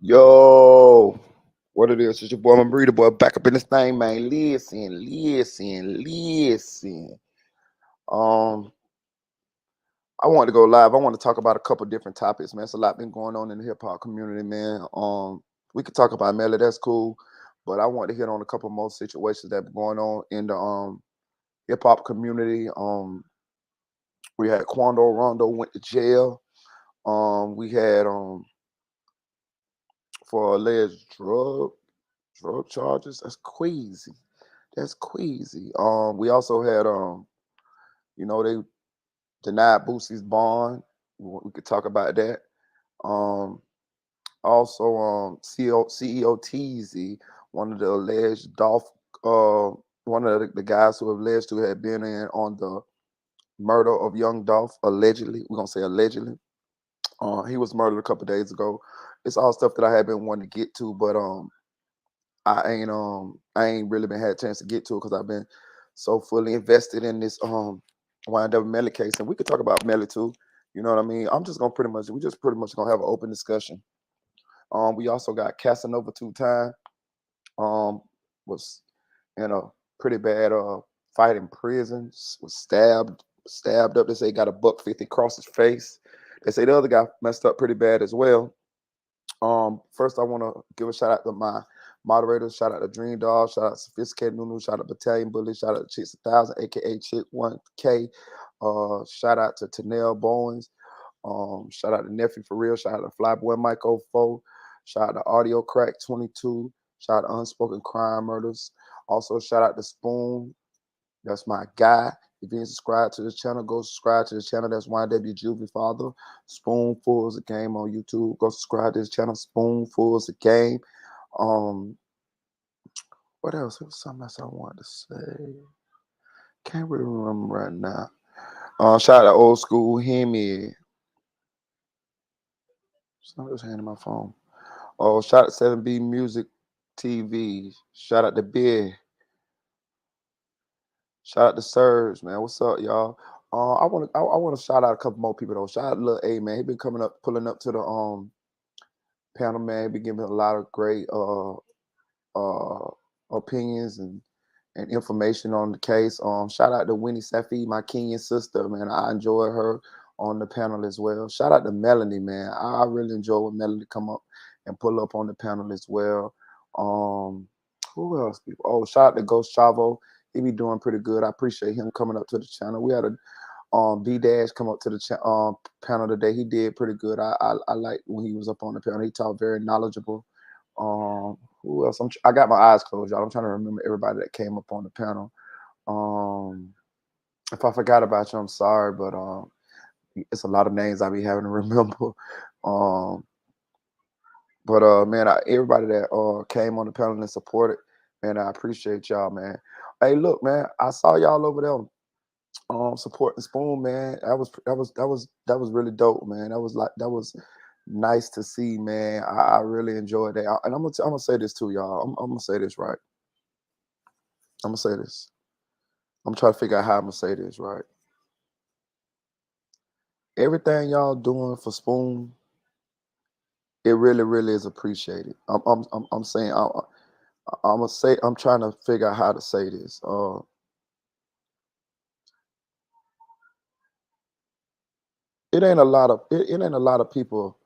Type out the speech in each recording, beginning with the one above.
Yo, what it is? It's your boy, my breeder boy, back up in this thing, man. Listen. Um, I want to go live. I want to talk about a couple different topics, man. It's a lot been going on in the hip hop community, man. We could talk about Melly, that's cool, but I want to hit on a couple more situations that been going on in the hip hop community. We had Quando Rondo went to jail. We had for alleged drug charges. That's crazy. That's crazy. We also had they denied Boosie's bond. We could talk about that. Um, also, CEO Teezy, one of the alleged one of the guys who have alleged to have been in on the murder of young Dolph, allegedly. We're gonna say allegedly. He was murdered a couple days ago. It's all stuff that I have been wanting to get to, but I ain't really been had a chance to get to it because I've been so fully invested in this wind up Melly case. And we could talk about Melly too. You know what I mean? I'm just gonna we just pretty much gonna have an open discussion. We also got Cassanova 2 time. Was in a pretty bad fight in prison, was stabbed up. They say he got a buck 50 across his face. They say the other guy messed up pretty bad as well. First I want to give a shout out to my moderators. Shout out to Dream Dog. Shout out to Sophisticated Nunu. Shout out to Battalion Bully. Shout out to Chicks 1000, aka Chick 1K. Shout out to Tanel Bowens. Shout out to Nephew for real. Shout out to Flyboy Mike 04. Shout out to Audio Crack 22. Shout out to Unspoken Crime Murders. Also shout out to Spoon. That's my guy. If you ain't subscribed to this channel, go subscribe to this channel. That's YW Juvie Father. Spoonfuls of Game on YouTube. Go subscribe to this channel. Spoonfuls of Game. Um, what else? There was something else I wanted to say. Can't really remember right now. Shout out to Old School Hemi. Somebody's handing my phone. Oh, shout out to 7B Music TV. Shout out to Beer. Shout out to Surge, man. What's up, y'all? I want to shout out a couple more people though. Shout out to Lil A, man. He been coming up, pulling up to the panel, man. He been giving a lot of great uh opinions and information on the case. Shout out to Winnie Safi, my Kenyan sister, man. I enjoy her on the panel as well. Shout out to Melanie, man. I really enjoy when Melanie come up and pull up on the panel as well. Um, who else? People? Oh, shout out to Ghost Chavo. He be doing pretty good. I appreciate him coming up to the channel. We had a B Dash come up to the panel today. He did pretty good. I liked when he was up on the panel. He talked very knowledgeable. Who else? I got my eyes closed, y'all. I'm trying to remember everybody that came up on the panel. If I forgot about you, I'm sorry, but it's a lot of names I be having to remember. Um, but man, everybody that came on the panel and supported, man, I appreciate y'all, man. Hey, look, man, I saw y'all over there supporting Spoon, man. That was really dope, man. That was nice to see, man. I really enjoyed that. And I'm gonna say this too, y'all. I'm gonna say this right. I'm gonna say this. I'm trying to figure out how I'm gonna say this right. Everything y'all doing for Spoon, it really, really is appreciated. I'm saying I'm gonna say I'm trying to figure out how to say this. It ain't a lot of people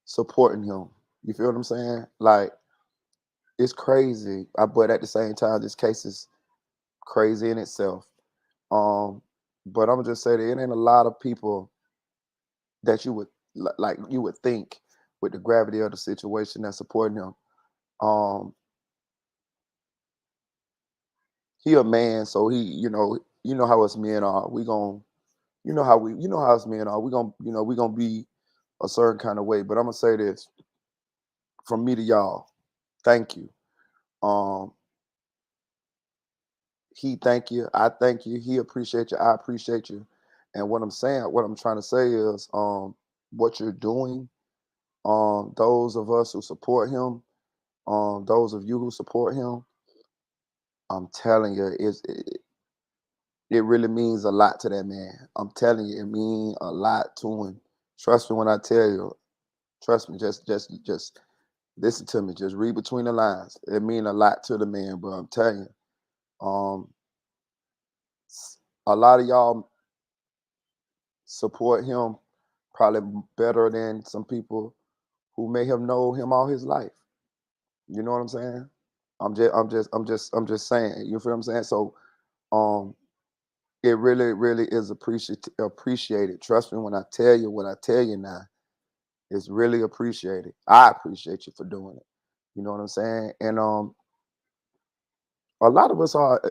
supporting him. You feel what I'm saying? Like it's crazy. But at the same time, this case is crazy in itself. Um, but I'm gonna just say that it ain't a lot of people that you would like you would think with the gravity of the situation that's supporting him. Um, he a man, so you know how us men are. We gon' you know how us men are. We gonna be a certain kind of way. But I'm gonna say this from me to y'all. Thank you. Um, he thank you. I thank you. He appreciate you. I appreciate you. And what I'm trying to say is, what you're doing. Those of us who support him, those of you who support him, I'm telling you, it really means a lot to that man. I'm telling you, it means a lot to him. Trust me when I tell you. Trust me. Just Listen to me. Just read between the lines. It mean a lot to the man, bro. I'm telling you. A lot of y'all support him probably better than some people who may have known him all his life. You know what I'm saying? I'm just saying. You feel what I'm saying? So, um, it really, really is appreciated. Trust me when I tell you what I tell you now. It's really appreciated. I appreciate you for doing it. You know what I'm saying? And a lot of us are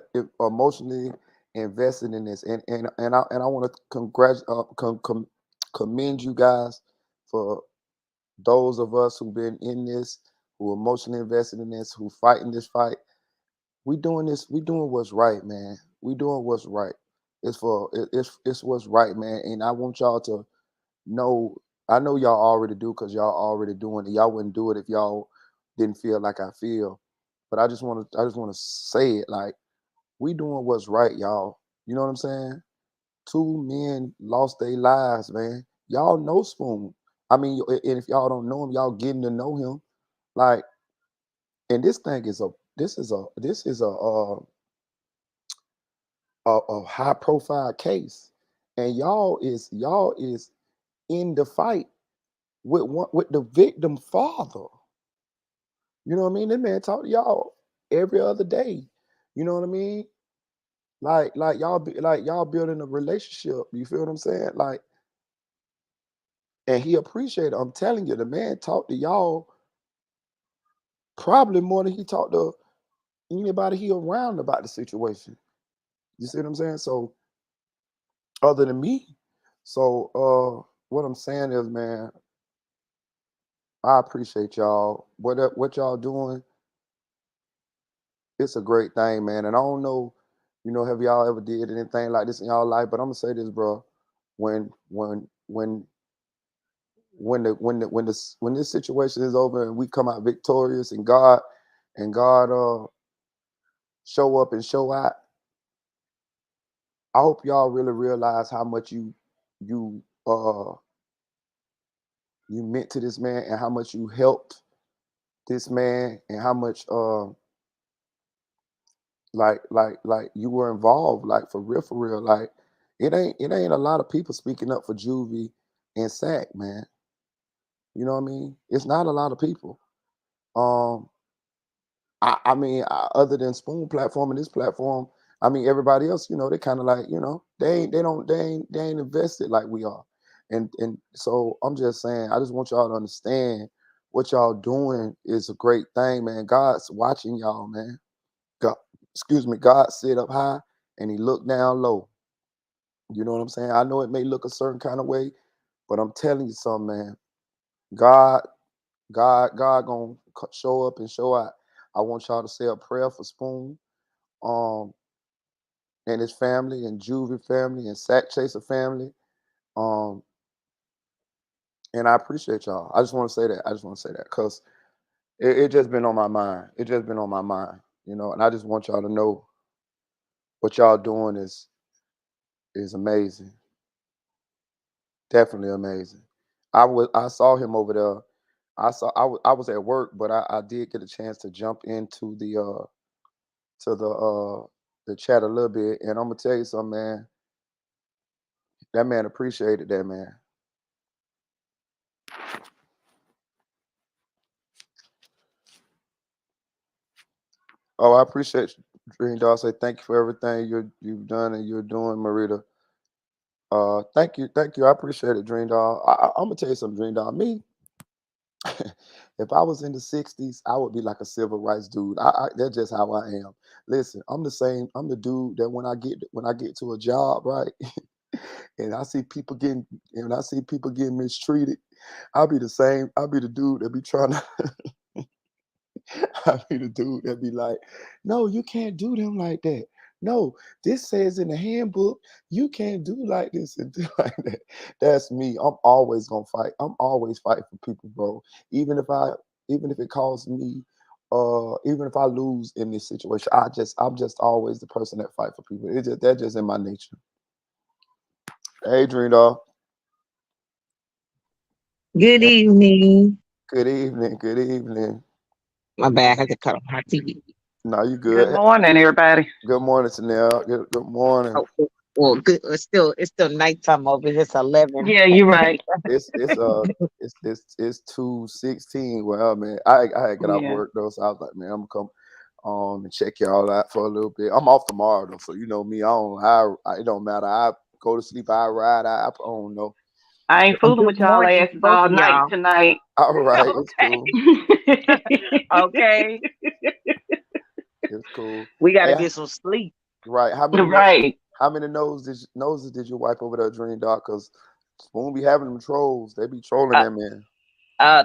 emotionally invested in this, and I want to commend you guys for those of us who've been in this, who emotionally invested in this, who fighting this fight. We doing this. We doing what's right, man. We doing what's right. It's what's right, man. And I want y'all to know. I know y'all already do because y'all already doing it. Y'all wouldn't do it if y'all didn't feel like I feel. But I just want to say it like we doing what's right, y'all. You know what I'm saying? Two men lost their lives, man. Y'all know Spoon. I mean, and if y'all don't know him, y'all getting to know him. Like, and this thing is a high profile case, and y'all is in the fight with the victim father. You know what I mean? That man talk to y'all every other day. You know what I mean? Like y'all building a relationship. You feel what I'm saying? Like, and he appreciated. I'm telling you, the man talked to y'all probably more than he talked to anybody he around about the situation. You see what I'm saying? So other than me. So what I'm saying is, man, I appreciate y'all. What y'all doing, it's a great thing, man. And I don't know, have y'all ever did anything like this in y'all life? But I'm gonna say this, bro. When when when when this situation is over and we come out victorious and God show up and show out, I hope y'all really realize how much you you meant to this man and how much you helped this man and how much like you were involved, like for real. Like it ain't a lot of people speaking up for Juvie and Sack, man. You know what I mean? It's not a lot of people. Um I mean, other than Spoon platform and this platform, I mean, everybody else, they kind of like, they ain't invested like we are, and so I'm just saying, I just want y'all to understand what y'all doing is a great thing, man. God's watching y'all, man. God, excuse me, God sit up high and He looked down low. You know what I'm saying? I know it may look a certain kind of way, but I'm telling you something, man. God God gonna show up and show out. I want y'all to say a prayer for Spoon, um, and his family, and Juvie family, and Sack Chaser family. Um, and I appreciate y'all. I just want to say that. I just want to say that because it just been on my mind. It just been on my mind, and I just want y'all to know what y'all doing is amazing. Definitely amazing. I saw him over there. I was at work, but I did get a chance to jump into the chat a little bit, and I'm gonna tell you something, man. That man appreciated that, man. Oh, I appreciate you, Dream Dog. Say thank you for everything you've done and you're doing, Marita. Thank you, thank you. I appreciate it, Dream Dog. I'm gonna tell you something, Dream Dog. Me, if I was in the '60s, I would be like a civil rights dude. That's just how I am. Listen, I'm the same. I'm the dude that when I get to a job, right, and I see people getting mistreated, I'll be the same. I'll be the dude that be trying to I be the dude that be like, no, you can't do them like that. No, this says in the handbook, you can't do like this and do like that. That's me. I'm always gonna fight. I'm always fighting for people, bro. Even if I, even if it costs me, even if I lose in this situation, I'm just always the person that fight for people. That's just in my nature. Hey, Dream Dog. Good Yeah. evening. Good evening. Good evening. My bad, I had to cut off my TV. No, you Good good. morning, everybody. Good morning, Chanel. Good morning. Oh, well, good. It's still nighttime over here. It's 11. Yeah, you're right. It's 2:16. Well, man, I had got out of Yeah, work though, so I was like, man, I'm gonna come and check y'all out for a little bit. I'm off tomorrow though, so you know me. It don't matter. I go to sleep. I ride. I don't know. I ain't fooling Good with y'all morning to asses both all of night y'all. tonight. All right, it's Okay. cool. Okay. It's cool. We got to Hey, get some sleep. right. Right. How many noses did you wipe over that dream dog? Cause when we having them trolls, they be trolling Uh, that man.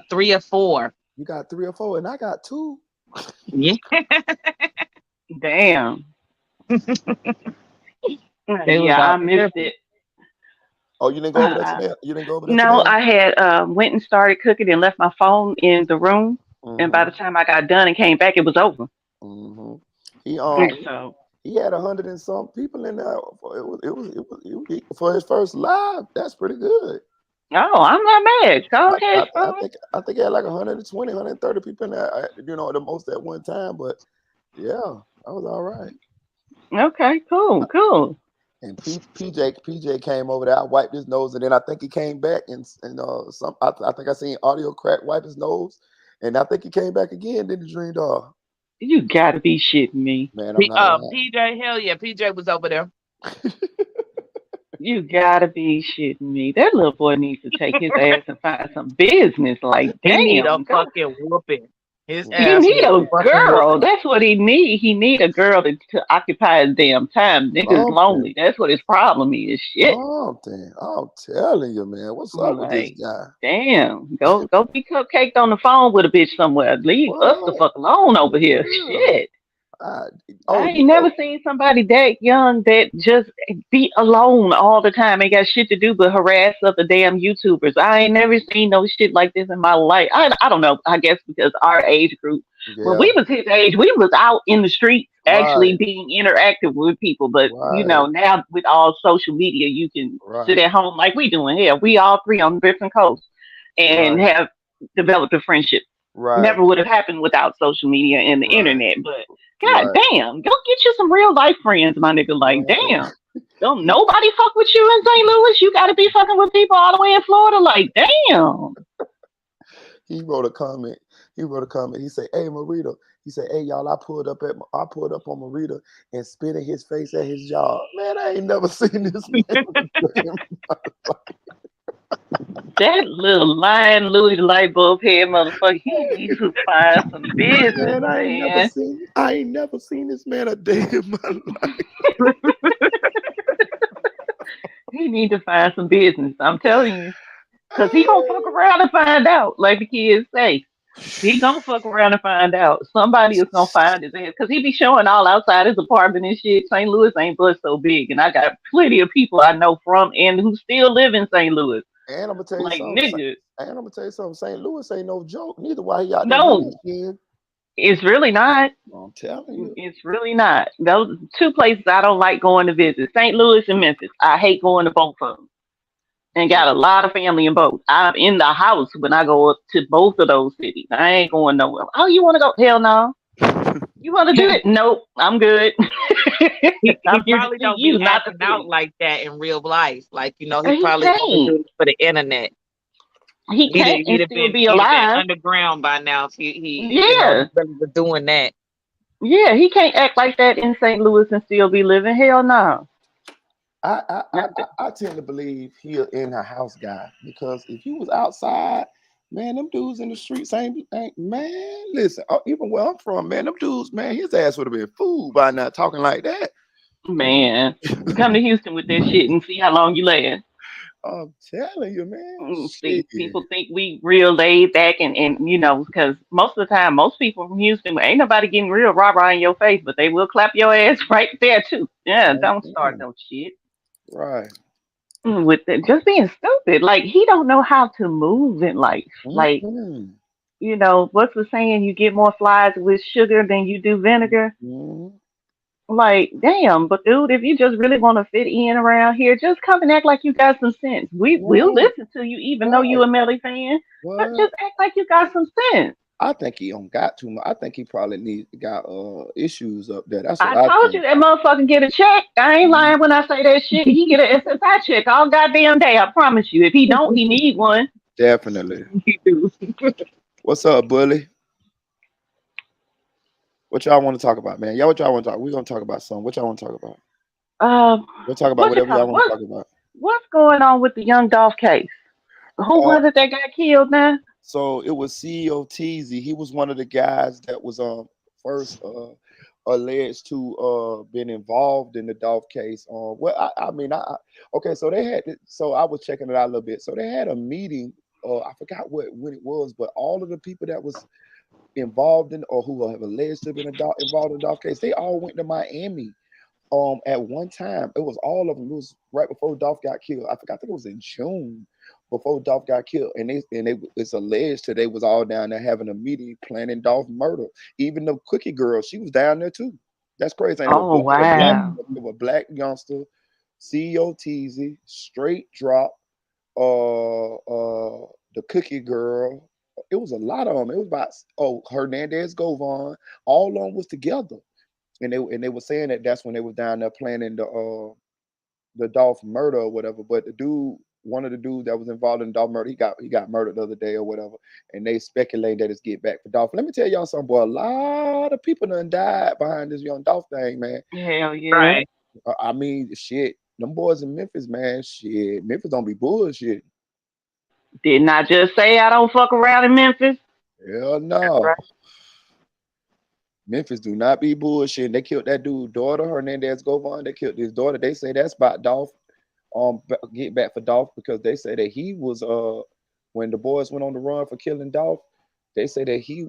3 or 4. You got 3 or 4, and I got two. Yeah. Damn. They was Yeah, I out missed there. it. Oh, you didn't go over there Uh, today? You didn't go over there no, today? I had went and started cooking and left my phone in the room. And by the Mm-hmm. time I got done and came back, it was over. Mm-hmm. He Right. So, he had 100 and some people in there. For his first live. That's pretty good. oh, I'm not mad. Go ahead, son. I think he had like 120, 130 people in there. The most at one time. But yeah, that was all right. Okay, cool, cool. And PJ came over there. I wiped his nose, and then I think he came back and some. I think I seen audio crack wipe his nose, and I think he came back again. Did the dream dog? You gotta be shitting me. Man, I'm not lying. PJ, hell yeah, PJ was over there. You gotta be shitting me. That little boy needs to take his ass and find some business. Like, He need a damn, go. fucking whooping. His He ass need need a a fucking girl. whooping. That's what he need. He need a girl to occupy his damn time. Nigga's Something, lonely. That's what his problem is. Shit. something. I'm telling you, man. What's I'm up with this like, guy? damn. Go be cupcaked on the phone with a bitch somewhere. Leave us the What? fuck alone over For here. real? Shit. I, oh, I you ain't know, never seen somebody that young that just be alone all the time. Ain't got shit to do but harass other damn YouTubers. I ain't never seen no shit like this in my life. I don't know. I guess because our age group, when yeah, we was his age, we was out in the streets right, actually being interactive with people. But right, now with all social media, you can sit right, at home like we doing here. We all three on different coasts and right, have developed a friendship. right, Never would have happened without social media and the right, internet. But god right, damn, go get you some real life friends, my nigga. Like, right. damn. Don't nobody fuck with you in St. Louis. You gotta be fucking with people all the way in Florida. Like, damn. He wrote a comment. He wrote a comment. He said, "Hey, Marita." He said, "Hey, y'all, I pulled up on Marita and spit in his face at his job. Man, I ain't never seen this man in a day in my life. That little lying Louis the light bulb head motherfucker, he needs to find some business, Man, man. I ain't never seen this man a day in my life." He need to find some business. I'm telling you. Cause he gonna fuck around and find out, like the kids say. He gonna fuck around and find out. Somebody is gonna find his ass. Cause he be showing all outside his apartment and shit. St. Louis ain't but so big. And I got plenty of people I know from and who still live in St. Louis. And I'm gonna tell you Like, something. nigga, And I'm gonna tell you something. St. Louis ain't no joke. Neither why he out there doing no, this shit. it's really not. I'm telling you. It's really not. Those two places I don't like going to visit. St. Louis and Memphis. I hate going to both of them. And Yeah. got a lot of family in both. I'm in the house when I go up to both of those cities. I ain't going nowhere. Oh, you want to go? Hell no. You want to do it? Nope. I'm good. He I'm here to probably see don't be you, not the acting out city. like that in real life. Like, he He probably only can't. do it for the internet. He can't and still be He'd have been alive. underground by now if he Yeah. really was doing that. Yeah. He can't act like that in St. Louis and still be living. Hell no. I, I, I, Not I I tend to believe he an in the house guy because if he was outside, man, them dudes in the streets ain't man. Listen, even where I'm from, man, them dudes, man, his ass would have been fooled by not talking like that. man. Come to Houston with that shit and see how long you last. I'm telling you, man. See, Shit. people think we real laid back and because most of the time, most people from Houston, ain't nobody getting real rah-rah in your face, but they will clap your ass right there too. Yeah, Right, don't start no shit right. with it. Just being stupid. Like he don't know how to move in life. Like Mm-hmm. what's the saying? You get more flies with sugar than you do vinegar. Mm-hmm. Like, damn, but dude, if you just really want to fit in around here, just come and act like you got some sense. We'll Right, listen to you, even though you right. a Melly fan. But What? just act like you got some sense. I think he don't got too much. I think he probably got issues up there. That's what I I told you think. that motherfucker get a check. I ain't Mhm. lying when I say that shit. He get a SSI check all goddamn day. I promise you. If he don't, he need one. Definitely. You do. What's up, bully? What y'all want to talk about, man? Y'all, what y'all want to talk? We're gonna talk about something. What y'all want to talk about? Uh, We'll talk about what you whatever y'all call want to talk about. what's going on with the young Dolph case? Who Uh, was it that got killed now? so it was CEO Teezy. He was one of the guys that was first alleged to been involved in the Dolph case. Well, I mean, okay. So they had. So I was checking it out a little bit. So they had a meeting. I forgot when it was, but all of the people that was involved in or who have alleged to have been involved in the Dolph case, they all went to Miami at one time. It was all of them. It was right before Dolph got killed. I forgot. I think it was in June before Dolph got killed, and they it's alleged that they was all down there having a meeting planning Dolph murder. Even the cookie girl, she was down there too. That's crazy. And it was, Oh wow. a black youngster, CEO Teezy, straight drop, the cookie girl. It was a lot of them. It was about Hernandez Govan. All of them was together, and they were saying that that's when they was down there planning the Dolph murder or whatever. But the dude, one of the dudes that was involved in Dolph murder, he got murdered the other day or whatever. And they speculate that it's get back for Dolph. Let me tell y'all something, boy. A lot of people done died behind this young Dolph thing, man. Hell yeah. Right. I mean, shit. Them boys in Memphis, man. Shit, Memphis don't be bullshit. Didn't I just say I don't fuck around in Memphis? Hell That's no. right. Memphis do not be bullshit. They killed that dude daughter, Hernandez Govan. They killed his daughter. They say that's about Dolph. Get back for Dolph because they say that he was when the boys went on the run for killing Dolph. They say that he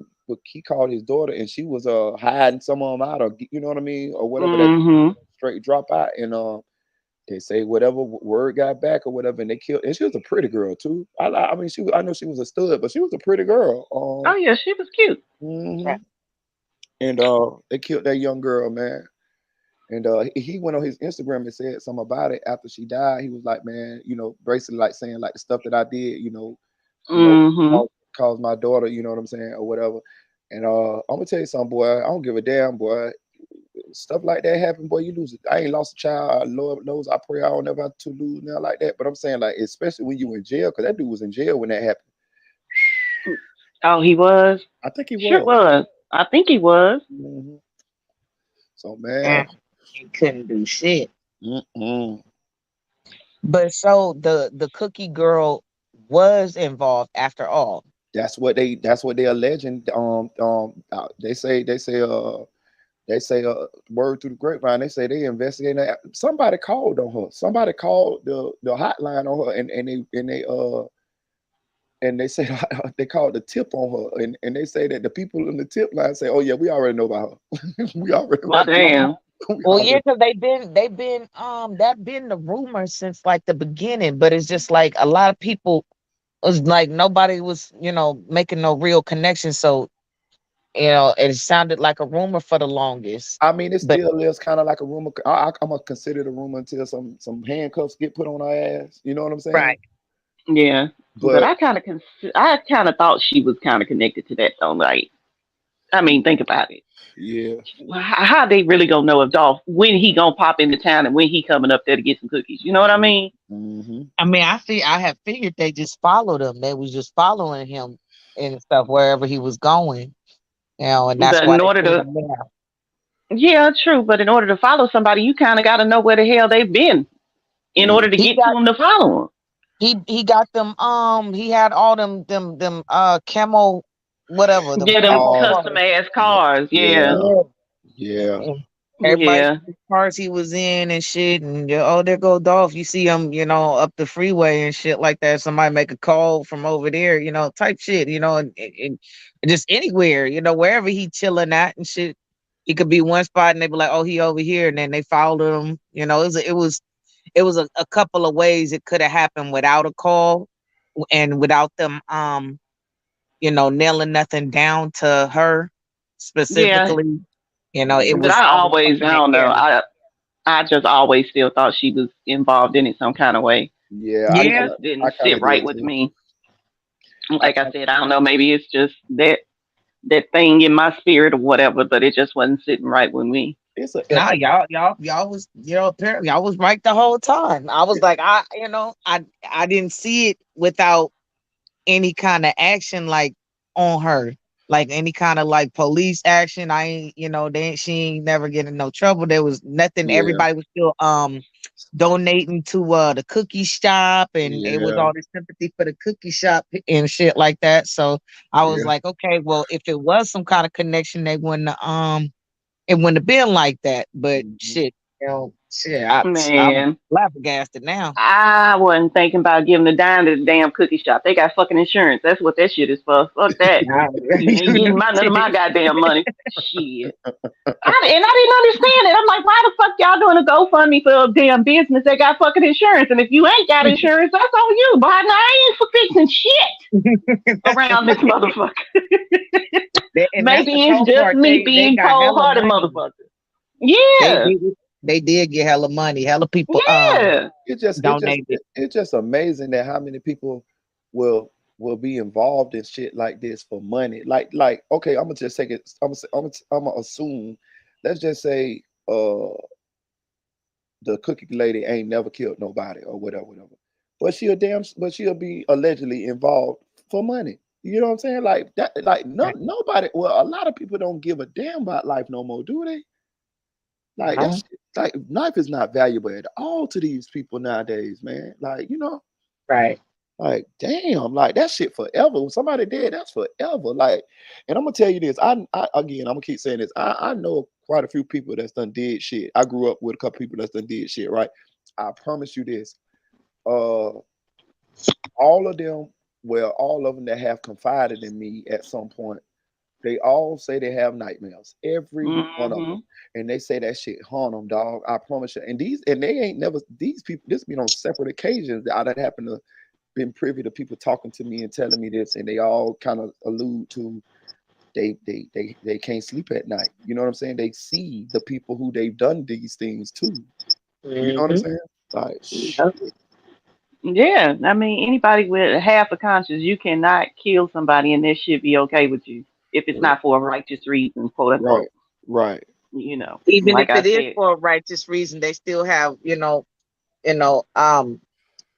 called his daughter and she was hiding some of them out or you know what I mean or whatever that Mm-hmm. straight drop out and they say whatever word got back or whatever and they killed and she was a pretty girl too. I mean I know she was a stud but she was a pretty girl. Oh yeah, she was cute. Mhm. And they killed that young girl, man. And he went on his Instagram and said something about it after she died. He was like, man, basically like saying like the stuff that I did, you know, Mm-hmm. caused my daughter, you know what I'm saying, or whatever. And I'm gonna tell you something, boy. I don't give a damn, boy. Stuff like that happen, boy. You lose it. I ain't lost a child. Lord knows, I pray I don't never have to lose now like that. But I'm saying like, especially when you in jail, because that dude was in jail when that happened. Oh, he was. I think he Sure was. was. I think he was. Mhm. So man, And he couldn't do shit. mm-mm. But so the cookie girl was involved after all. That's what they alleging. They say word through the grapevine. They say they investigating that. Somebody called on her. Somebody called the hotline on her, and they said they called the tip on her, and they say that the people in the tip line say, "Oh yeah, we already know about her. we already know. Well, damn. We Well, yeah, already." because they've been that been the rumor since like the beginning, but it's just like a lot of people was like nobody was making no real connection, so it sounded like a rumor for the longest. I mean, it But still is kind of like a rumor. I'm gonna consider it a rumor until some handcuffs get put on her ass. You know what I'm saying? right, Yeah. But But I kind of thought she was kind of connected to that though. Like, I mean, think about it. yeah, How they really gonna know if Dolph when he gonna pop into town and when he coming up there to get some cookies? You know what I mean? hmm I mean, I have figured they just followed him. They was just following him and stuff wherever he was going, and that's But why in they order seen to him there. Yeah, true. But in order to follow somebody, you kind of got to know where the hell they've been in order to He get to got them to follow them. he got them. He had all them camo whatever them Yeah, them camo cars. custom cars. ass Yeah, cars. Yeah, yeah, Yeah. yeah. And everybody yeah. see the cars he was in and shit, and oh, there go Dolph. You see him, up the freeway and shit like that. Somebody make a call from over there, type shit, and just anywhere, wherever he chilling at and shit. He could be one spot and they be like, "Oh, he over here," and then they followed him. It was a couple of ways it could have happened without a call and without them, nailing nothing down to her Yeah, specifically. You know, it Yeah. But was I always always, I something that don't know. carried. I just always still thought she was involved in it some kind of way. Yeah, It Yeah, just I didn't kind sit of right did with too. me. I Like I kind said, I don't know. Maybe it's just that thing in my spirit or whatever, but it just wasn't sitting right with me. it's a nah, epic. y'all was, apparently y'all was right the whole time. I was like, I didn't see it without any kind of action like on her, like any kind of like police action. I ain't, she ain't never get in no trouble. There was nothing. Yeah, Everybody was still donating to the cookie shop, and it was yeah, all this sympathy for the cookie shop and shit like that. So I was yeah. like, okay, well, if it was some kind of connection, they wouldn't it wouldn't have been like that. But Mhm. shit, I'm Man, flabbergasted now. I wasn't thinking about giving a dime to the damn cookie shop. They got fucking insurance. That's what that shit is for. Fuck that. Nah, You ain't getting none of my goddamn money. Shit. And I didn't understand it. I'm like, why the fuck y'all doing a GoFundMe for a damn business that got fucking insurance? And if you ain't got insurance, that's on you. But I ain't for fixing shit That's the around this fucking motherfucker. and that's the Maybe it's cold just part. me They being got cold hella hearted, money. motherfucker. They Yeah. did they did get hella money. Hella people Yeah. donated. It's just amazing that how many people will will be involved in shit like this for money. Like okay, I'm gonna just take it. I'm gonna assume. Let's just say the cookie lady ain't never killed nobody or whatever, whatever. But she'll be allegedly involved for money. You know what I'm saying? Like that, like no Right. nobody. Well, a lot of people don't give a damn about life no more, do they? Like No. that's like life is not valuable at all to these people nowadays, man. Like Right. like damn, like that shit forever. When somebody dead, that's forever. Like, and I'm gonna tell you this. I again, I'm gonna keep saying this. I know quite a few people that's done did shit. I grew up with a couple people that's done did shit. Right. I promise you this. Uh, all of them, well, all of them that have confided in me at some point, they all say they have nightmares. Every one of them, Hmm. and they say that shit haunt them, dog. I promise you. And they ain't never these people. This been on separate occasions that I done happened to been privy to people talking to me and telling me this, and they all kind of allude to they can't sleep at night. You know what I'm saying? They see the people who they've done these things to. You know what I'm Hmm. saying? Like, Yep. Yeah. I mean, anybody with half a conscience, you cannot kill somebody and this should be okay with you if it's not for a righteous reason, quote right, unquote. right, Even if Like I it is said. for a righteous reason, they still have, you know, um,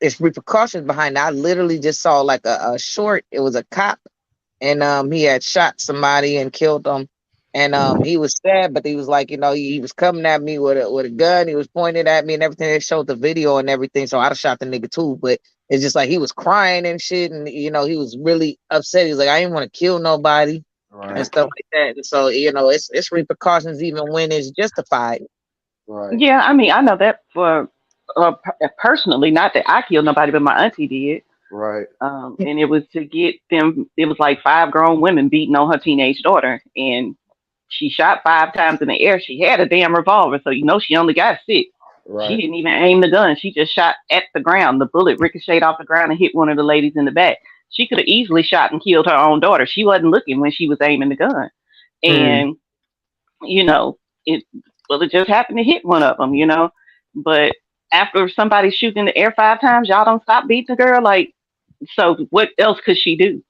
it's repercussions behind that. I literally just saw like a short. It was a cop, and he had shot somebody and killed them, and he was sad, but he was like, he was coming at me with a gun. He was pointing at me and everything. They showed the video and everything, so I'd have shot the nigga too. But it's just like he was crying and shit, and he was really upset. He was like, I didn't want to kill nobody and right, stuff like that. And so it's repercussions even when it's justified. right, Yeah, I mean, I know that for personally, not that I killed nobody, but my auntie did. right, And it was to get them. It was like five grown women beating on her teenage daughter, and she shot five times in the air. She had a damn revolver, so she only got six. She right, didn't even aim the gun. She just shot at the ground. The bullet ricocheted off the ground and hit one of the ladies in the back. She could have easily shot and killed her own daughter. She wasn't looking when she was aiming the gun, Mm. and you know, it it just happened to hit one of them, But after somebody shooting in the air five times, y'all don't stop beating the girl. Like, so what else could she do?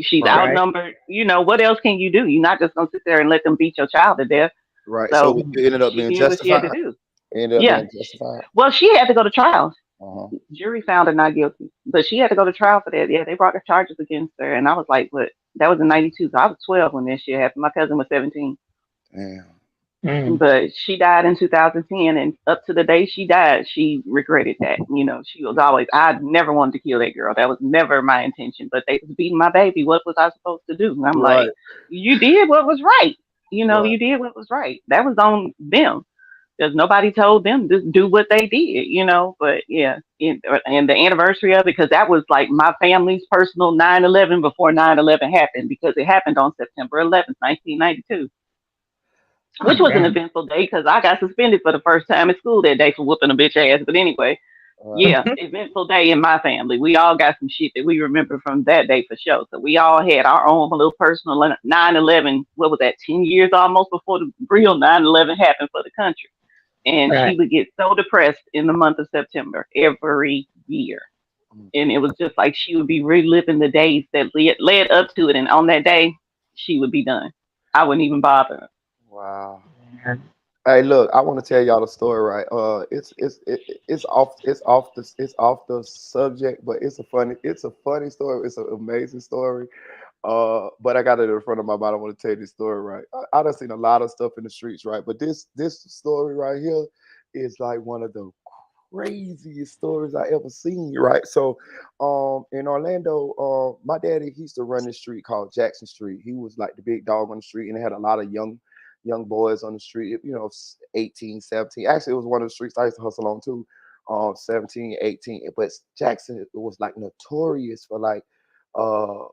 She's right, Right. outnumbered. What else can you do? You're not just gonna sit there and let them beat your child to death. right. So So Mm. it ended up she being did what she had to justified. do. It ended up Yeah. being justified. Well, she had to go to trial. Uh-huh. Jury found her not guilty, but she had to go to trial for that. Yeah, they brought the charges against her, and I was like, "What?" That was in '92. So I was 12 when this shit happened. My cousin was 17. Damn. Mm. But she died in 2010, and up to the day she died, she regretted that. She was always, I never wanted to kill that girl. That was never my intention. But they was beating my baby. What was I supposed to do? And I'm Right, like, you did what was right. right, You did what was right. That was on them because nobody told them to do what they did. But yeah, and the anniversary of it, because that was like my family's personal 9/11 before 9/11 happened, because it happened on September 11th, 1992, Oh, which was an damn. eventful day because I got suspended for the first time in school that day for whooping a bitch ass. But anyway, Yeah, eventful day in my family. We all got some shit that we remember from that day for sure. So we all had our own little personal 9/11. What was that? 10 years almost before the real 9/11 happened for the country. And Right. she would get so depressed in the month of September every year. And it was just like she would be reliving the days that led up to it. And on that day, she would be done. I wouldn't even bother. Wow. Yeah. Hey, look, I want to tell y'all the story, right? It's off the subject, but it's a funny story. It's an amazing story. But I got it in front of my mind. I want to tell you this story, right? I done seen a lot of stuff in the streets, right? But this story right here is like one of the craziest stories I ever seen, right? So, in Orlando, my daddy he used to run this street called Jackson Street. He was like the big dog on the street, and they had a lot of young boys on the street. 18, 17. Actually, it was one of the streets I used to hustle on too. 17, 18. But Jackson was like notorious for like uh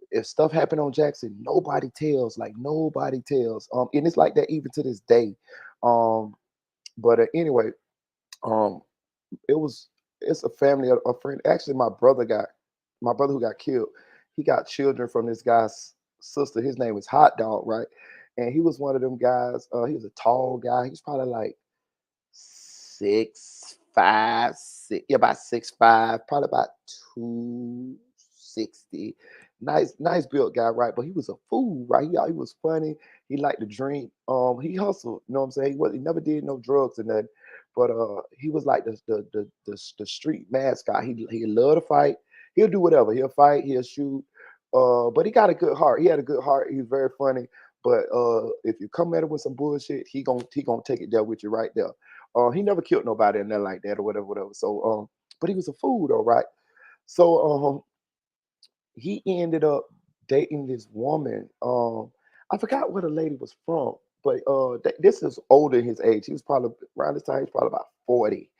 if stuff happened on Jackson, nobody tells. Like nobody tells. And it's like that even to this day. But anyway, um, it was it's a family a friend. Actually, my brother who got killed. He got children from this guy's sister. His name was Hot Dog, right? And he was one of them guys. He was a tall guy. He's probably like 6'5", yeah, about 6'5", probably about 260. Nice built guy, right? But he was a fool, right? He was funny. He liked to drink. He hustled. You know what I'm saying? He never did no drugs and nothing. But he was like the street mascot. He loved to fight. He'll do whatever. He'll fight. He'll shoot. But he got a good heart. He had a good heart. He was very funny. But if you come at him with some bullshit, he gonna take it there with you right there. He never killed nobody and nothing like that or whatever, whatever. So, but he was a fool though, right? So, he ended up dating this woman. I forgot where the lady was from, but this is older than his age. He was probably around this time. He was probably about 40,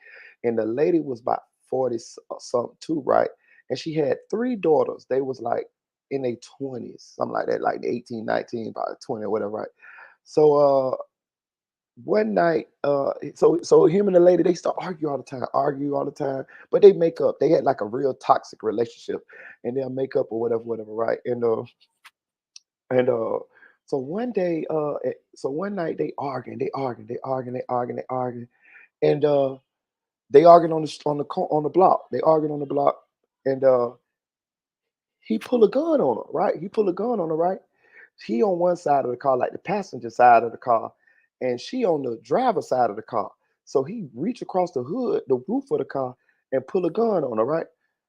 and the lady was about 40 something too, right? And she had three daughters. They was like in their 20s, something like that, like 18, 19, about 20 or whatever, right? So, one night, so him and the lady they start argue all the time, but they make up. They had like a real toxic relationship, and they'll make up or whatever, whatever, right? And so so one night they arguing, and they arguing on the block. They arguing on the block, and he pull a gun on her, right? He pull a gun on her, right? He on one side of the car, like the passenger side of the car, and she on the driver's side of the car. So he reach across the hood, the roof of the car, and pull a gun on her, right?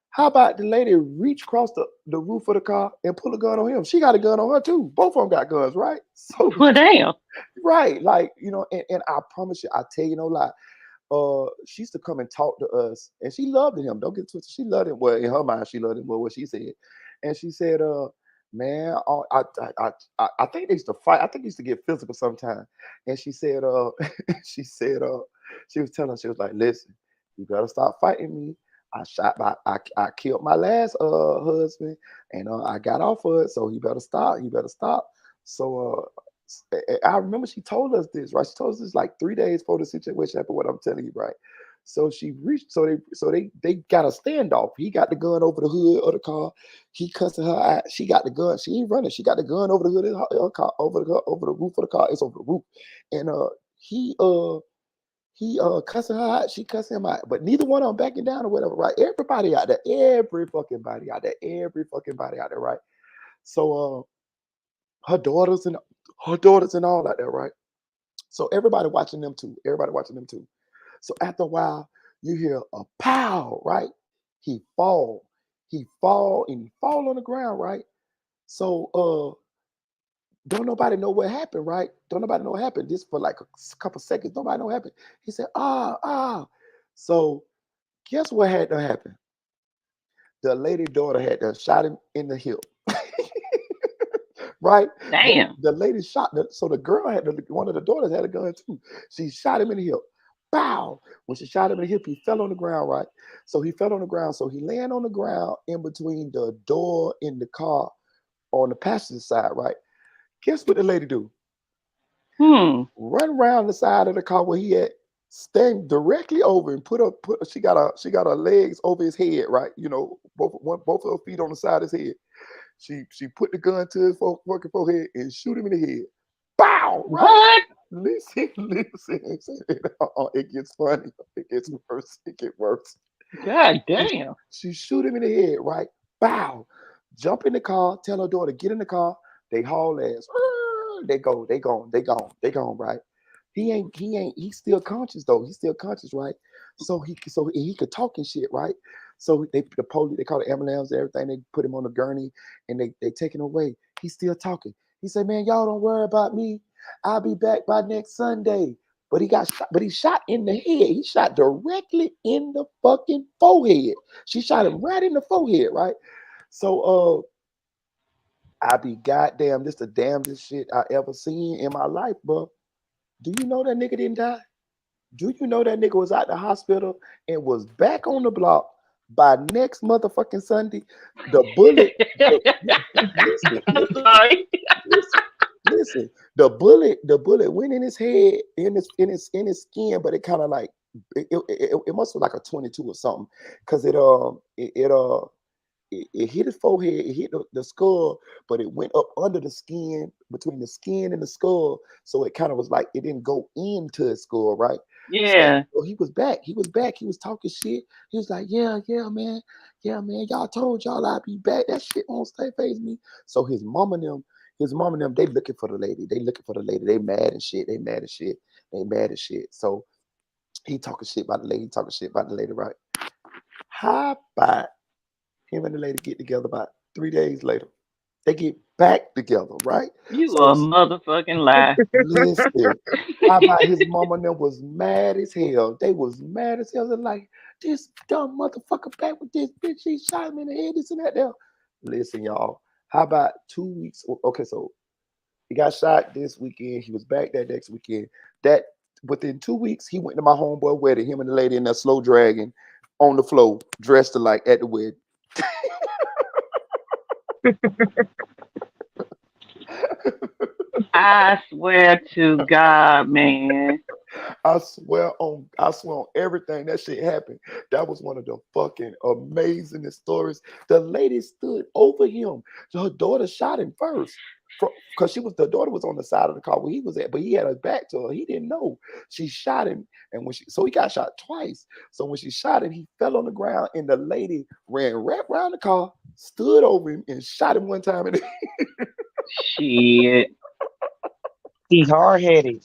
How about the lady reach across the roof of the car and pull a gun on him? She got a gun on her too. Both of them got guns, right? So Well, damn. right, like and I promise you, I tell you no lie. She used to come and talk to us, and she loved him. Don't get twisted. She loved him. Well, in her mind, she loved him. Well, what she said, and she said, man, I think they used to fight. I think they used to get physical sometimes." And she said, she said, she was telling us, she was like, "Listen, you better stop fighting me. I killed my last husband, and I got off of it. So you better stop. You better stop." So I remember she told us this, right? She told us this like 3 days before the situation happened. What I'm telling you, right? So she reached. So they got a standoff. He got the gun over the hood of the car. He cussing her out. She got the gun. She ain't running. She got the gun over the hood of her car, over the roof of the car. It's over the roof. And he uh he cussing her out. She cussing him out. But neither one of them backing down or whatever, right? Everybody out there, every fucking body out there, every fucking body out there, right? So her daughters and all out there, right? So everybody watching them too. Everybody watching them too. So after a while, you hear a pow, right? He fall. He fall and he fall on the ground, right? So don't nobody know what happened, right? Don't nobody know what happened. This for like a couple seconds. Nobody know what happened. He said, ah. So guess what had to happen? The lady daughter had to shot him in the hip. Right? Damn. The lady shot. So the girl one of the daughters had a gun too. She shot him in the hip. Bow. When she shot him in the hip, he fell on the ground. Right. So he fell on the ground. So he laying on the ground in between the door in the car on the passenger side. Right. Guess what the lady do? Hmm. Run around the side of the car where he at. stand directly over and put she got her legs over his head, right? Both of her feet on the side of his head. She put the gun to his fucking forehead and shoot him in the head. Bow, right? What? Listen, listen. It gets funny. It gets worse. It gets worse. God She, damn. she shoot him in the head, right? Bow. Jump in the car. Tell her daughter get in the car. They haul ass. They go. They gone. They gone. They gone. Right. He ain't. He's still conscious though. He's still conscious, right? So he could talk and shit, right? So the police they call the ambulance, everything. They put him on the gurney and they take him away. He's still talking. He said, "Man, y'all don't worry about me. I'll be back by next Sunday." But he got shot. But he shot in the head. He shot directly in the fucking forehead. She shot him right in the forehead, right? So I be goddamn. This the damnedest shit I ever seen in my life, bro. Do you know that nigga didn't die? Do you know that nigga was at the hospital and was back on the block by next motherfucking Sunday? The bullet. Listen, I'm sorry. listen, listen. The bullet went in his head, in his skin, but it kind of like it must have like a 22 or something, because it hit his forehead, it hit the skull, but it went up under the skin, between the skin and the skull. So it kind of was like it didn't go into his skull, right? So, Yeah. so he was back. He was back. He was talking shit. He was like, "Yeah, yeah, man. Yeah, man. Y'all told y'all I'd be back. That shit won't stay phase me." So his mom and them, they looking for the lady. They looking for the lady. They mad and shit. They mad as shit. They mad as shit. So he talking shit about the lady. He talking shit about the lady, right? How about him and the lady get together about 3 days later? They get back together, right? You So a motherfucking lie. listen, how about his mama and them was mad as hell? They was mad as hell. They're like, this dumb motherfucker back with this bitch. She shot him in the head, this and that. There. Listen, y'all. How about 2 weeks? Okay, so he got shot this weekend. He was back that next weekend. That within 2 weeks, he went to my homeboy wedding. Him and the lady in that slow dragging on the floor, dressed alike at the wedding. I swear to God, man. I swear on everything that shit happened. That was one of the fucking amazing stories. The lady stood over him. Her daughter shot him first. Because the daughter was on the side of the car where he was at, but he had her back to her. He didn't know. She shot him, and so he got shot twice. So when she shot him, he fell on the ground, and the lady ran right around the car, stood over him, and shot him one time. And Shit. He hard headed.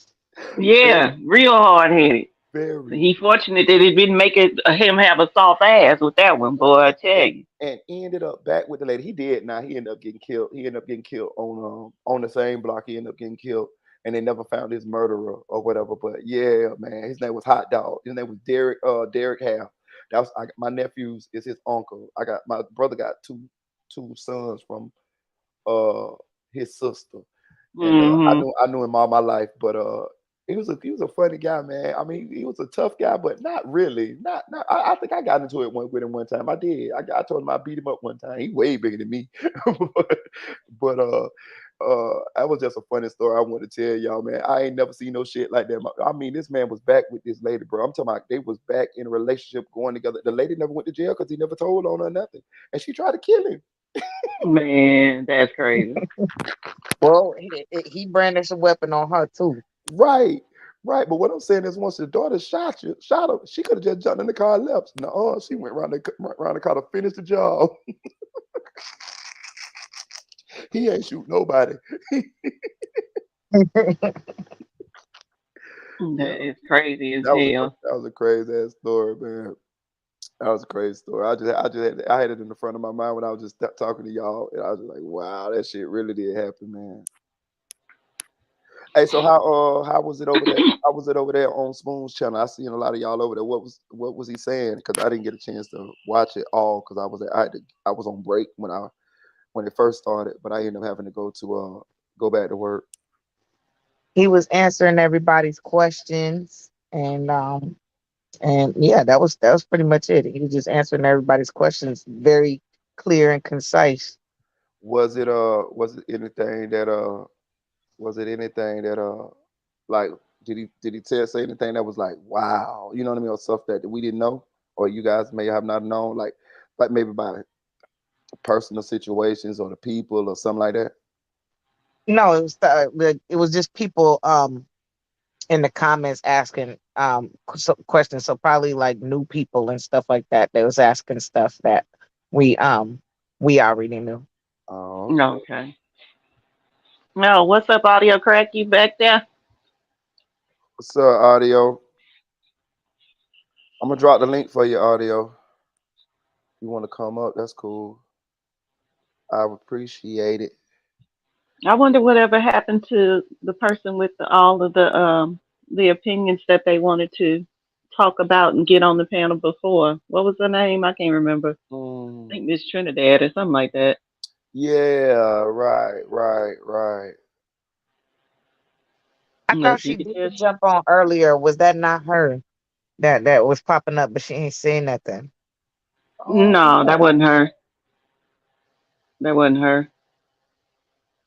very, Yeah, real hard headed. very. He fortunate that it didn't make it him have a soft ass with that one, boy. I tell and, you. and ended up back with the lady. He did. Now he ended up getting killed. He ended up getting killed on the same block. He ended up getting killed, and they never found his murderer or whatever. But yeah, man, his name was Hot Dog. His name was Derek Hale. My nephew's is his uncle. I got my brother got two sons from uh his sister, and Hmm. I knew him all my life, but he was a funny guy, man. I mean, he was a tough guy, but not really. Not. I think I got into it with him one time. I did. I told him I beat him up one time. He way bigger than me, but that was just a funny story I want to tell y'all, man. I ain't never seen no shit like that. I mean, this man was back with this lady, bro. I'm talking about they was back in a relationship going together. The lady never went to jail because he never told on her nothing, and she tried to kill him. Man, that's crazy. Well, he brandished a weapon on her too. Right, right. But what I'm saying is, once the daughter shot her, she could have just jumped in the car and left. No, she went around the car to finish the job. He ain't shoot nobody. Yeah, That is crazy as that was a hell. that was a crazy ass story, man. That was a crazy story. I had it in the front of my mind when I was just talking to y'all, and I was just like, wow, that shit really did happen, man. Hey, so how was it over there? How was it over there on Spoon's channel? I seen a lot of y'all over there. What was he saying? Because I didn't get a chance to watch it all because I was on break when it first started, but I ended up having to go back to work. He was answering everybody's questions, and yeah, that was pretty much it. He was just answering everybody's questions very clear and concise. Was it anything that like Did he say anything that was like, wow, you know what I mean, or stuff that we didn't know, or you guys may have not known, like maybe by personal situations or the people or something like that? No, it was just people in the comments asking questions. So probably like new people and stuff like that. They was asking stuff that we um we already knew. Oh, No, okay. okay. No, what's up, audio crack? You back there? What's up, audio? I'm gonna drop the link for your audio. You want to come up? That's cool. I appreciate it. I wonder whatever happened to the person with all of the opinions that they wanted to talk about and get on the panel before. What was her name? I can't remember. I Mm, think Miss Trinidad or something like that. yeah, right, right, right. I thought Unless she you could did just jump on earlier. Was that not her that was popping up, but she ain't saying nothing? Oh, no, that wasn't her. That wasn't her.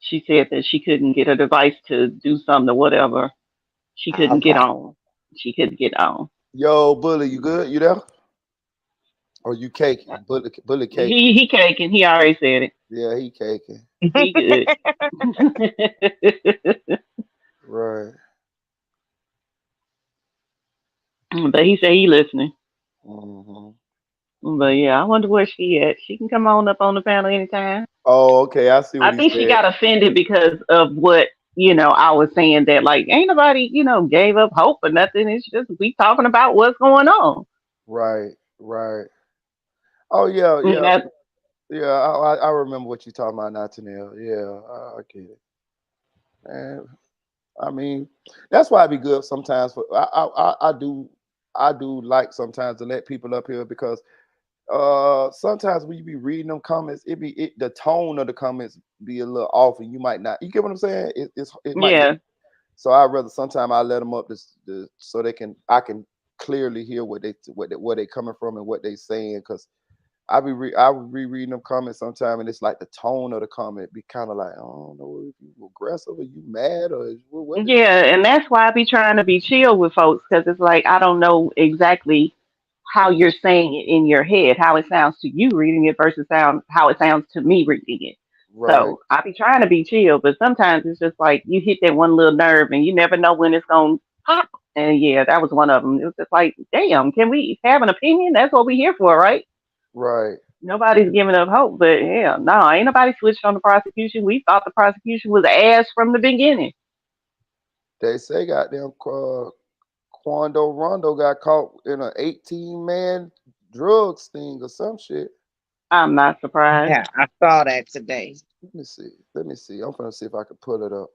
She said that she couldn't get a device to do something or whatever. She couldn't get Okay. on. She couldn't get on. yo, Bully, you good? You there? Or you caking? Bully caking. He caking. He already said it. Yeah, he caking. He good. Right. But he said he listening. Hmm. But yeah, I wonder where she at. She can come on up on the panel anytime. Oh, okay. I see what I he think she said. got offended because of what, I was saying that like ain't nobody, gave up hope or nothing. It's just we talking about what's going on. Right, right. Oh yeah, And yeah, that, yeah. I remember what you talking about now, Tanel. Yeah, I get it. And I mean, that's why it'd be good sometimes. For I do like sometimes to let people up here because sometimes when you be reading them comments, the tone of the comments be a little off, and you might not. You get what I'm saying? It might be. yeah. So I rather sometimes I let them up so I can clearly hear where they coming from and what they saying because I be rereading them comments sometime and it's like the tone of the comment be kind of like I don't know if you aggressive or you mad or what is Yeah, and that's why I be trying to be chill with folks because it's like I don't know exactly how you're saying it in your head, how it sounds to you reading it versus how it sounds to me reading it. right, So I be trying to be chill, but sometimes it's just like you hit that one little nerve and you never know when it's gonna pop. And yeah, that was one of them. It was just like, damn, can we have an opinion? That's what we here for, right? right. Nobody's giving up hope, but yeah, no, ain't nobody switched on the prosecution. We thought the prosecution was ass from the beginning. They say goddamn Quando Rondo got caught in an 18-man drug sting or some shit. I'm not surprised. Yeah, I saw that today. Let me see. Let me see. I'm gonna see if I can pull it up.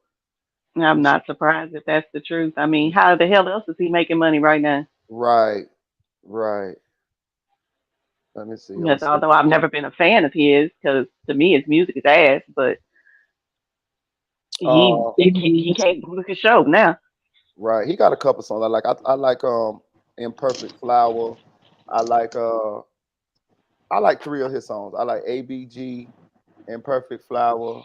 I'm not surprised if that's the truth. I mean, how the hell else is he making money right now? Right, right. Let me see. I'm gonna Yes, see. although I've never been a fan of his, because to me his music is ass, but he Uh, he can't book a show now. right. He got a couple songs I like. I like Imperfect Flower. I like uh I like three of his songs. I like ABG, Imperfect Flower,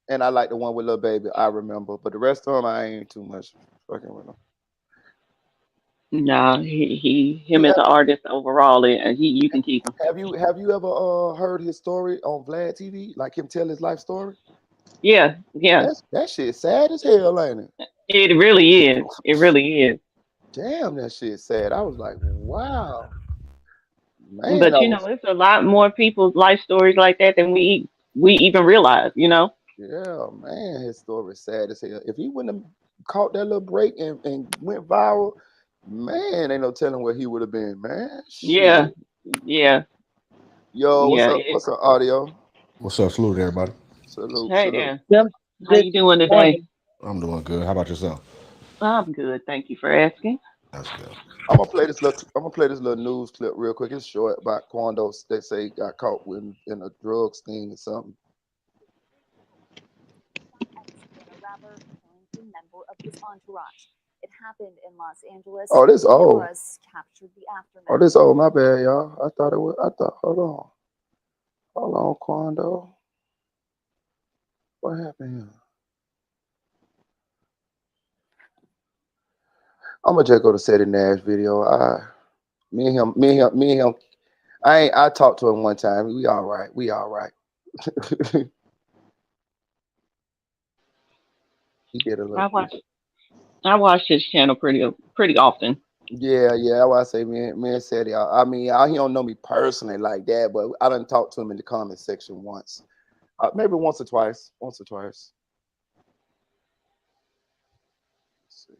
and I like the one with Lil Baby. I remember, but the rest of them I ain't too much fucking with them. No, him You as an artist overall, he you can keep him. have you ever heard his story on Vlad TV? Like him tell his life story? Yeah, yeah, That shit sad as hell, ain't it? it really is. It really is. Damn, that shit sad. I was like, wow, man, But I was it's a lot more people's life stories like that than we even realize. yeah, man, his story is sad as hell. If he wouldn't have caught that little break and went viral, man, ain't no telling where he would have been, man. Shit. Yeah, yeah, Yo, what's yeah. up? What's up, audio? What's up? Salute everybody. Salute, Hey salute. there. Good, How good you doing today? morning. I'm doing good. How about yourself? I'm good. Thank you for asking. That's good. I'm gonna play this little news clip real quick. It's short about Quando. They say he got caught in a drug sting or something. Oh, this old. Oh, this old. My bad, y'all. I thought it was. I thought. Hold on, Quando. What happened here? I'm gonna just go to Seti Nash video. Me and him. I talked to him one time. We all right. We all right. He did a little. I watch I watch his channel pretty often. Yeah, yeah. That's why I say me and Seti. He don't know me personally like that, but I done talked to him in the comment section once. Maybe once or twice. Once or twice. Let's see.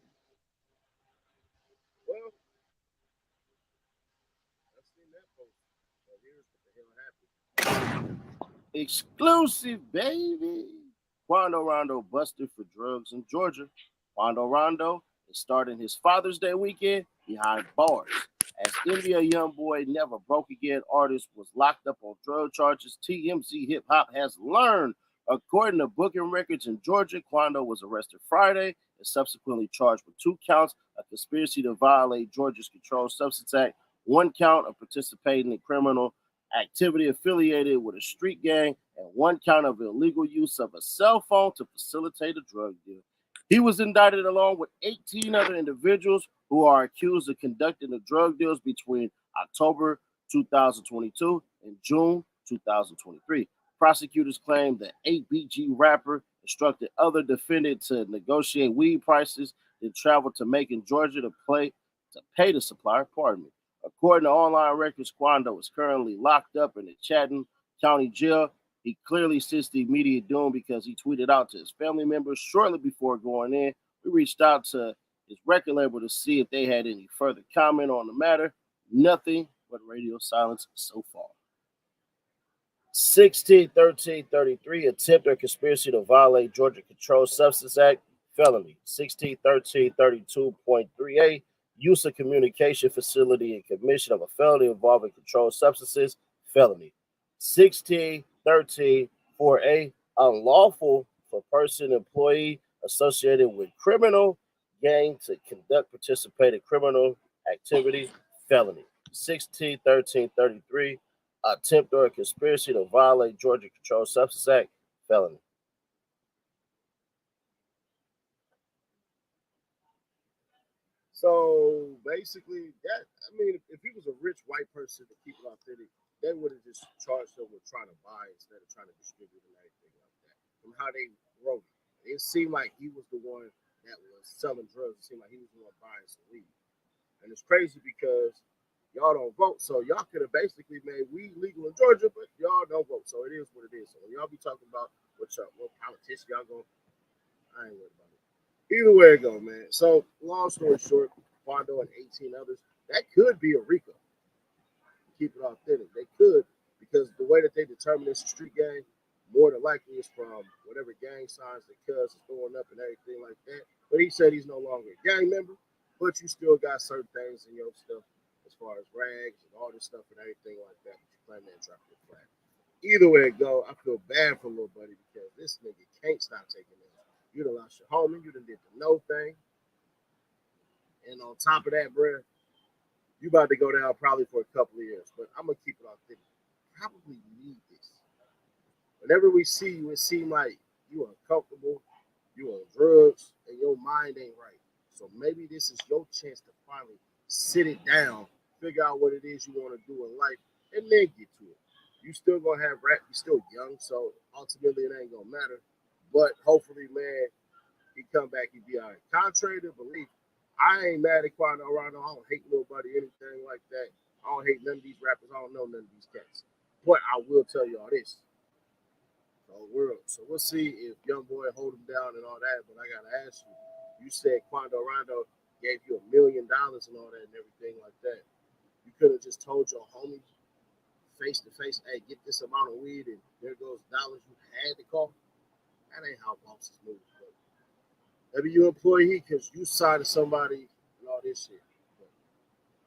Well, I've seen that post. So here's what the hell happened. Exclusive, baby. Quando Rondo busted for drugs in Georgia. Quando Rondo is starting his Father's Day weekend behind bars. As NBA YoungBoy Never Broke Again artist was locked up on drug charges, TMZ Hip Hop has learned. According to booking records in Georgia, Quando was arrested Friday and subsequently charged with 2 counts of conspiracy to violate Georgia's Controlled Substance Act, 1 count of participating in criminal activity affiliated with a street gang, and 1 count of illegal use of a cell phone to facilitate a drug deal. He was indicted along with 18 other individuals who are accused of conducting the drug deals between October 2022 and June 2023. Prosecutors claim the 8BG rapper instructed other defendants to negotiate weed prices, then travel to Macon, Georgia to pay the supplier. Pardon me. According to online records, Quando is currently locked up in the Chatham County Jail. He clearly sensed the immediate doom because he tweeted out to his family members shortly before going in. We reached out to his record label to see if they had any further comment on the matter. Nothing but radio silence so far. 16-13-33, attempt or conspiracy to violate Georgia Controlled Substance Act, felony. 16-13-32.3a, use of communication facility and commission of a felony involving controlled substances, felony. 16-13-4a, unlawful for person, employee associated with criminal gang to conduct, participate in criminal activity, felony. 16-13-33, attempt or conspiracy to violate Georgia Controlled Substance Act, felony. So basically, if he was a rich white person to keep it authentic, they would have just charged him with trying to buy instead of trying to distribute and everything like that. From how they wrote it seemed like he was the one that was selling drugs. It seemed like he was the one buying some weed, and it's crazy because y'all don't vote, so y'all could have basically made weed legal in Georgia, but y'all don't vote, so it is what it is. So when y'all be talking about what politician y'all going, I ain't worried about it. Either way it go, man. So long story short, Quando and 18 others, that could be a RICO. Keep it authentic. They could, because the way that they determine it's a street gang, more than likely is from whatever gang signs the cuz is throwing up and everything like that. But he said he's no longer a gang member, but you still got certain things in your stuff as far as rags and all this stuff and everything like that. But you claim that drop your flag. Either way it go, I feel bad for little buddy because this nigga can't stop taking it. You done lost your homie, you done did the no thing. And on top of that, bruh, you about to go down probably for a couple of years. But I'm gonna keep it authentic. Probably need this. Whenever we see you, it seems like you uncomfortable, you on drugs, and your mind ain't right. So maybe this is your chance to finally sit it down, figure out what it is you want to do in life, and then get to it. You still gonna have rap, you still young, so ultimately it ain't gonna matter. But hopefully, man, he come back and be all right. Contrary to belief, I ain't mad at Quando Rondo. I don't hate nobody, anything like that. I don't hate none of these rappers. I don't know none of these cats. But I will tell you all this. So we'll see if Young Boy hold him down and all that. But I gotta ask you. You said Quando Rondo gave you $1 million and all that and everything like that. You could have just told your homies face to face, hey, get this amount of weed and there goes dollars you had to call. That ain't how bosses move. But maybe you employee because you signed to somebody and all this shit. But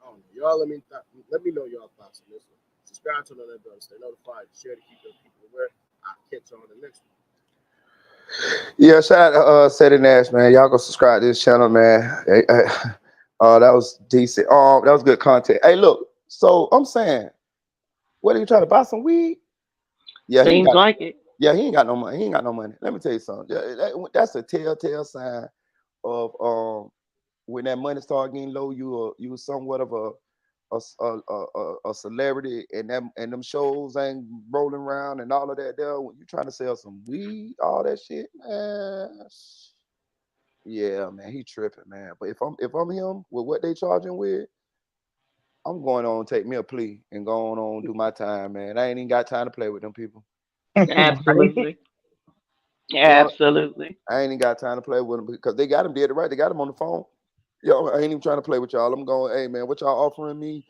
I don't know. Y'all let me know y'all thoughts on this one. Subscribe to another brother. Stay notified. Share to keep your people aware. I'll catch you on the next one. Yeah, shout out to Seti Nash, man. Y'all go subscribe to this channel, man. That was decent. That was good content. Hey, look. So I'm saying, what are you trying to buy some weed? Yeah, he ain't Seems got. like it. Yeah, he ain't got no money. He ain't got no money. Let me tell you something. That's a telltale sign of when that money start getting low, you somewhat of a celebrity, and them shows ain't rolling around and all of that. There, when you trying to sell some weed, all that shit, man. Yeah, man, he tripping, man. But if I'm him with what they charging with, I'm going on take me a plea and going on do my time, man. I ain't even got time to play with them people. Right? Absolutely. You know, Absolutely. I ain't even got time to play with them because they got him dead right. They got him on the phone. Yo, I ain't even trying to play with y'all. I'm going, hey man, what y'all offering me?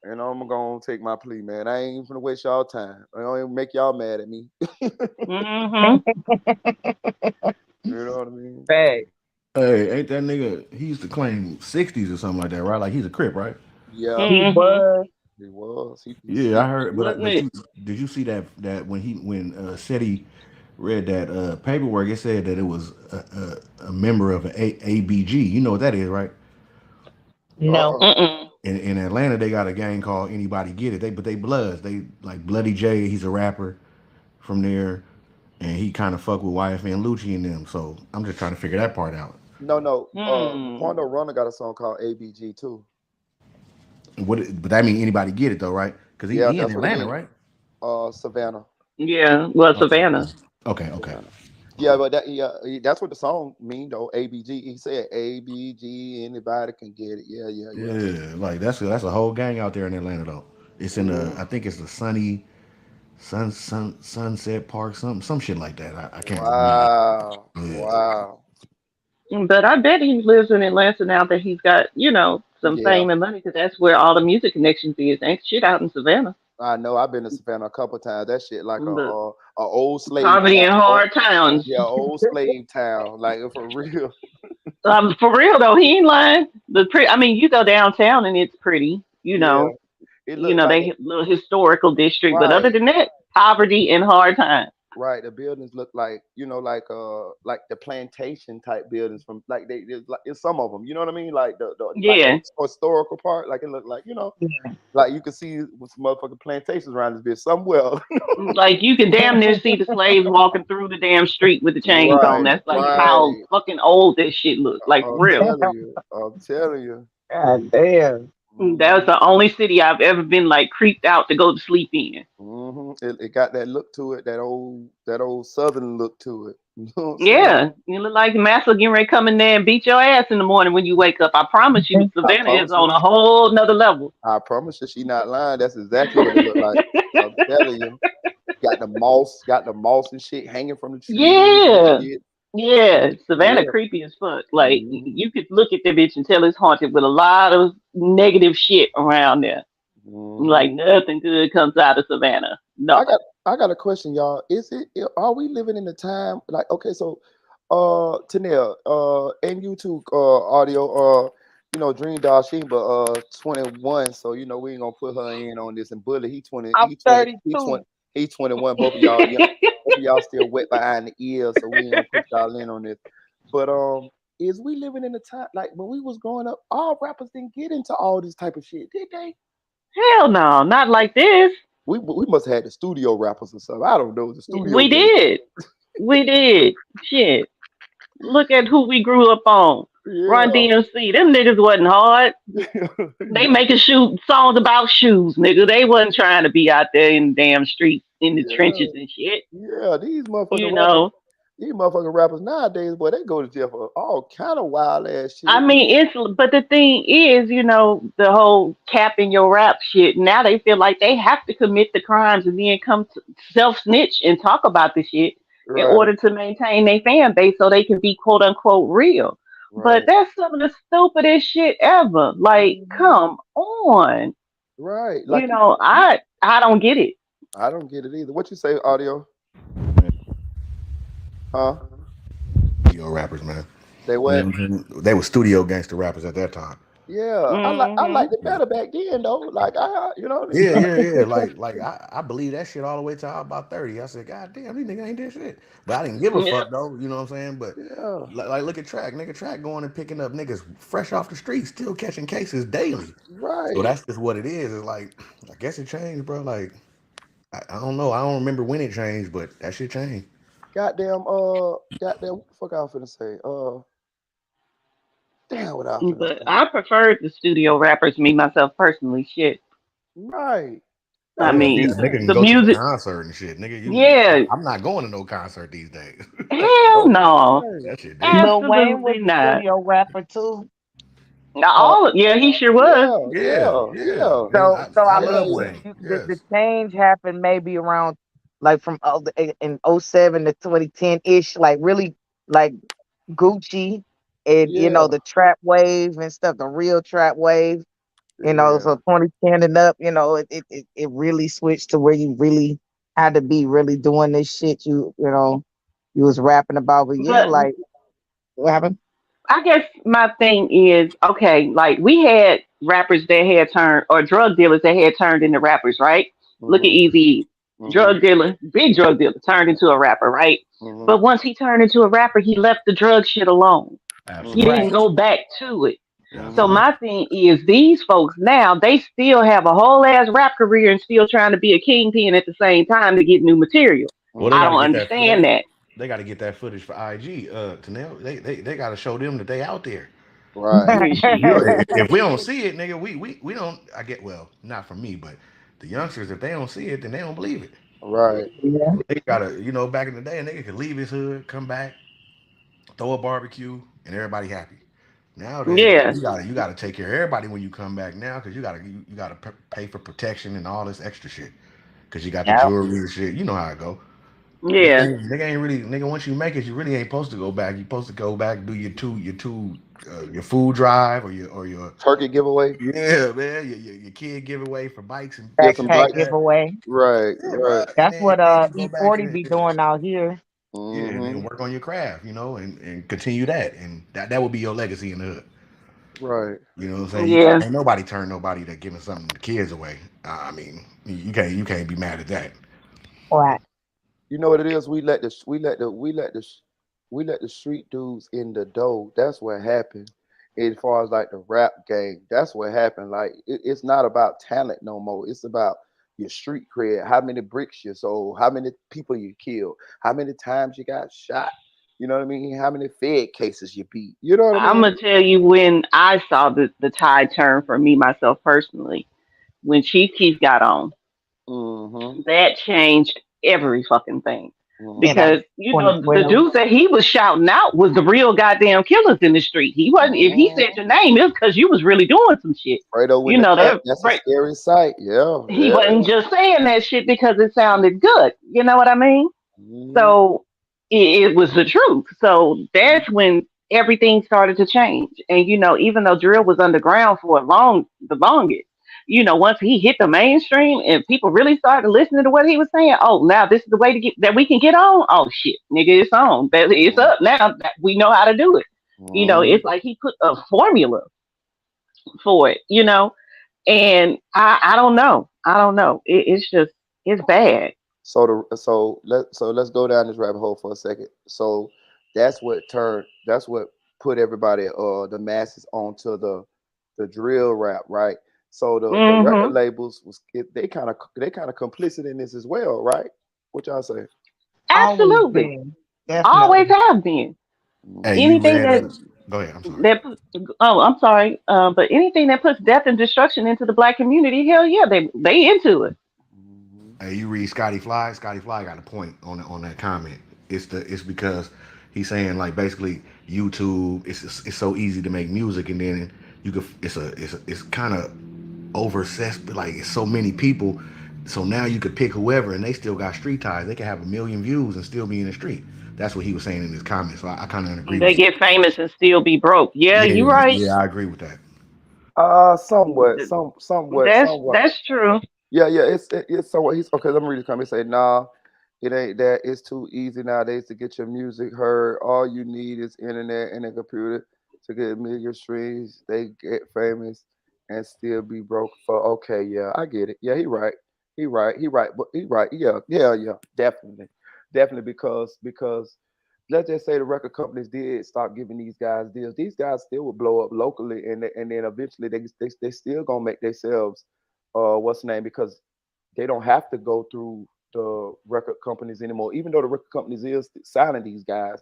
And I'm gonna take my plea, man. I ain't even gonna waste y'all time. I don't even make y'all mad at me. You Mm-hmm. know what I mean? Right. Hey, ain't that nigga? He used to claim 60s or something like that, right? Like he's a crip, right? Yeah, He Mm-hmm. was. he was. Yeah, I heard. Wasn't But it? you did you see that when SETI read that paperwork, it said that it was a member of an ABG. You know what that is, right? No. Uh-uh. Mm-mm. In Atlanta, they got a gang called Anybody Get It. They bloods. They like Bloody J. He's a rapper from there, and he kind of fuck with YF and Lucci and them. So I'm just trying to figure that part out. No, no. Hmm. Quando Rondo got a song called ABG too. But that mean anybody get it though, right? Because Yeah, he in that's what it Atlanta, means. right? Savannah. Yeah. Well, Okay, Savannah. okay. Savannah. Yeah, but that's what the song mean though. ABG. He said ABG. Anybody can get it. Yeah, yeah, yeah. Yeah, like that's a whole gang out there in Atlanta though. It's in the Mhm. I think it's the Sunset Park, some shit like that. I can't remember. Wow. Yeah, Wow. But I bet he lives in Atlanta now that he's got, some Yeah. fame and money, because that's where all the music connections is. Ain't shit out in Savannah. I know. I've been to Savannah a couple times. That shit like The a old slave poverty town. and Oh, hard towns. yeah, old slave town. Like for real. For real though, he ain't lying. I mean, you go downtown and it's pretty. Yeah. It looked like They little historical district, but other right. than that, poverty and hard times. Right, the buildings look like like the plantation type buildings from like there's like it's some of them. You know what I mean? Like the Yeah, historical part. Like it looked like Yeah. like you can see with some motherfucking plantations around this bitch somewhere. like you can damn near see the slaves walking through the damn street with the chains on. Right, That's like how right. fucking old this shit looks. Like for I'm real. telling you. I'm telling you. God damn. That was Hmm. the only city I've ever been like creeped out to go to sleep in. It got that look to it, that old southern look to it. You know what I'm saying? Yeah, you look like Massa getting ready to come in there and beat your ass in the morning when you wake up. I promise you, I Savannah is promise you. on a whole nother level. I promise you, she not lying. That's exactly what it looked like. I'm telling you. Got the moss and shit hanging from the trees and Yeah, shit. yeah, Savannah Yeah. creepy as fuck. Like Hmm. you could look at the bitch and tell it's haunted with a lot of negative shit around there. Hmm. Like nothing good comes out of Savannah. I Nothing. got I got a question, y'all. Are we living in a time like okay, so Tanel, and you too, audio, Dream Doll Sheba, 21, so we ain't gonna put her in on this, and Bully, he 20, I'm he 20, he 20, 32. he 21, both of y'all young, both of y'all still wet behind the ears, so we ain't gonna put y'all in on this. But is we living in a time like when we was growing up, all rappers didn't get into all this type of shit, did they? Hell no, not like this. We must have had the studio rappers or something. I don't know, the studio We gangsters. did. We did. Shit. Look at who we grew up on. Run Yeah. DMC. Them niggas wasn't hard. They Yeah. making shoot songs about shoes, nigga. They wasn't trying to be out there in the damn streets, in the Yeah. trenches and shit. Yeah. These You motherfucking rappers, know. nowadays, boy, they go to jail for all kind of wild ass I shit. mean, but the thing is, the whole capping your rap shit. Now they feel like they have to commit the crimes and then come to self snitch and talk about the shit in Right. order to maintain their fan base so they can be quote unquote real. But Right. that's some of the stupidest shit ever. Like, Mhm. come on. Right. Like I don't get it. I don't get it either. What you say, audio? Huh? studio rappers, man. They You know what? what I'm saying? They were studio gangster rappers at that time. Yeah. I Hmm. liked it better back then though. Like you know what I mean? Yeah. Like I believe that shit all the way till I was about 30. I said, God damn, these niggas ain't did shit. But I didn't give a Yeah. fuck though. You know what I'm saying? But Yeah. like look at Track, nigga. Track going and picking up niggas fresh off the street, still catching cases daily. So Right. that's just what it is. It's like I guess it changed, bro. Like I don't know. I don't remember when it changed, but that shit changed. Goddamn, what the fuck I was finna say? Damn, what I finna But say. I preferred the studio rappers, me myself personally. Shit. Right. I That's what Yeah, I'm mean, nigga can the go to the music. concert and shit. Nigga, Yeah, I'm not going to no concert these days. hell No, no, saying. that shit dead. Lil Wayne was absolutely a not. studio rapper too. Uh, All yeah, he sure was. Yeah, Yeah, yeah, yeah. yeah. And so I I Yeah, love mean, yeah. Wayne. the Yes. change happened maybe around like from in '07 to 2010 ish, like really like Gucci and Yeah, the trap wave and stuff, the real trap wave. yeah. So 2010 and up, it really switched to where you really had to be really doing this shit you was rapping about. But yeah, But like what happened? I guess my thing is okay. Like we had rappers that had turned, or drug dealers that had turned into rappers, right? Look at Mhm, Easy, mhm, drug dealer, big drug dealer, turned into a rapper, right? mhm, But once he turned into a rapper, he left the drug shit alone. He mhm, didn't Right. Absolutely. go back to it. So mhm. Absolutely. my thing is, these folks now they still have a whole ass rap career and still trying to be a kingpin at the same time to get new material. Well, they I got to don't Mhm. get that. understand that. They got to get that footage for IG. To nail. They got to show them that they out there. Right. Yeah, You know, shit. if we don't see it, nigga, we don't. I get well, not for me, but the youngsters, if they don't see it, then they don't believe it. Right. Yeah. They gotta, back in the day, a nigga could leave his hood, come back, throw a barbecue, and everybody happy. Nowadays, Yeah, you gotta take care of everybody when you come back now, because you gotta pay for protection and all this extra shit, because you got the Yeah. jewelry and shit. You know how it go. yeah, Nigga ain't really nigga. Once you make it, you really ain't supposed to go back. You supposed to go back, do your food drive or your Turkey giveaway. yeah, man, your kid giveaway for bikes Yeah, and some shit like Backpack bike. that. giveaway. Right. Yeah, bro. Right. And That's then what you go back E40 be doing out here. yeah, and then Mhm. work on your craft, and continue that, and that would be your legacy in the hood. Right. You know what I'm saying? yeah. Ain't nobody turn nobody that giving something to kids away. I mean, you can't be mad at that. Right. You know what it is? We let the street dudes in the dough. That's what happened. As far as like the rap game, that's what happened. Like it's not about talent no more. It's about your street cred. How many bricks you sold? How many people you killed? How many times you got shot? You know what I mean? How many Fed cases you beat? You know what I I'm mean? gonna tell you when I saw the tide turn for me myself personally. When Chief Keef got on, Mm-hmm. that changed every fucking thing. Yeah, Mm-hmm. that was Because the 2012. dudes that he was shouting out was the real goddamn killers in the street. He wasn't. If he said Mm-hmm. your name, it's because you was really doing some shit. Fredo in You the know cut. that. That's a Right. scary sight. Yeah. He Yeah. wasn't just saying that shit because it sounded good. You know what I mean? Mm-hmm. So it was the truth. So that's when everything started to change. And even though drill was underground for the longest, once he hit the mainstream and people really started listening to what he was saying, oh, now this is the way to get that we can get on. Oh shit, nigga, it's on. It's up now. That we know how to do it. Mm-hmm. It's like he put a formula for it. And I don't know. I don't know. It's just it's bad. Let's go down this rabbit hole for a second. So that's what put everybody the masses onto the drill rap, right? So the record Hmm. labels they kind of complicit in this as well, right? What y'all say? Always Absolutely. been. Always Definitely. have been. Hey, Mm-hmm. you Anything read? that Go ahead. I'm sorry. that put- oh, I'm sorry, but anything that puts death and destruction into the black community, hell yeah, they into it. Mm-hmm. Hey, you read Scotty Fly? Scotty Fly got a point on that comment. It's because he's saying like basically YouTube. It's so easy to make music, and then you could it's kind of oversessed. Like it's so many people, so now you could pick whoever, and they still got street ties. They can have 1 million views and still be in the street. That's what he was saying in his comments. So I kind of agree They with him. get famous and still be broke. Yeah, Yeah, you right. yeah, I agree with that. Somewhat, Th- somewhat. that's true. Yeah, yeah, it's somewhat. He's okay. Let me read the comment. Say, nah, it ain't that. It's too easy nowadays to get your music heard. All you need is internet and a computer to get a million streams. They get famous and still be broke for. Okay, yeah, I get it. Yeah, he right. He right. He right. But he right. Yeah, yeah, yeah. Definitely, definitely. Because let's just say the record companies did stop giving these guys deals. These guys still would blow up locally, and then eventually they still gonna make themselves what's the name, because they don't have to go through the record companies anymore. Even though the record companies is signing these guys,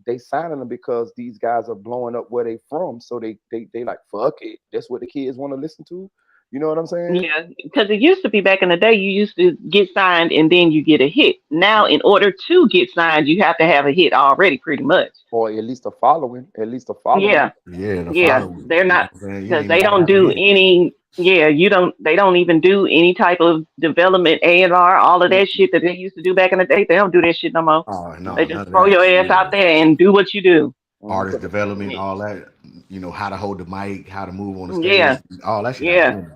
they signing them because these guys are blowing up where they from. So they like fuck it. That's what the kids want to listen to. You know what I'm saying? Yeah, because it used to be back in the day, you used to get signed and then you get a hit. Now, Yeah. in order to get signed, you have to have a hit already, pretty much. Or at least a following. At least a following. Yeah, Yeah, the yeah, following. they're You know not, what I'm saying? You because ain't they even gotta don't have a do hit. any. Yeah, they don't even do any type of development, A&R, all of that Mm-mm. shit that they used to do back in the day. They don't do that shit no more. Oh They no, just none of throw that. your ass Yeah. out there and do what you do. Mm, Artist but development, all that. You know how to hold the mic, how to move on the stage, Yeah, all that shit out the yeah. window.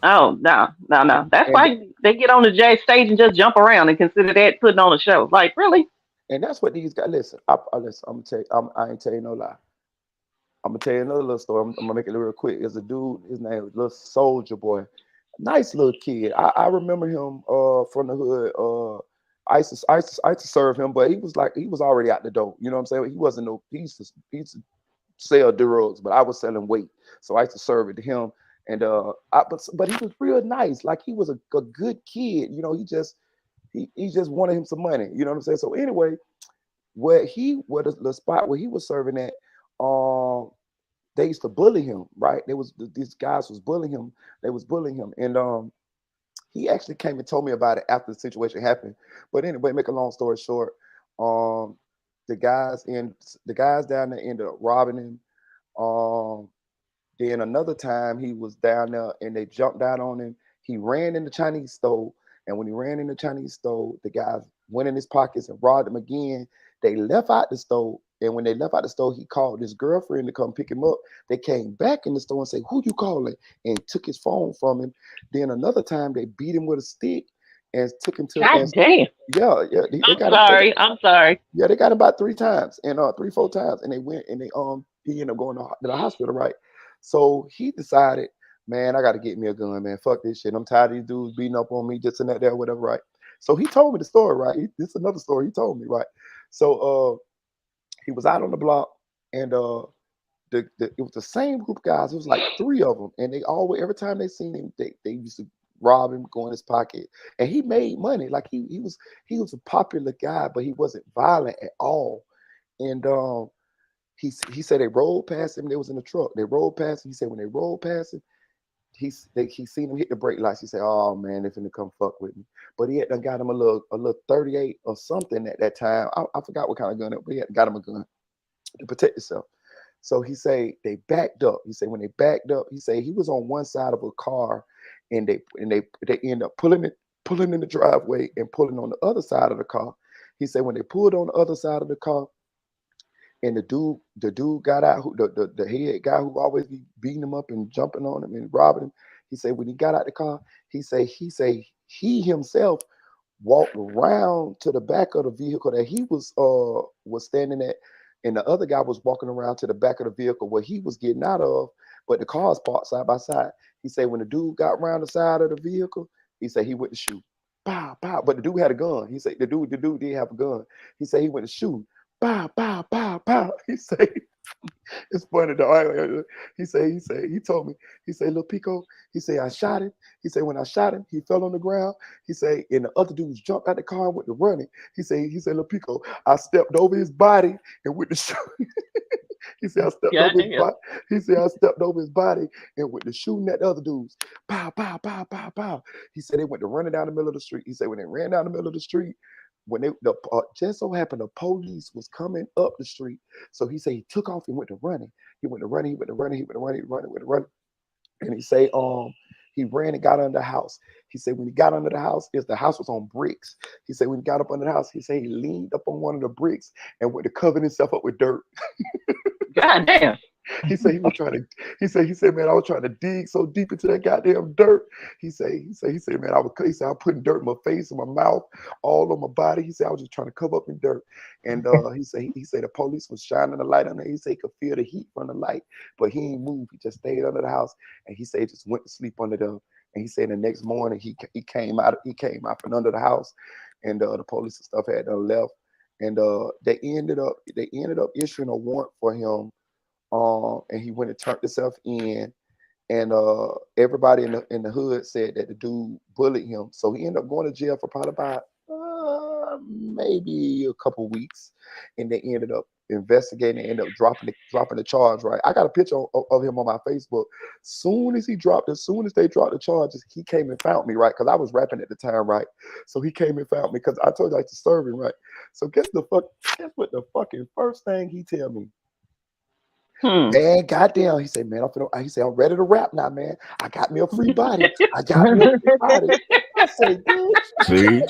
Oh no, no, no. That's and why they get on the J stage and just jump around and consider that putting on a show. Like, really? and that's what these guys listen. Listen. I'm gonna tell you. I ain't tell you no lie. I'm gonna tell you another little story. I'm gonna make it real quick. There's a dude. His name was Little Soldier Boy. Nice little kid. I remember him from the hood. I used to serve him, but he was already out the door. You know what I'm saying? He wasn't no. He used to sell drugs, but I was selling weight, so I used to serve it to him. And but he was real nice. Like he was a good kid. You know, he just wanted him some money. You know what I'm saying? So anyway, where the spot where he was serving at, um, they used to bully him, right? These guys was bullying him. They was bullying him, and he actually came and told me about it after the situation happened. But anyway, make a long story short, um, the guys down there ended up robbing him. Um, then another time he was down there and they jumped out on him. He ran in the Chinese store, and when he ran in the Chinese store, the guys went in his pockets and robbed him again. They left out the store, and when they left out the store, he called his girlfriend to come pick him up. They came back in the store and said, "Who you calling?" and took his phone from him. Then another time they beat him with a stick and took him to and God damn. yeah, they I'm got him. sorry. I'm sorry. Yeah, they got him about three times and three, four times, and they went and they he ended up going to the hospital, right? So he decided, man, I got to get me a gun, man. Fuck this shit. I'm tired of these dudes beating up on me, just and that, there, whatever, right? So he told me the story, right? This is another story he told me, right? So he was out on the block, and it was the same group of guys. It was like three of them, and they always every time they seen him, they used to rob him, go in his pocket, and he made money. Like he was a popular guy, but he wasn't violent at all. And he said they rolled past him. They was in the truck. They rolled past him. He said when they rolled past him, he seen him hit the brake lights. He said, "Oh man, they finna come fuck with me." But he had done got him a little 38 or something at that time. I forgot what kind of gun it, but he had got him a gun to protect himself. So he said they backed up. He said when they backed up, he said he was on one side of a car, and they end up pulling in the driveway and pulling on the other side of the car. He said when they pulled on the other side of the car, and the dude got out, the head guy who always be beating him up and jumping on him and robbing him. He said when he got out the car, he himself walked around to the back of the vehicle that he was standing at, and the other guy was walking around to the back of the vehicle where he was getting out of, but the cars parked side by side. He said when the dude got around the side of the vehicle, he said he went to shoot. Pow, pow. But the dude had a gun. He said the dude did have a gun. He said he went to shoot. Pow, pow, pow, pow. He said it's funny though. He told me, he said, "Little Pico," he said, "I shot him." He said, "When I shot him, he fell on the ground." He said, and the other dudes jumped out the car and went to running. He said, "Little Pico, I stepped over his body and went to shoot." He said, "I stepped God over his damn. body." He said, "I stepped over his body and went to shooting at the other dudes. Pow, pow, pow, pow, pow." He said they went to running down the middle of the street. He said when they ran down the middle of the street, when just so happened the police was coming up the street. So he said he took off and went to running. He went to running, he went to running, he went to running, he went to running. And he say, he ran and got under the house. He said when he got under the house, the house was on bricks. He said when he got up under the house, he said he leaned up on one of the bricks and went to cover himself up with dirt. God damn. He said he was trying to. He said, man, I was trying to dig so deep into that goddamn dirt. He said, man, I was putting dirt in my face and my mouth, all on my body. He said I was just trying to cover up in dirt. And he said the police was shining the light on there. He said he could feel the heat from the light, but he ain't moved. He just stayed under the house, and he said he just went to sleep under there. And he said the next morning he came out from under the house, and the police and stuff had done left, and they ended up issuing a warrant for him, and he went and turned himself in, and everybody in the hood said that the dude bullied him, so he ended up going to jail for probably about maybe a couple weeks, and they ended up investigating, ended up dropping the charge. Right, I got a picture of him on my Facebook. As soon as they dropped the charges, he came and found me. Right, because I was rapping at the time. Right, so he came and found me because I told you I used to serve him. Right, so guess what the fucking first thing he tell me. Hmm. Man, goddamn. He said, I'm ready to rap now, man. I got me a free body. I got me a free body. I say, bitch, See,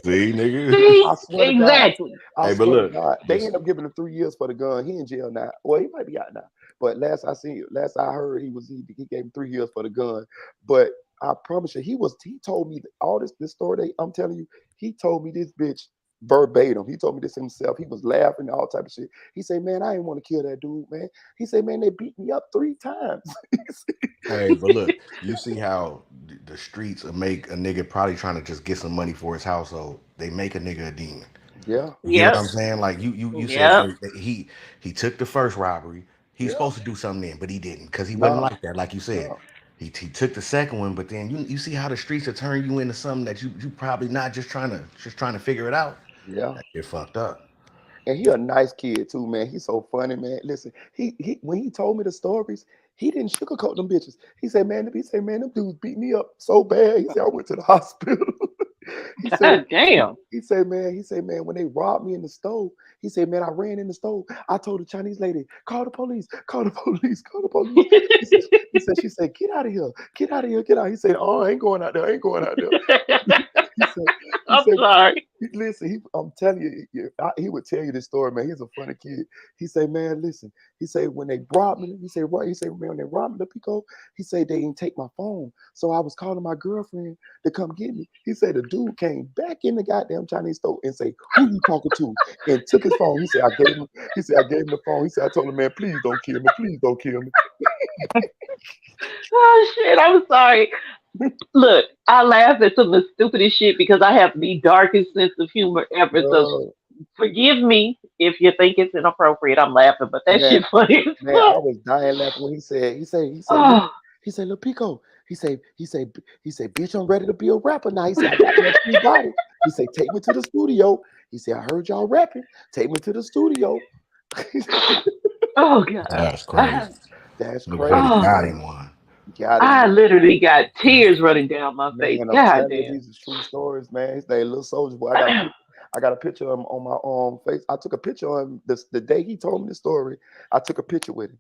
see, nigga. See, I swear to God. exactly. I Hey, but swear to look, God. They this end up giving him 3 years for the gun. He in jail now. Well, he might be out now. But last I heard, he gave him 3 years for the gun. But I promise you, he told me all this story I'm telling you, he told me this bitch verbatim. He told me this himself. He was laughing, all type of shit. He said, man, I didn't want to kill that dude, man. He said, man, they beat me up 3 times. Hey, but look, you see how the streets will make a nigga probably trying to just get some money for his household. They make a nigga a demon. Yeah, You get what Yep. I'm saying? Like you said Yep. that he took the first robbery. He's yeah. supposed to do something then, but he didn't because he wasn't No, like that. Like you said, no. he took the second one, but then you see how the streets will turn you into something that you probably not just trying to figure it out. Yeah. That get fucked up. And he a nice kid too, man. He's so funny, man. Listen, he when he told me the stories, he didn't sugarcoat them bitches. He said, man, them dudes beat me up so bad. He said, I went to the hospital. he said, God damn. he said, man, when they robbed me in the stove, he said, man, I ran in the stove. I told the Chinese lady, call the police, call the police, call the police. She said, get out of here, get out of here, get out. He said, oh, I ain't going out there, I ain't going out there. He said, he I'm said, sorry. listen, I'm telling you, he would tell you this story, man. He's a funny kid. He say, man, listen. He say when they robbed me, he say, what? He say, man, when they robbed me, the Pico, he say they didn't take my phone, so I was calling my girlfriend to come get me. He said the dude came back in the goddamn Chinese store and say, who you talking to? And took his phone. He said, I gave him. He said, I gave him the phone. He said, I told him, man, please don't kill me, please don't kill me. Oh shit, I'm sorry. Look, I laugh at some of the stupidest shit because I have the darkest sense of humor ever. So Uh, forgive me if you think it's inappropriate. I'm laughing, but that man, shit funny as Man, I fuck. was dying laughing when Oh, he said, Lil Pico, bitch, I'm ready to be a rapper now. He said, I got me a free body. He said, take me to the studio. He said, I heard y'all rapping. Take me to the studio. oh God. That's crazy. That's Nigga said he crazy, Oh, got man. him one. Got him, I man. literally got tears running down my face. Man, I'm God telling you, damn. these are true stories, man. His name Little Soldier Boy. I got a picture of him on my face. I took a picture of him the day he told me the story. I took a picture with him.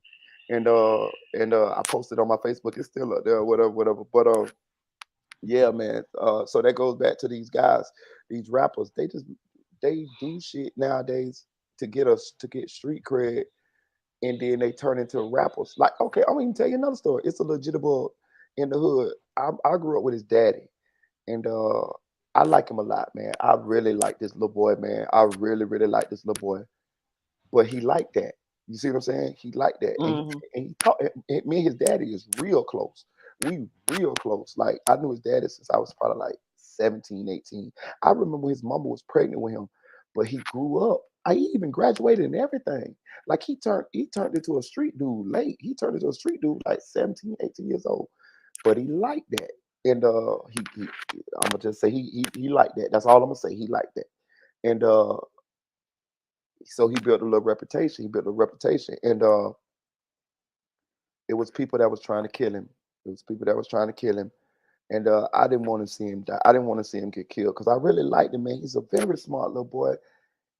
And I posted on my Facebook. It's still up there, whatever, whatever. But yeah, man. So that goes back to these guys, these rappers. They do shit nowadays to get street cred, and then they turn into rappers. Like, okay, I'm gonna even tell you another story. It's a legitimate in the hood. I grew up with his daddy, and I like him a lot, man. I really like this little boy, man. I really, really like this little boy. But he liked that. You see what I'm saying? He liked that, Hmm. and he taught me and his daddy is real close. We real close. Like I knew his daddy since I was probably like 17, 18. I remember his mama was pregnant with him, but he grew up. He even graduated and everything. Like he turned into a street dude late. He turned into a street dude like 17, 18 years old. But he liked that. And I'm gonna just say he liked that. That's all I'm gonna say. He liked that. And so he built a little reputation. He built a reputation, and it was people that was trying to kill him. It was people that was trying to kill him, and I didn't want to see him die. I didn't want to see him get killed because I really liked him, man. He's a very smart little boy,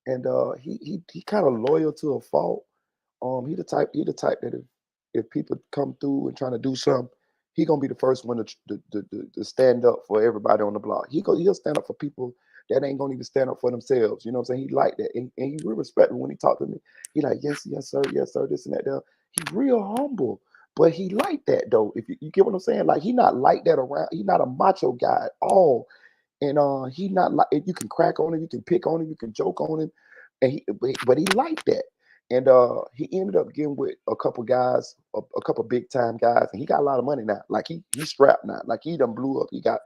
and he kind of loyal to a fault. He the type that if people come through and trying to do something, he gonna be the first one to stand up for everybody on the block. He'll stand up for people that ain't gonna even stand up for themselves. You know what I'm saying? He like that, and he real respectful when he talk to me. He like yes sir, this and that. There. He real humble, but he like that though. If you get what I'm saying, like he not like that around. He not a macho guy at all, and he not like you can crack on him, you can pick on him, you can joke on him, and but he like that. And he ended up getting with a couple guys, a couple big time guys, and he got a lot of money now. Like he's strapped now. Like he done blew up. He got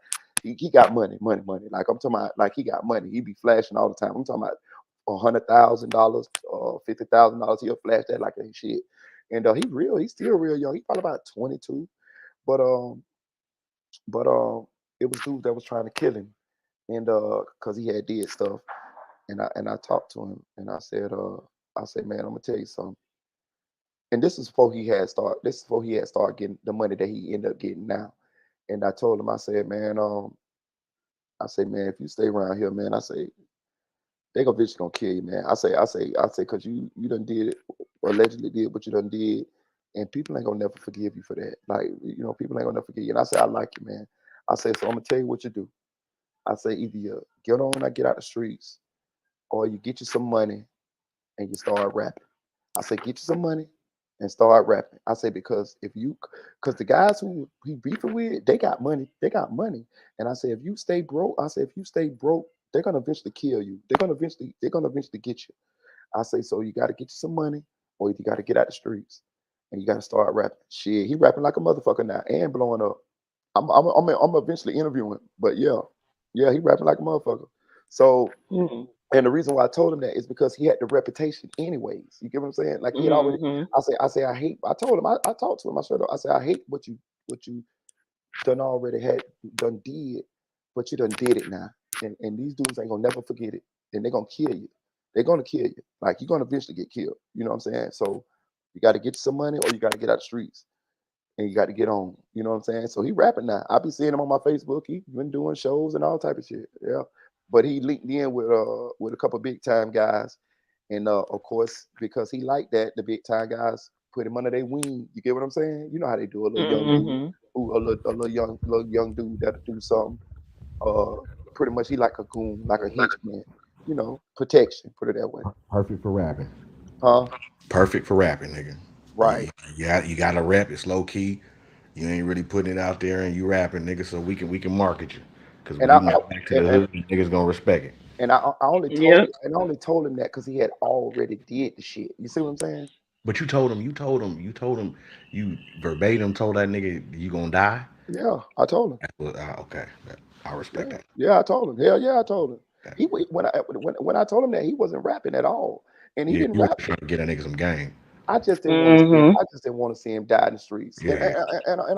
money, money, money. Like I'm talking about, like he got money. He be flashing all the time. I'm talking about $100,000, $50,000. He'll flash that like ain't shit. And he's still real young. He's probably about 22. But it was dudes that was trying to kill him, and because he had did stuff. and I talked to him and I said, man, I'm gonna tell you something. And this is before he had started. This is before he had started getting the money that he ended up getting now. And I told him, I said, man, I say, man, if you stay around here, man, I say they gonna bitch gonna kill you, man. I say, cause you done did it, allegedly did what you done did, and people ain't gonna never forgive you for that. Like, people ain't gonna never forgive you. And I say, I like you, man. I say, so I'm gonna tell you what you do. I say, either you get on, I get out the streets, or you get you some money and you start rapping. I say, get you some money and start rapping. I say, because the guys who he beefing with, they got money. They got money. And I say, if you stay broke, they're gonna eventually kill you. They're gonna eventually get you. I say, so you gotta get you some money, or you gotta get out the streets and you gotta start rapping. Shit, he rapping like a motherfucker now and blowing up. I'm eventually interviewing him, but yeah, he rapping like a motherfucker. So, Mm-hmm. and the reason why I told him that is because he had the reputation anyways. You get what I'm saying? Like he had already. Mm-hmm. I say I hate. I told him. I talked to him. I said I hate what you done already had done did, but you done did it now, and these dudes ain't gonna never forget it, and they're gonna kill you. They're gonna kill you. Like you're gonna eventually get killed. You know what I'm saying? So you got to get some money, or you got to get out the streets, and you got to get on. You know what I'm saying? So he rapping now. I be seeing him on my Facebook. He been doing shows and all type of shit. Yeah, but he linked in with a couple big time guys, and of course because he liked that, the big time guys put him under their wing. You get what I'm saying? You know how they do a little young dude, Mm-hmm. a little young dude that'll do something. Uh, Pretty much he like a goon, like a henchman. Protection. Put it that way. Perfect for rapping. Huh? Perfect for rapping, nigga. Right. You got to rap. It's low key. You ain't really putting it out there, and you rapping, nigga. So we can market you. Cause when And I, you I get back to the hood, niggas gonna respect it. Yep. I only told him that because he had already did the shit. You see what I'm saying? But you told him, you verbatim told that nigga you gonna die. Yeah, I told him. That's what, okay, I respect Yeah, that. yeah, I told him. Hell yeah, I told him. That- When I told him that he wasn't rapping at all, and he Yeah, didn't you were rap. just trying to get that nigga some game. Mm-hmm. I just didn't want to see him die in the streets. And Yeah,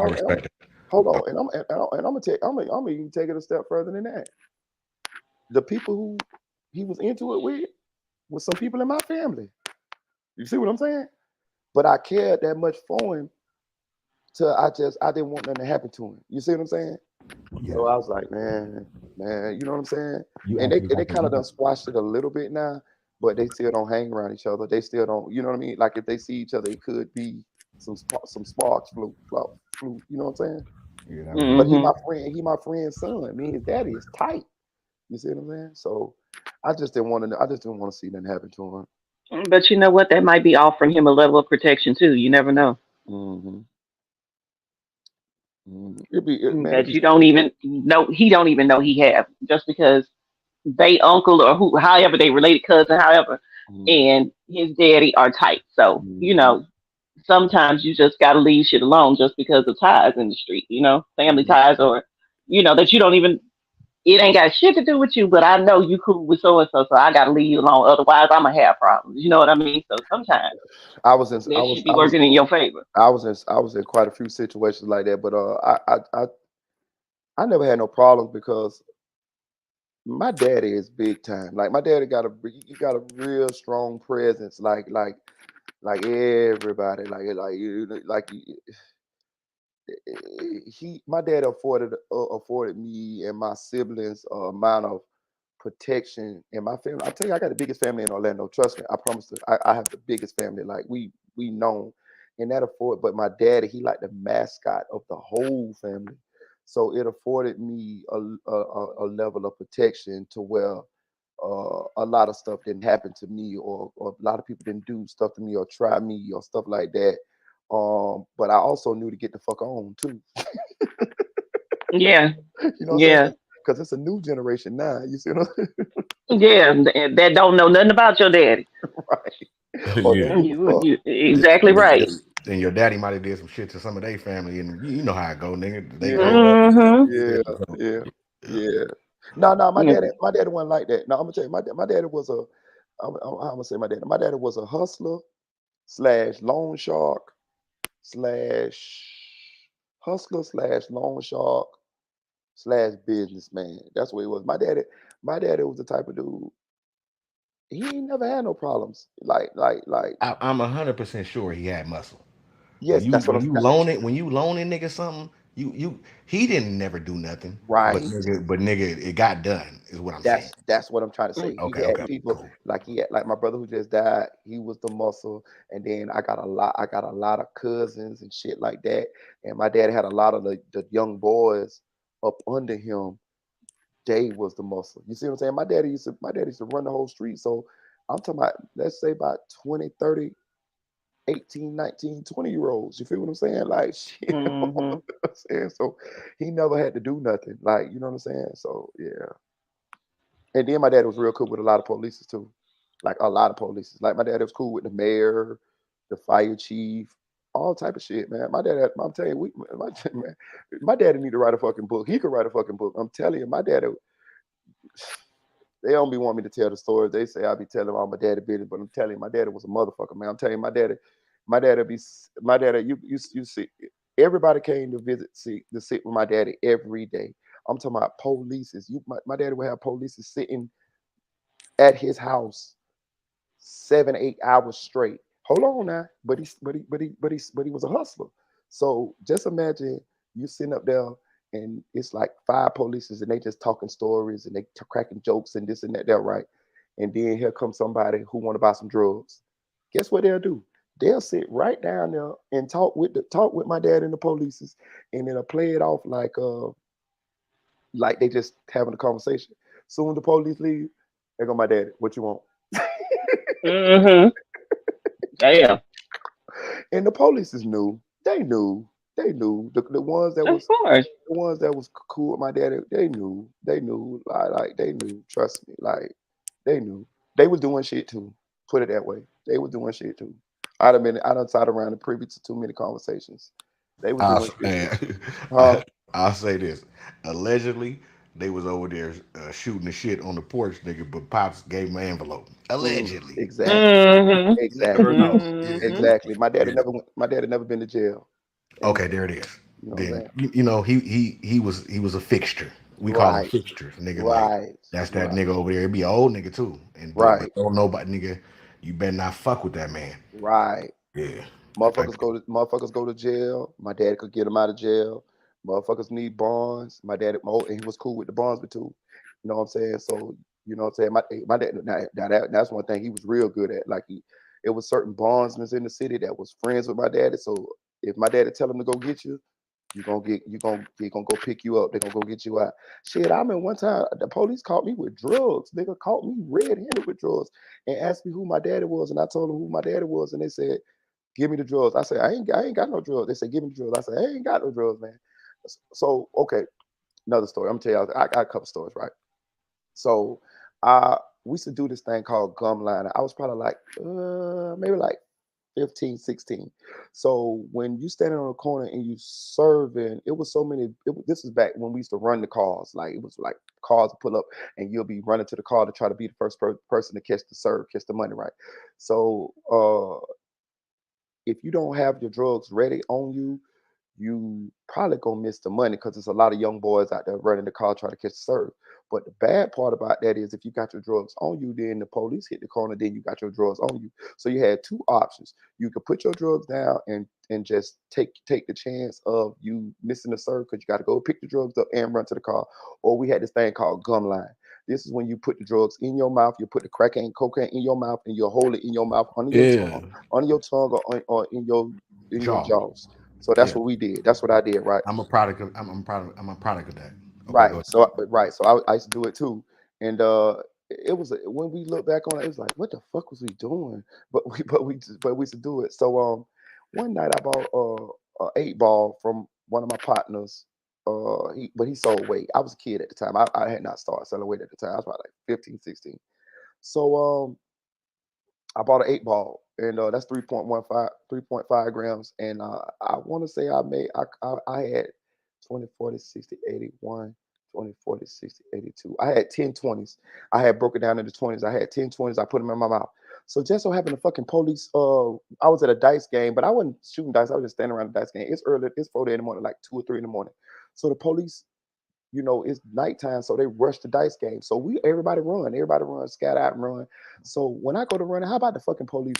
I respect it. hold on, and I'm gonna even take it a step further than that. The people who he was into it with was some people in my family. You see what I'm saying? But I cared that much for him till I didn't want nothing to happen to him. You see what I'm saying? Yeah, So I was like, man, you know what I'm saying? you And they actually they got the kind of done squashed it a little bit now, but they still don't hang around each other. They still don't, you know what I mean? Like if they see each other, it could be some sparks flew. You know what I'm saying? yeah, that was But it. Mm-hmm. he my friend's son. Me and his daddy is tight. You see what I'm saying? So I just didn't want to see nothing happen to him. But you know what? That might be offering him a level of protection too. You never know. Hmm. It'd That be you don't even know. He don't even know he have just because they uncle or who, however they related cousin, however, mm, and his daddy are tight. So mm, sometimes you just gotta leave shit alone just because of ties in the street. Family mm. ties or that you don't even. It ain't got shit to do with you, but I know you cool with so and so, so I gotta leave you alone. Otherwise, I'ma have problems. You know what I mean? So sometimes I was in that should be working in your favor. I was in quite a few situations like that, but I never had no problems because my daddy is big time. Like my daddy got a real strong presence. Like everybody. My dad afforded me and my siblings a amount of protection in my family. I tell you, I got the biggest family in Orlando. Trust me, I promise you, I have the biggest family. Like we known, and that afford. But my daddy, he like the mascot of the whole family, so it afforded me a level of protection to where a lot of stuff didn't happen to me, or a lot of people didn't do stuff to me or try me or stuff like that. But I also knew to get the fuck on too. Yeah, You know what I'm saying? yeah, Because it's a new generation now. You see what I'm yeah. And that don't know nothing about your daddy. right? Or Yeah, don't give a fuck. You exactly right. and your daddy might have did some shit to some of their family, and you know how it go, nigga. They Yeah, grow up. Hmm. yeah, So, yeah, yeah. yeah. No, my daddy wasn't like that. No, I'm gonna tell you, my daddy was I'm gonna say my daddy. My daddy was a hustler slash loan shark slash hustler slash loan shark slash businessman. That's what he was. My daddy was the type of dude. he ain't never had no problems. Like. I'm 100% sure he had muscle. Yes, that's what I'm. When you loaning nigga something, he didn't never do nothing. Right. But nigga, it got done, is what I'm saying. That's what I'm trying to Mm. say. He Okay, had okay, people cool. like he had like my brother who just died. He was the muscle, and then I got a lot of cousins and shit like that. And my dad had a lot of the young boys up under him. They was the muscle. You see what I'm saying? My dad used to run the whole street. So I'm talking about, let's say about 20, 30, 18, 19, 20 year olds. You feel what I'm saying? Like shit. You know what Mm-hmm. I'm saying? So he never had to do nothing. Like, you know what I'm saying? So yeah. And then my dad was real cool with a lot of police too, like a lot of police. Like my dad was cool with the mayor, the fire chief, all type of shit, man. I'm telling you, man, my daddy need to write a fucking book. He could write a fucking book. I'm telling you, my daddy. They don't be want me to tell the stories. They say I be telling all my daddy business, but I'm telling you, my daddy was a motherfucker, man. I'm telling you, my daddy. You see, everybody came to to sit with my daddy every day. I'm talking about polices. My daddy would have polices sitting at his house 7, 8 hours straight. Hold on now, but he was a hustler. So just imagine you sitting up there and it's like five polices and they just talking stories and they cracking jokes and this and that. There, right? And then here comes somebody who want to buy some drugs. Guess what they'll do? They'll sit right down there and talk with my dad and the polices, and then play it off like they just having a conversation. Soon as the police leave, they go, my daddy, what you want? Mm-hmm. Damn. And the police is new. They knew. The ones that Of was course. cool with my daddy. They knew. They knew. Like they knew. Trust me. Like they knew. They was doing shit too. Put it that way. They was doing shit too. I done sat around and privy to too many conversations. They was doing shit too. Man, Huh? I'll say this. Allegedly, they was over there shooting the shit on the porch, nigga, but Pops gave him an envelope. Allegedly. Exactly. Mm-hmm. You never Exactly. know. Yeah. Mm-hmm. Exactly. Yeah. My daddy never been to jail. And Okay, there it is. you know what I'm Then saying? you know he was a fixture. We call them Right. fixtures, nigga. Like Right. that's that Right. nigga over there. It be an old nigga too, and but Right. don't nobody nigga. You better not fuck with that man. Right. Yeah. Motherfuckers go to jail. My dad could get them out of jail. Motherfuckers need bonds. My dad, and he was cool with the bonds too. You know what I'm saying? So you know what I'm saying. My dad, that's one thing he was real good at. Like it was certain bondsmen in the city that was friends with my daddy. So if my daddy tell him to go get you, he gonna go pick you up. They gonna go get you out. Shit, I mean one time the police caught me with drugs. Nigga caught me red-handed with drugs and asked me who my daddy was, and I told them who my daddy was, and they said, give me the drugs. I said, I ain't got no drugs. They said, give me the drugs. I said, I ain't got no drugs, man. So, okay, another story. I'm gonna tell you, I got a couple stories, right? So, we used to do this thing called gum line. I was probably like, maybe like 15, 16. So when you standing on the corner and you serving, it was so many. This was back when we used to run the cars. Like it was like cars to pull up, and you'll be running to the car to try to be the first person to catch the money, right? So if you don't have your drugs ready on you, you probably gonna miss the money because there's a lot of young boys out there running the car trying to catch the serve. But the bad part about that is if you got your drugs on you, then the police hit the corner, then you got your drugs on you. So you had two options. You could put your drugs down and just take the chance of you missing the serve because you got to go pick the drugs up and run to the car. Or we had this thing called gum line. This is when you put the drugs in your mouth, you put the crack and cocaine in your mouth, and you hold it in your mouth Yeah. under your tongue, or in your Jaw. jaws. So that's Yeah. what we did. That's what I did, right? I'm a product of that. Okay, Right. go So right. So I used to do it too, and it was when we look back on it, it was like, what the fuck was we doing? But we used to do it. So one night I bought a 8 ball from one of my partners. He sold weight. I was a kid at the time. I had not started selling weight at the time. I was probably like 15, 16. So I bought an 8 ball, and that's 3.5 grams. And I want to say I had 20, 40, 60, 81, 20, 40, 60, 82. I had 10 20s. I had broken down into 20s. I had 10 20s. I put them in my mouth. So just so happened the fucking police, I was at a dice game, but I wasn't shooting dice. I was just standing around the dice game. It's early. It's 4 in the morning, like 2 or 3 in the morning. So the police it's nighttime, so they rush the dice game. So everybody run, scatter out and run. So when I go to run, how about the fucking police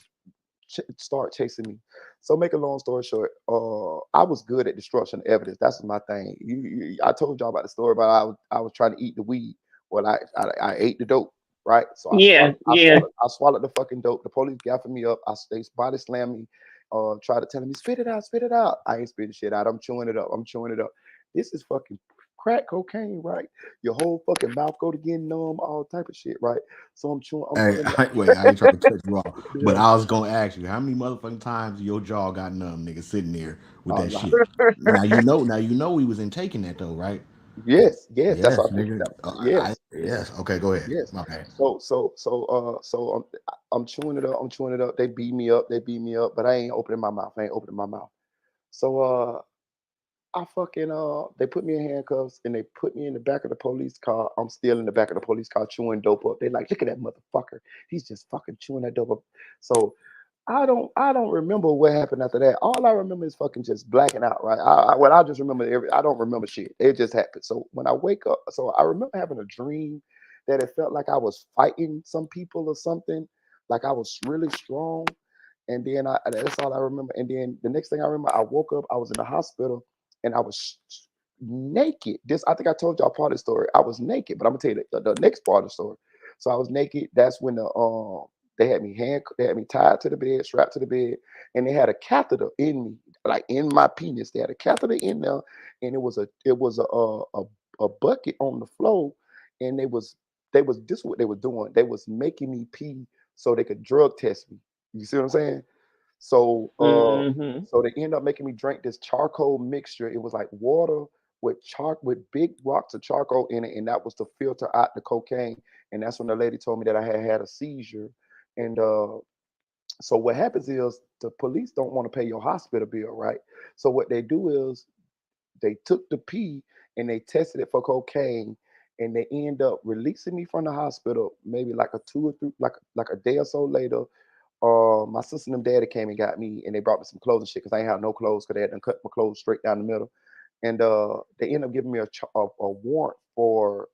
start chasing me? So make a long story short, I was good at destruction of evidence. That's my thing. I told y'all about the story about I was trying to eat the weed. Well, I ate the dope, right? So Yeah, yeah. I swallowed the fucking dope. The police gaffing me up. They body slammed me. Try to tell me spit it out, spit it out. I ain't spitting shit out. I'm chewing it up. I'm chewing it up. This is fucking crack cocaine, right? Your whole fucking mouth go to getting numb, all type of shit, right? So I'm chewing. I'm Hey, putting it. wait, I ain't trying to cut you off, but Yeah. I was gonna ask you how many motherfucking times your jaw got numb, nigga, sitting there with A that lot. shit. Now you know we was in taking that though, right? Yes, yes. That's Yes, what I'm thinking. nigga. Yes. Yes. Okay, go ahead. Yes. My bad. So I'm chewing it up. I'm chewing it up. They beat me up. They beat me up. But I ain't opening my mouth. I ain't opening my mouth. So I fucking they put me in handcuffs and they put me in the back of the police car. I'm still in the back of the police car chewing dope up. They like, look at that motherfucker. He's just fucking chewing that dope up. So I don't remember what happened after that. All I remember is fucking just blacking out, right? I just remember I don't remember shit. It just happened. So when I wake up, so I remember having a dream that it felt like I was fighting some people or something, like I was really strong. And then that's all I remember. And then the next thing I remember, I woke up, I was in the hospital and I was naked. This I think I told y'all part of the story. I was naked, but I'm gonna tell you the next part of the story. So I was naked. That's when they had me tied to the bed, strapped to the bed, and they had a catheter in me, like in my penis. They had a catheter in there, and it was a bucket on the floor, and they was this is what they were doing. They was making me pee so they could drug test me. You see what I'm saying? So Hmm. so they end up making me drink this charcoal mixture. It was like water with big rocks of charcoal in it, and that was to filter out the cocaine. And that's when the lady told me that I had a seizure. And so what happens is the police don't want to pay your hospital bill, right? So what they do is they took the pee and they tested it for cocaine, and they end up releasing me from the hospital maybe like a 2 or 3 like a day or so later. My sister and them daddy came and got me, and they brought me some clothes and shit because I ain't had no clothes because they had done cut my clothes straight down the middle. And they ended up giving me a warrant for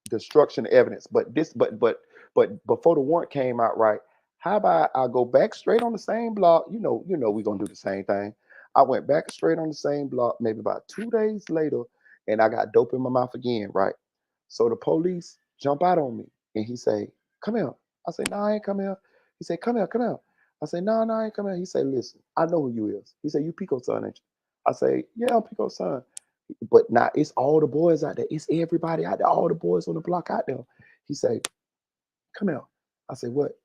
destruction of evidence. But before the warrant came out, right? How about I go back straight on the same block? We're gonna do the same thing. I went back straight on the same block, maybe about 2 days later, and I got dope in my mouth again, right? So the police jump out on me and he say, come here. I say, no, I ain't come here. He said, come here, come here. I say, no, no, I ain't come here. He say, listen, I know who you is. He said, you Pico's son, ain't you? I say, yeah, I'm Pico's son. But now it's all the boys out there. It's everybody out there. All the boys on the block out there. He say, come here. I say, what?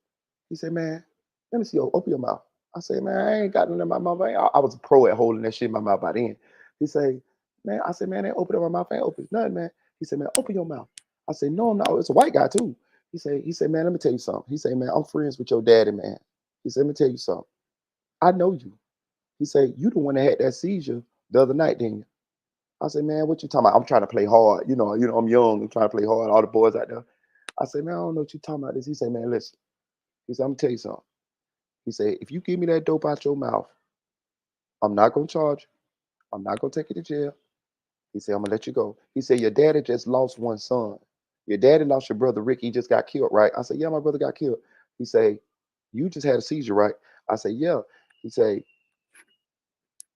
He say, man, let me see. Open your mouth. I say, man, I ain't got nothing in my mouth. I was a pro at holding that shit in my mouth by then. He say, man, I said, man, I ain't open up my mouth. I ain't open nothing, man. He said, man, open your mouth. I said, no, I'm not. It's a white guy too. He said, man, let me tell you something. He said, man, I'm friends with your daddy, man. He said, let me tell you something. I know you. He said, you the one that had that seizure the other night, didn't you? I said, man, what you talking about? I'm trying to play hard. I'm young. I'm trying to play hard. All the boys out there. I said, man, I don't know what you talking about this. He said, man, listen. He said, I'm gonna tell you something. He said, if you give me that dope out your mouth, I'm not gonna charge you. I'm not gonna take you to jail. He said, I'm gonna let you go. He said, your daddy just lost one son. Your daddy lost your brother Ricky. He just got killed, right? I said, yeah, my brother got killed. He said, you just had a seizure, right? I said, yeah. He said, if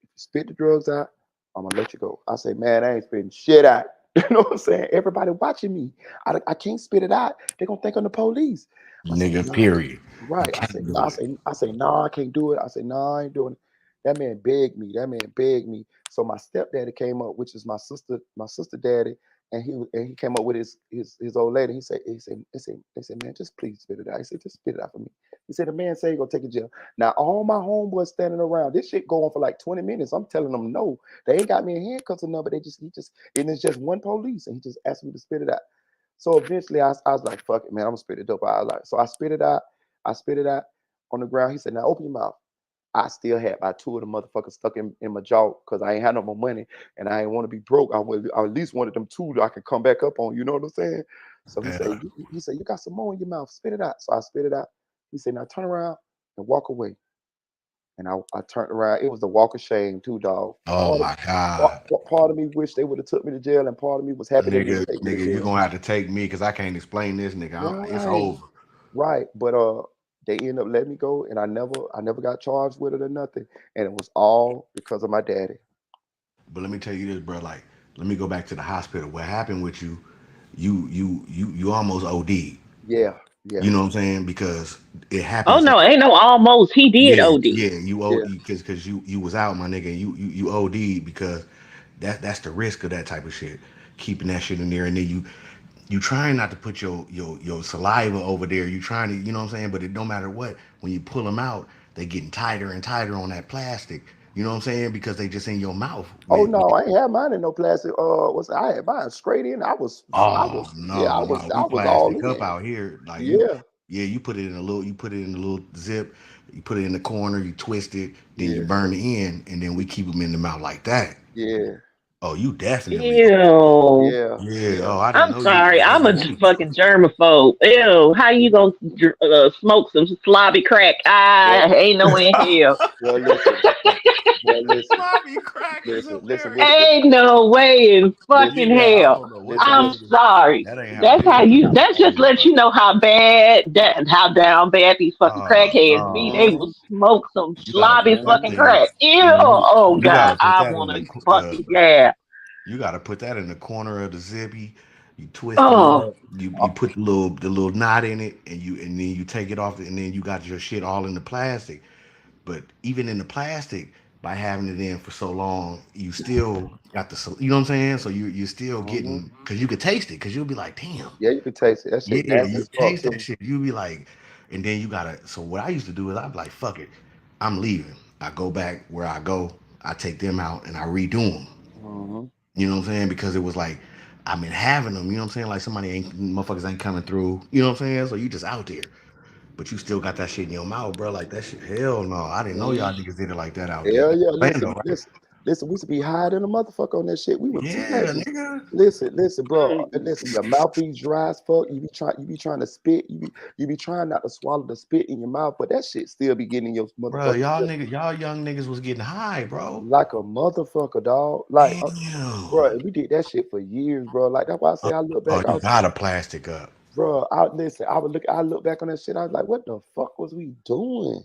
you spit the drugs out, I'm gonna let you go. I say, man, I ain't spitting shit out. You know what I'm saying? Everybody watching me. I can't spit it out. They're gonna think I'm the police. I say, Nigga, nah. period. You Right. I say, can't no, do it. nah, I can't do it. I say, nah, I ain't doing it. That man begged me. That man begged me. So my stepdaddy came up, which is my sister daddy, and he came up with his old lady. He said, man, just please spit it out. He said, just spit it out for me. He said, the man said he gonna take a jail. Now all my homeboys standing around. This shit going for like 20 minutes. I'm telling them no. They ain't got me in handcuffs or nothing, but and it's just one police, and he just asked me to spit it out. So eventually I was like, fuck it, man, I'm gonna spit it dope out. I was like, so I spit it out. I spit it out on the ground. He said, now open your mouth. I still had about two of the motherfuckers stuck in my jaw because I ain't had no more money and I ain't want to be broke. I at least wanted them two that I could come back up on. You know what I'm saying? So Yeah. he said, you got some more in your mouth. Spit it out. So I spit it out. He said, now turn around and walk away. and I turned around. It was the walk of shame too, dog. Oh my God. Part of me wished they would have took me to jail, and part of me was happy they didn't take me to Nigga, you jail. gonna have to take me because I can't explain this, nigga. It's Right, over. right. But they ended up letting me go, and I never got charged with it or nothing, and it was all because of my daddy. But let me tell you this, bro. Like, let me go back to the hospital. What happened with you? You almost OD. Yeah, yeah, You know what I'm saying? Because it Oh happens. no, ain't no almost. He did Yeah, OD. yeah. You yeah. because you was out, my nigga. You OD because that's the risk of that type of shit. Keeping that shit in there, and then you trying not to put your saliva over there. You trying to, you know what I'm saying? But it don't matter what. When you pull them out, they getting tighter and tighter on that plastic. You know what I'm saying? Because they just in your mouth. Oh no, I ain't had mine in no plastic. I had mine straight in. Oh Yeah, no, no, we I was all plastic up in. out here. Like Yeah, yeah, you put it in a little zip. You put it in the corner. You twist it. Then you yeah, burn the end, and then we keep them in the mouth like that. yeah, Oh, you definitely. Ew. yeah, Yeah. yeah. Oh, I didn't I'm know you sorry. was I'm a OD. fucking germaphobe. Ew. How you gonna smoke some slobby crack? Well, I ain't no in hell. well, listen. Well, listen, Sloppy crack is listen, hilarious. listen, Ain't no way in listen, fucking Nigga, I hell. don't know what listen, that I'm listen, nigga. sorry. That ain't how That's big how nigga you. got That just swole, lets bro. you know how bad that how down bad these fucking Oh crackheads be. They no, will hmm smoke some you gotta slobby put that fucking hmm thing. crack. Ew. hmm Oh You god. gotta put I that in want to fucking yeah. you gotta put that in the corner of the zippy. You twist the little, Oh. Yeah. you put the little knot in it, and then you take it off, and then you got your shit all in the plastic. But even in the plastic, by having it in for so long, you still got you know what I'm saying. So you're still hmm getting because you could taste it because you'll be like, damn. Yeah, you can taste it. That Yeah, shit nasty you as fuck taste that too. shit. You be like, and then you gotta. So what I used to do is I'd be like, fuck it, I'm leaving. I go back where I go. I take them out and I redo them. Hmm You know what I'm saying? Because it was like I've been having them. You know what I'm saying? Like somebody ain't motherfuckers ain't coming through. You know what I'm saying? So you just out there, but you still got that shit in your mouth, bro. Like that shit. Hell no, I didn't know y'all niggas did it like that out there. Hell That's yeah, Orlando, listen, right? listen, listen. We used to be higher than a motherfucker on that shit. We would Yeah, man, nigga. listen, bro. And listen, your mouth be dry as fuck. You be trying to spit. You be trying not to swallow the spit in your mouth, but that shit still be getting in your Bro, motherfucking y'all system niggas, y'all young niggas was getting high, bro. like a motherfucker, dog. Like, Damn. bro, we did that shit for years, bro. Like that's why I say I look Oh, back. you got a plastic up. Bro, listen. I look back on that shit. I was like, what the fuck was we doing?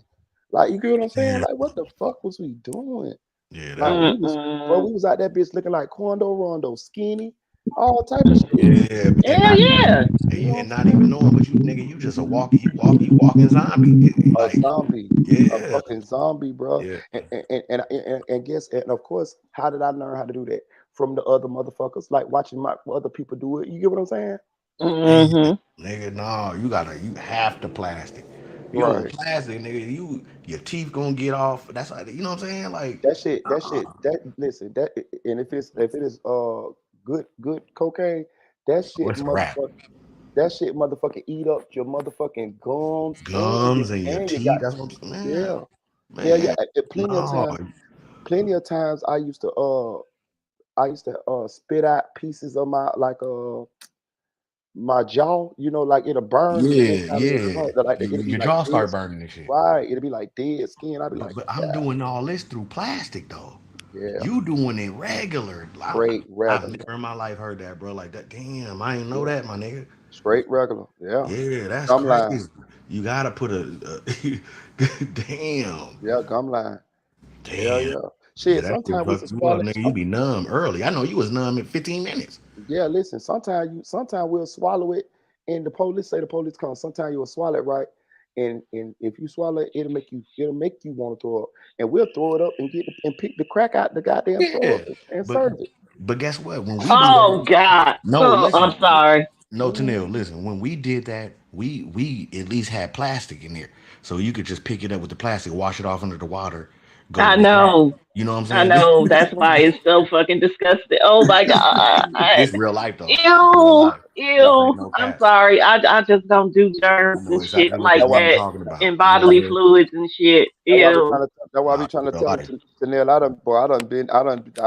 Like, you get what I'm saying? Yeah, Like, what the fuck was we doing? yeah, Like that. Mm-mm. we was out that bitch looking like Quando, Rondo, skinny, all type of shit. Yeah, and Hell not yeah. You know and what I'm not even saying? knowing, but you nigga, you just a walking, you walking zombie. A Like, zombie, a yeah, fucking zombie, bro. yeah, And guess, and of course, how did I learn how to do that? From the other motherfuckers, like watching my other people do it. You get what I'm saying? man, Mm-hmm. nigga, no, you have to plastic. You don't Right. plastic, nigga, your teeth gonna get off. That's like, you know what I'm saying? Like, That listen, and if it is good cocaine, that oh, shit it's a wrap. motherfucker that shit motherfucking eat up your motherfucking gums Gums and your and you teeth. got That's what I'm saying, man, yeah. Hell yeah. man. No, Plenty of times I used to spit out pieces of my like my jaw, like it'll burn the yeah, inside of your yeah. jaw. Like it'll be Your like jaw dead start burning and shit. right. It'll be like dead skin. I'll be like, But I'm yeah, doing all this through plastic though. yeah, You doing it regular. straight I've regular. never in my life heard that, bro. Like that. Damn, I ain't know Yeah. that, my nigga. Straight regular. Yeah. Yeah, that's Gum line. crazy. You gotta put damn, Yeah, gum line. Hell damn. yeah. Yeah, Shit, that shit sometimes we used fuck to you up, swallow. nigga. You be numb early. I know you was numb in 15 minutes. Yeah, listen, sometimes we'll swallow it and the police come. Sometimes you'll swallow it right. And if you swallow it, it'll make you want to throw up. And we'll throw it up and and pick the crack out the goddamn Yeah, throw up and but serve it. guess what? When we do that, Oh God. no, Oh, listen. I'm sorry. No, Mhm. Tanil, listen. When we did that, we at least had plastic in there, so you could just pick it up with the plastic, wash it off under the water, go to I the trash. know. You know what I'm I saying? know. That's why it's so fucking disgusting. Oh my God. This real life though. Real Ew. life. This ain't Ew, no I'm cap. sorry. I just don't do I germs know and shit exactly what like That's that why, mean that talking about. and You know what bodily I'm saying? fluids and shit. that's why I be Ew. trying to. That's why I be Nah, trying to real tell life. Chanel. I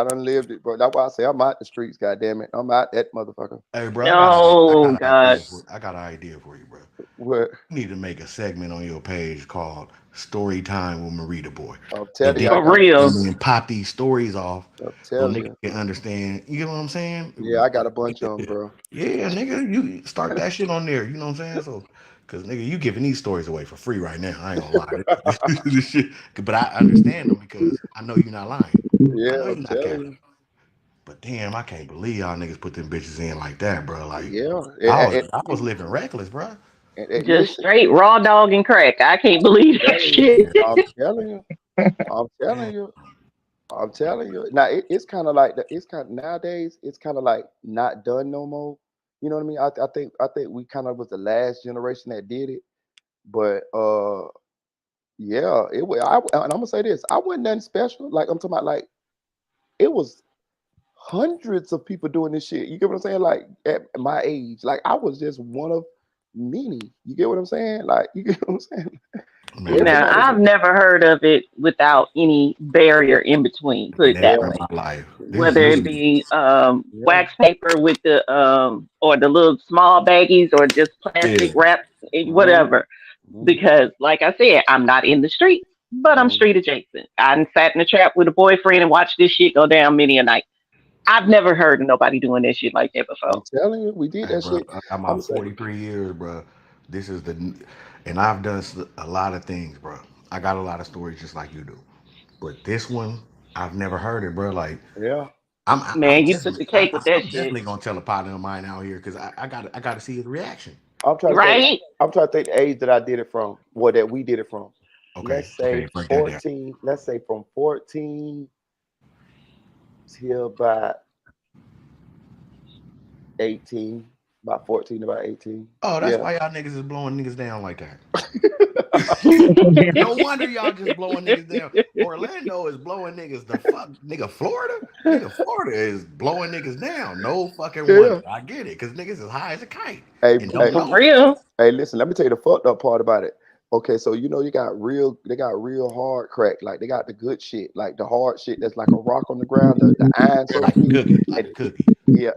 done lived it, bro. That's why I say I'm out the streets. God damn it, I'm out that motherfucker. Hey, bro, I Oh got an idea God. for I got an idea for you, bro. What You need to make a segment on your page called "Story Time with Marita Boy," I'm and telling you, then I For got. real. and then pop these stories off I'm so telling niggas you. can understand. You know what I'm Yeah, saying? I got a bunch of them, bro. Yeah, nigga, you start that shit on there. You know what I'm saying? So, cause nigga, you giving these stories away for free right now. I ain't gonna lie. This shit, but I understand them because I know you're not lying. I Yeah, know I'm you're not telling capping. you. But damn, I can't believe y'all niggas put them bitches in like that, bro. Like Yeah, I was living reckless, bro. Just listen. straight raw dog and crack. I can't believe I'm that telling you. shit. I'm telling you. I'm telling you. I'm telling you. Now it's kind of like it's kind of nowadays. It's kind of like not done no more. You know what I mean? I think we kind of was the last generation that did it. But yeah, it was. And I'm gonna say this. I wasn't nothing special. Like I'm talking about. Like it was hundreds of people doing this shit. You get what I'm saying? Like at my age, like I was just one of many. You get what I'm saying? Like you get what I'm saying? Man, Now, Everybody. I've never heard of it without any barrier in between, put it never that Yeah, in way. my life. This is Whether new to it me. be yeah, wax paper with the or the little small baggies or just plastic Yeah. wrap, hmm whatever. hmm Because, like I said, I'm not in the street, but I'm hmm street adjacent. I done sat in the trap with a boyfriend and watched this shit go down many a night. I've never heard of nobody doing that shit like that before. I'm telling you, we did Hey, that bro, shit. I got I'm my gonna say, 43 years, bro. This is and I've done a lot of things, bro. I got a lot of stories just like you do. But this one, I've never heard it, bro. Like, yeah. Man, you took the cake with that I'm shit, definitely gonna tell a partner of mine out here because I got to see his reaction. I'm trying to think. right? I'm trying to think the age that I did it from, or that we did it from. Okay, Let's okay, say break that down. 14. Let's say from 14 till about 18. About 14, about 18. Oh, that's Yeah. why y'all niggas is blowing niggas down like that. No wonder y'all just blowing niggas down. Orlando is blowing niggas the fuck, nigga. Florida is blowing niggas down. No fucking Yeah. wonder. I get it, cause niggas is high as a kite Hey, and hey, don't For know it. real. hey, listen, let me tell you the fucked up part about it. Okay, so you know they got real hard crack. Like they got the good shit, like the hard shit that's like a rock on the ground, the iron, so to Like a speak. cookie, like And a cookie. yeah,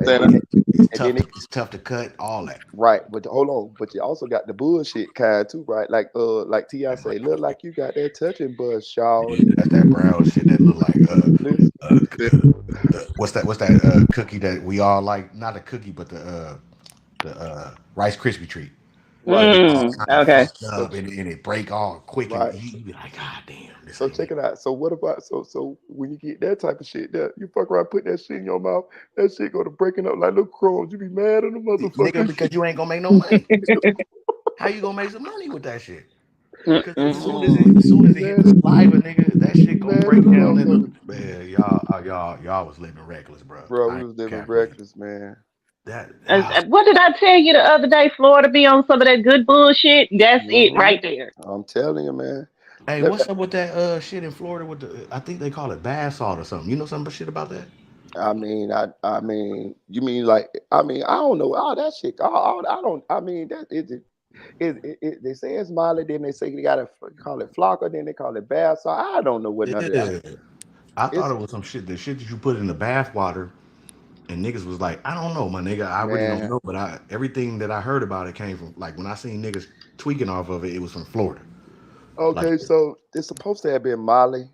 It's and then tough to it's tough to cut all that. right, but hold on, but you also got the bullshit kind too, right? Like Ti say, look like you got that touching buzz, Yeah, shawty. that's that brown shit that look like Listen, what's that cookie that we all like? Not a cookie, but the Rice Krispie treat. right. It get all kind of Okay. fucked So up and it break all quick and right. you be like, God damn, this So ain't check it. it out. So what about so when you get that type of shit that you fuck around putting that shit in your mouth, that shit go to breaking up like little crumbs. You be mad at the Nigga, motherfucker. because you ain't gonna make no money. How you gonna make some money with that shit? Cause as You soon be as it hit mad the at saliva, nigga, that you be shit gonna mad at break the down in the motherfucker. man. Y'all was living reckless, bro. Bro, I we ain't was living capping you. reckless, man. That What did I tell you the other day? Florida be on some of that good bullshit. That's it hmm right there. I'm telling you, man. hey, Let- what's up with that shit in Florida with the? I think they call it bath salt or something. You know some shit about that? I mean, you mean like, I don't know all that shit. I don't. I mean, that is it. They say it's Molly, then they say they gotta call it Flocker, then they call it bath. So I don't know what none of that. Yeah. I thought It's it was some shit. The shit that you put in the bath water, and niggas was like, I don't know, my nigga. I really don't man. know. But everything that I heard about it came from like when I seen niggas tweaking off of it, it was from Florida. Like, Okay, so it's supposed to have been Molly,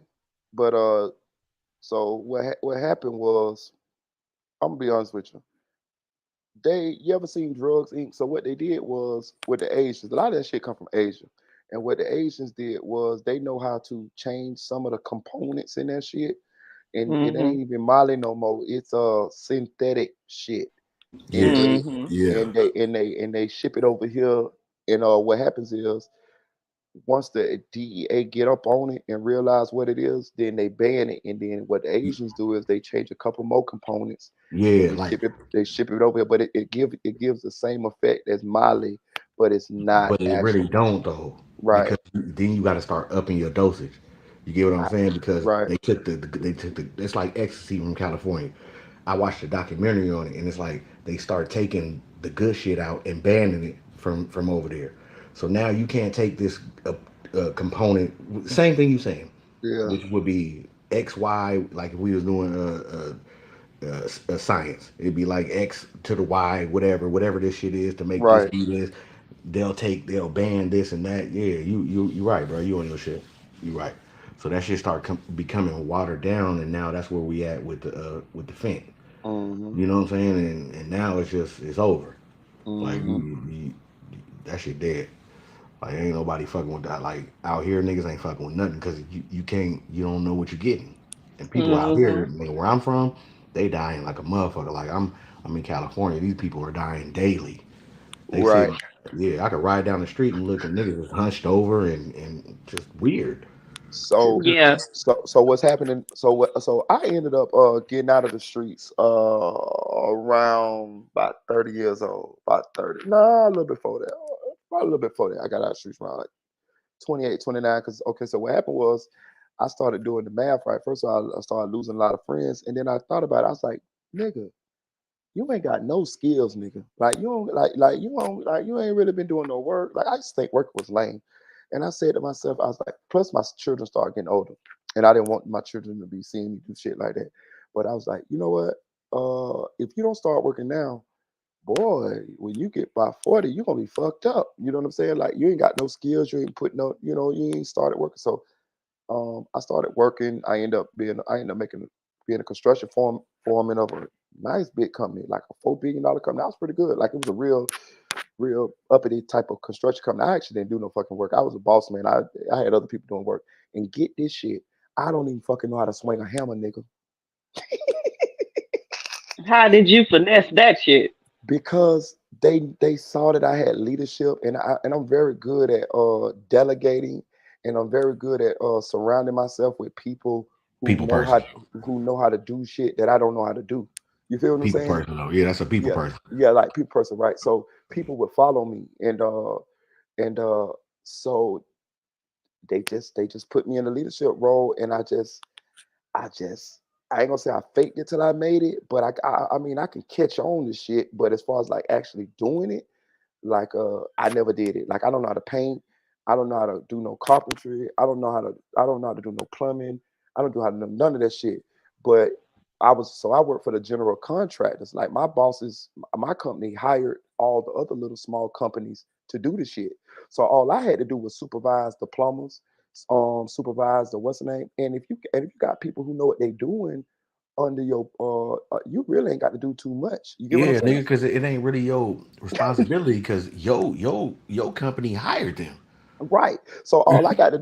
but so what happened was, I'm gonna be honest with you. You ever seen Drugs Inc? So what they did was with the Asians, a lot of that shit come from Asia. And what the Asians did was they know how to change some of the components in that shit. And it Hmm. ain't even Molly no more. It's synthetic shit. And yeah, they Hmm. yeah, and they ship it over here. And what happens is once the DEA get up on it and realize what it is, then they ban it. And then what the Asians do is they change a couple more components and yeah. they Like, ship it over here. But it gives the same effect as Molly, but it's not but it really actually don't though, right. because then you got to start upping your dosage. You get what I'm I- saying? Because Right. they took the it's like ecstasy from California. I watched a documentary on it, and it's like they start taking the good shit out and banning it from over there. So now you can't take this component. Same thing you saying, Yeah. which would be X Y. Like if we was doing science, it'd be like X to the Y, whatever this shit is to make this Right. do this. They'll ban this and that. Yeah, you right, bro. You on your shit. You right. So that shit start becoming watered down, and now that's where we at with the Fent. Mm-hmm. You know what I'm saying? And now it's over. Like Mm-hmm. that shit dead. Like ain't nobody fucking with that. Like out here, niggas ain't fucking with nothing because you don't know what you're getting. And people out Mhm. here, nigga, where I'm from, they dying like a motherfucker. Like I'm in California. These people are dying daily. They see Right. it. Yeah, I could ride down the street and look, and niggas is hunched over and just weird. So Yeah. so what's happening? So I ended up getting out of the streets around about 30 years old. About 30. Nah, a little before that. About a little bit before that. I got out of the streets around like 28, 29. Because okay, so what happened was I started doing the math right. First of all, I started losing a lot of friends, and then I thought about it. I was like, nigga, you ain't got no skills, nigga. Like you don't like you ain't really been doing no work. Like I just think work was lame. And I said to myself, I was like, plus my children started getting older. And I didn't want my children to be seeing me do shit like that. But I was like, you know what? If you don't start working now, boy, when you get by 40, you're gonna be fucked up. You know what I'm saying? Like you ain't got no skills, you ain't put no, you ain't started working. So I started working. I ended up making being a construction foreman of a nice big company, like a $4 billion company. That was pretty good. Like it was a real uppity type of construction company. I actually didn't do no fucking work. I was a boss man. I had other people doing work. And get this shit, I don't even fucking know how to swing a hammer, nigga. How did you finesse that shit? Because they saw that I had leadership, and I'm very good at delegating, and I'm very good at surrounding myself with people People person. who know how to do shit that I don't know how to do. You feel what I'm People saying? person though. Yeah, that's a people Yeah, person. yeah, like people person, right? So people would follow me, and so they just put me in a leadership role, and I just I ain't gonna say I faked it till I made it, but I mean I can catch on to shit, but as far as like actually doing it, like I never did it. Like I don't know how to paint. I don't know how to do no carpentry. I don't know how to do no plumbing. I don't do how to do none of that shit. But I work for the general contractors. Like my bosses, my company hired all the other little small companies to do the shit. So all I had to do was supervise the plumbers, supervise the what's the name. And if you got people who know what they doing under your you really ain't got to do too much. You get what I'm Yeah, nigga, saying? because it ain't really your responsibility because yo company hired them Right. So all I got to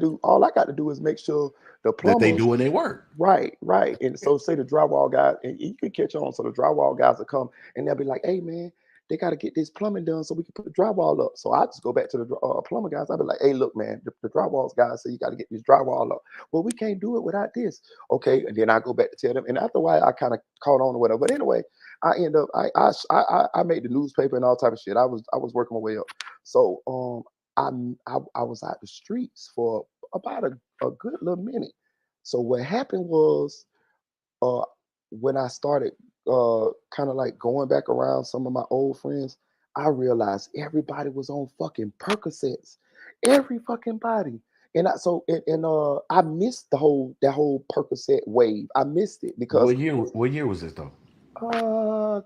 do is make sure the that they plumbers, doing their work. right, right. And so say the drywall guy, and you can catch on. So the drywall guys will come and they'll be like, "Hey man, they got to get this plumbing done so we can put the drywall up." So I just go back to the plumber guys. I'll be like, "Hey, look, man, the drywall guys say you got to get this drywall up. Well, we can't do it without this." Okay, and then I go back to tell them. And after a while, I kind of caught on or whatever. But anyway, I end up I made the newspaper and all type of shit. I was working my way up. So I was out the streets for about a good little minute. So what happened was uh, when I started kind of like going back around some of my old friends, I realized everybody was on fucking Percocets, every fucking body. And I missed that whole Percocet wave. I missed it because What year was this though?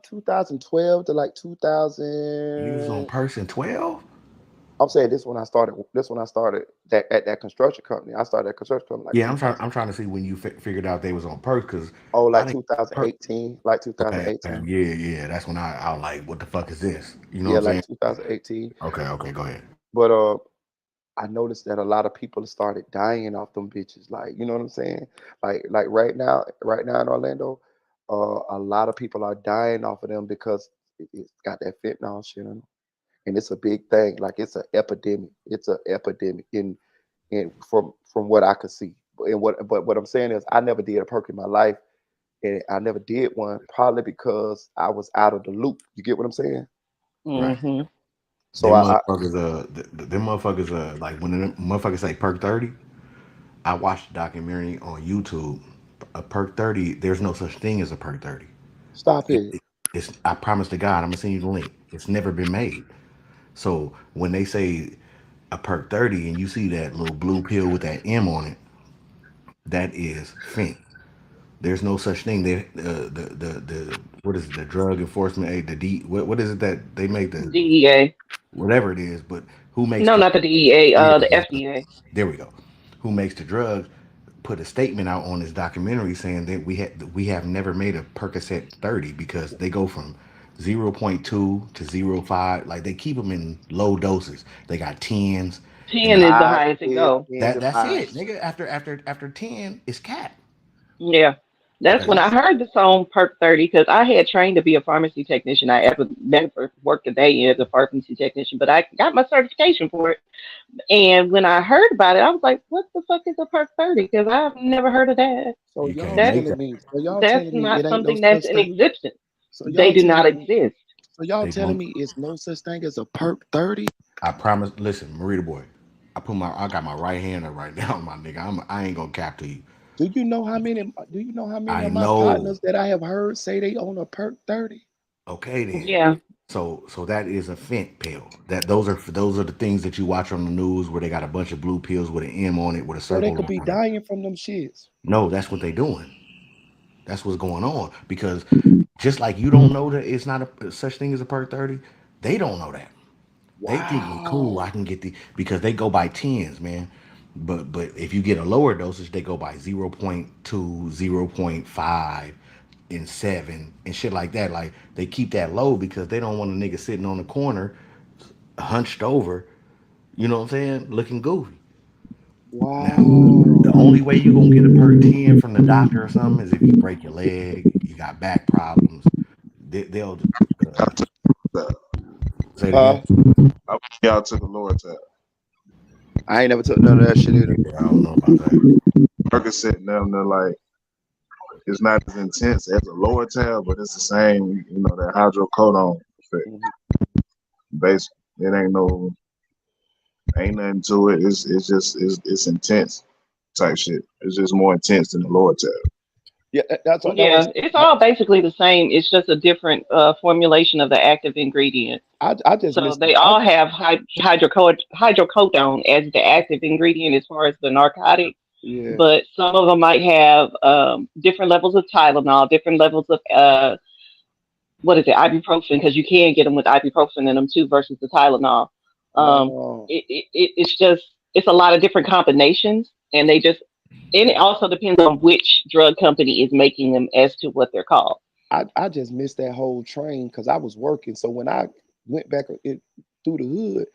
2012 to like You was on 2000. person 12. I'm saying this when I started. This when I started that at that construction company. I started that construction company like Yeah, 2000. I'm trying to see when you figured out they was on perks because Oh, I like didn't perk. 2018, like Okay, 2018. yeah. That's when I was like, what the fuck is this? You know what Yeah, I'm like saying? 2018. Okay, go ahead. But I noticed that a lot of people started dying off them bitches. Like, you know what I'm saying? Like right now in Orlando, a lot of people are dying off of them because it's got that fentanyl shit in it, and it's a big thing. Like it's an epidemic. It's an epidemic in from what I could see. But what I'm saying is I never did a perk in my life, and I never did one probably because I was out of the loop. You get what I'm saying? Right. Mhm. So Them I motherfuckers, them motherfuckers, like when them motherfuckers say perk 30, I watched a documentary on YouTube. A perk 30, there's no such thing as a perk 30. stop It, it. it, it's, I promise to God, I'm gonna send you the link. It's never been made. So when they say a perk 30 and you see that little blue pill with that M on it, that is fent. There's no such thing. The what is it, the drug enforcement aid, the D, what is it that they make, the DEA. whatever it is, but who makes No, the, not the DEA. yeah, The FDA. there we go. Who makes the drugs? Put a statement out on this documentary saying that we have never made a Percocet 30 because they go from 0.2 to 0.5. Like they keep them in low doses. They got tens, and 10 they, is the Five, highest it 10, go. 10 to that's 5. it, nigga. After 10, it's cap. Yeah. That's Okay, when I heard the song Perk 30 because I had trained to be a pharmacy technician. I ever never worked a day as a pharmacy technician, but I got my certification for it. And when I heard about it, I was like, what the fuck is a Perk 30? Because I've never heard of that. So you y'all can't That's make telling that. me, so y'all that's telling me not it ain't no something that's such in thing. existence. So They y'all do not telling me, exist. so y'all They telling don't. me it's no such thing as a perk 30? I promise. Listen, Marita boy, I got my right hand up right now, my nigga. I ain't gonna cap to you. Do you know how many I of my know. partners that I have heard say they own a perk 30? Okay then. Yeah. So that is a fent pill. Those are the things that you watch on the news where they got a bunch of blue pills with an M on it with a So they circle could be around it. dying from them shits. No, that's what they doing. That's what's going on because just like you don't know that it's not a such thing as a perk 30, they don't know that. They thinking cool, I Wow. can get the because they go by tens, man. But if you get a lower dosage, they go by 0.2, 0.5, and 7 and shit like that. Like they keep that low because they don't want a nigga sitting on the corner, hunched over, you know what I'm saying, looking goofy. Now, the Wow. only way you gonna get a perk 10 from the doctor or something is if you break your leg, you got back problems. They'll Y'all uh, took the say it again. Huh? y'all took a lower tab. I ain't never took none of that shit either. Yeah, I don't know about that. Percocet down there like it's not as intense as a lower tab, but it's the same, that hydrocodone effect. Mhm. Basically, it ain't nothing to it. It's intense type shit. It's just more intense than the lower tab. Yeah, that's what that Yeah. was. It's all basically the same. It's just a different formulation of the active ingredient. I just So missed. they all have hydrocodone as the active ingredient as far as the narcotic, Yeah. but some of them might have different levels of Tylenol, different levels of what is it, ibuprofen, because you can get them with ibuprofen in them too versus the Tylenol. Um, Oh, it's just it's a lot of different combinations, and it also depends on which drug company is making them as to what they're called. I just missed that whole train because I was working. So when I went back through the hood,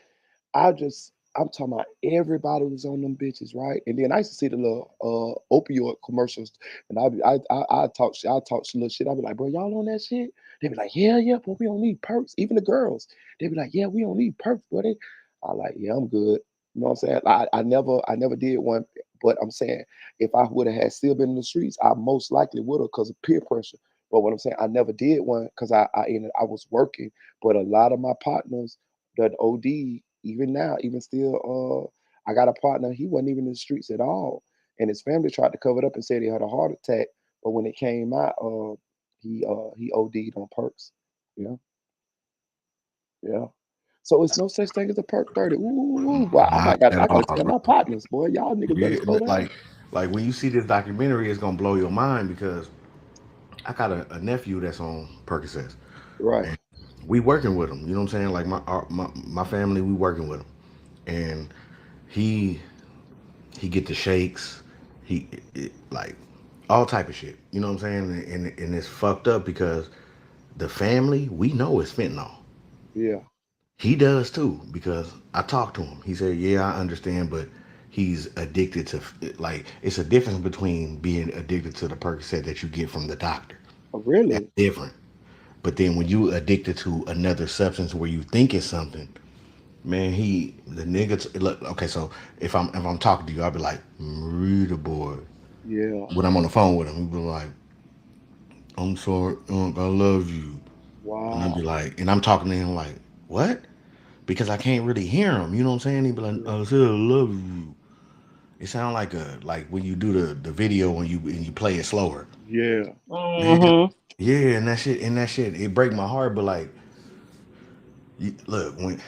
I'm talking about everybody was on them bitches, right? And then I used to see the little opioid commercials, and I talk some little shit. I'd be like, bro, y'all on that shit? They be like, yeah, yeah, but we don't need perks. Even the girls, they be like, yeah, we don't need perks, buddy. I like, yeah, I'm good. You know what I'm saying? I never did one, but I'm saying if I would have had still been in the streets, I most likely would have because of peer pressure. But what I'm saying, I never did one because I was working. But a lot of my partners that OD even now, even still, I got a partner. He wasn't even in the streets at all, and his family tried to cover it up and said he had a heart attack. But when it came out, he OD'd on perks. Yeah, yeah. So it's no such thing as a perk 30. Ooh, wow! Not I at gotta all, tell bro. my partners, boy, y'all niggas better Yeah, slow down. like when you see this documentary, it's gonna blow your mind because I got a nephew that's on Percocets. Right. We working with him. You know what I'm saying? Like my family, we working with him, and he he get the shakes, like all type of shit. You know what I'm saying? And it's fucked up because the family we know is fentanyl. Yeah. He does too because I talked to him. He said, "Yeah, I understand, but he's addicted to like it's a difference between being addicted to the Percocet that you get from the doctor. Oh, That's really? different. But then when you addicted to another substance where you think it's something, man, the nigga look okay. So if I'm talking to you, I'll be like, "Read boy." Yeah. When I'm on the phone with him, he'll be like, "I'm sorry, Unc, I love you," and I'll be Wow. like, and I'm talking to him like, "What?" Because I can't really hear him. You know what I'm saying? He be like, Yeah. "I said I love you." It sounds like when you do the video when you play it slower. Yeah. Man, Hmm. yeah, and that shit it break my heart. But like Look, when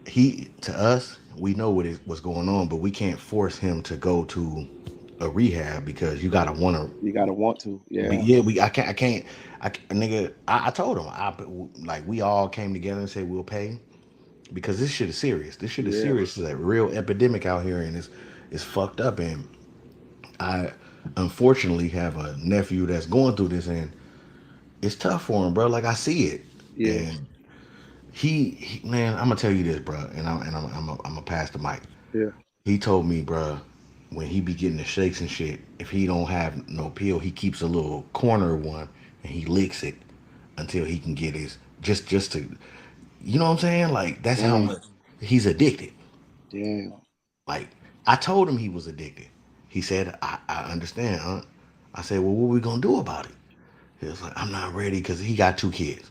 he to us, we know what's going on, but we can't force him to go to a rehab because you gotta want to. You gotta want to. Yeah. Yeah, nigga. I told him, like we all came together and said we'll pay because this shit is serious. This shit is Yeah. serious. It's a real epidemic out here, and it's fucked up. And I unfortunately have a nephew that's going through this, and it's tough for him, bro. Like I see it, Yeah. and man, I'm gonna tell you this, bro, and I'm gonna pass the mic. Yeah. He told me, bro, when he be getting the shakes and shit, if he don't have no pill, he keeps a little corner one and he licks it until he can get his just to, you know what I'm saying? Like that's how Damn. much he's addicted. Damn. Like I told him he was addicted. He said, I understand, huh? I said, well, what we gonna do about it? He was like, I'm not ready because he got two kids,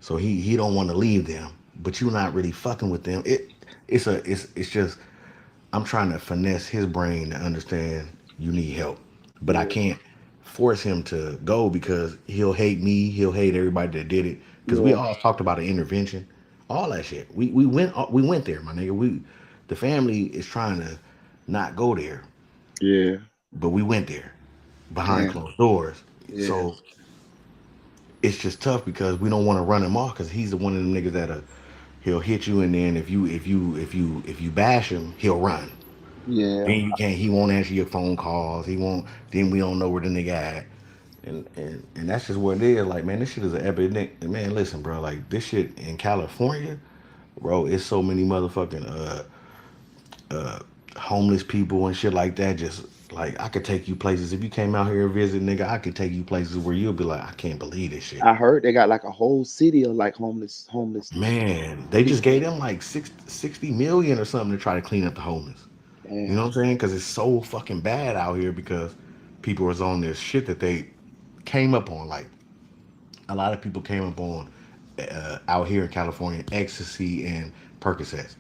so he don't want to leave them. But you're not really fucking with them. It's just I'm trying to finesse his brain to understand you need help, but I Yeah. can't force him to go because he'll hate me. He'll hate everybody that did it because we Yeah. all talked about an intervention, all that shit. We went there, my nigga. The family is trying to not go there, Yeah. but we went there behind Damn. closed doors. Yeah. So it's just tough because we don't want to run him off because he's the one of them niggas that he'll hit you and then if you bash him he'll run. Yeah. Then you can't. He won't answer your phone calls. He won't. Then we don't know where the nigga at. And that's just what it is. Like man, this shit is an epidemic. And man, listen, bro. Like this shit in California, bro. It's so many motherfucking homeless people and shit like that. Just like I could take you places. If you came out here and visit, nigga, I could take you places where you'll be like, I can't believe this shit. I heard they got like a whole city of like homeless Man, they just people. gave them like 60 million or something to try to clean up the homeless. You know Damn. what I'm saying? Because it's so fucking bad out here because people was on this shit that they came up on. Like a lot of people came up on out here in California, ecstasy and Percocets,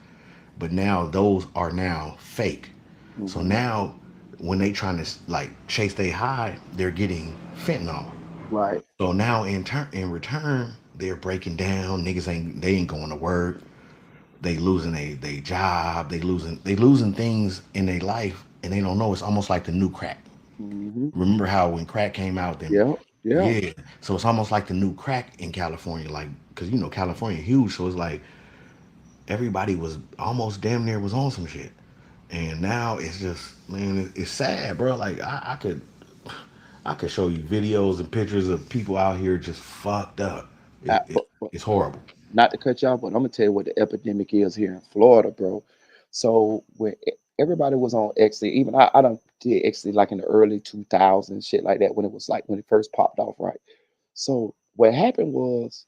but now those are now fake. So Hmm. now when they trying to like chase they high, they're getting fentanyl. Right. So now in return, they're breaking down. They ain't going to work. They losing they job. They losing things in their life, and they don't know. It's almost like the new crack. Hmm. Remember how when crack came out, then Yeah. Yeah. yeah. So it's almost like the new crack in California, like because California huge, so it's like everybody was almost damn near was on some shit, and now it's just man, it's sad, bro. Like I could show you videos and pictures of people out here just fucked up. I, It, it, but it's horrible. not to cut you off, but I'm gonna tell you what the epidemic is here in Florida, bro. So when everybody was on ecstasy, even I don't did ecstasy like in the early 2000s, shit like that, when it was like when it first popped off, right? So what happened was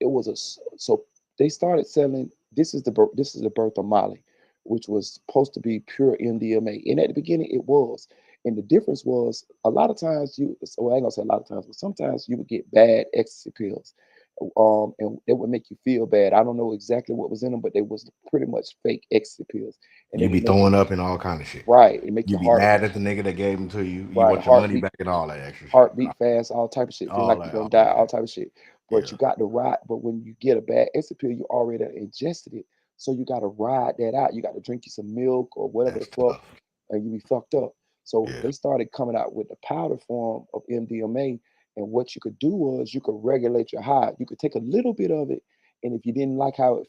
it was so they started selling. This is the birth of Molly, which was supposed to be pure MDMA, and at the beginning it was. And the difference was a lot of times I ain't gonna say a lot of times, but sometimes you would get bad ecstasy pills, and it would make you feel bad. I don't know exactly what was in them, but they was pretty much fake ecstasy pills, and they You be would make you throwing up and all kind of shit. right. It make You your be heart mad at the nigga that gave them to you. You right, want your money back and all that extra shit. heartbeat fast, all type of shit. Feel All like you're that, gonna all die, that. all type of shit. But Yeah, you got to ride. But when you get a bad acid pill, you already ingested it, so you got to ride that out. You got to drink you some milk or whatever the that's fuck, tough. and you be fucked up. So Yeah, they started coming out with the powder form of MDMA, and what you could do was you could regulate your high. You could take a little bit of it, and if you didn't like how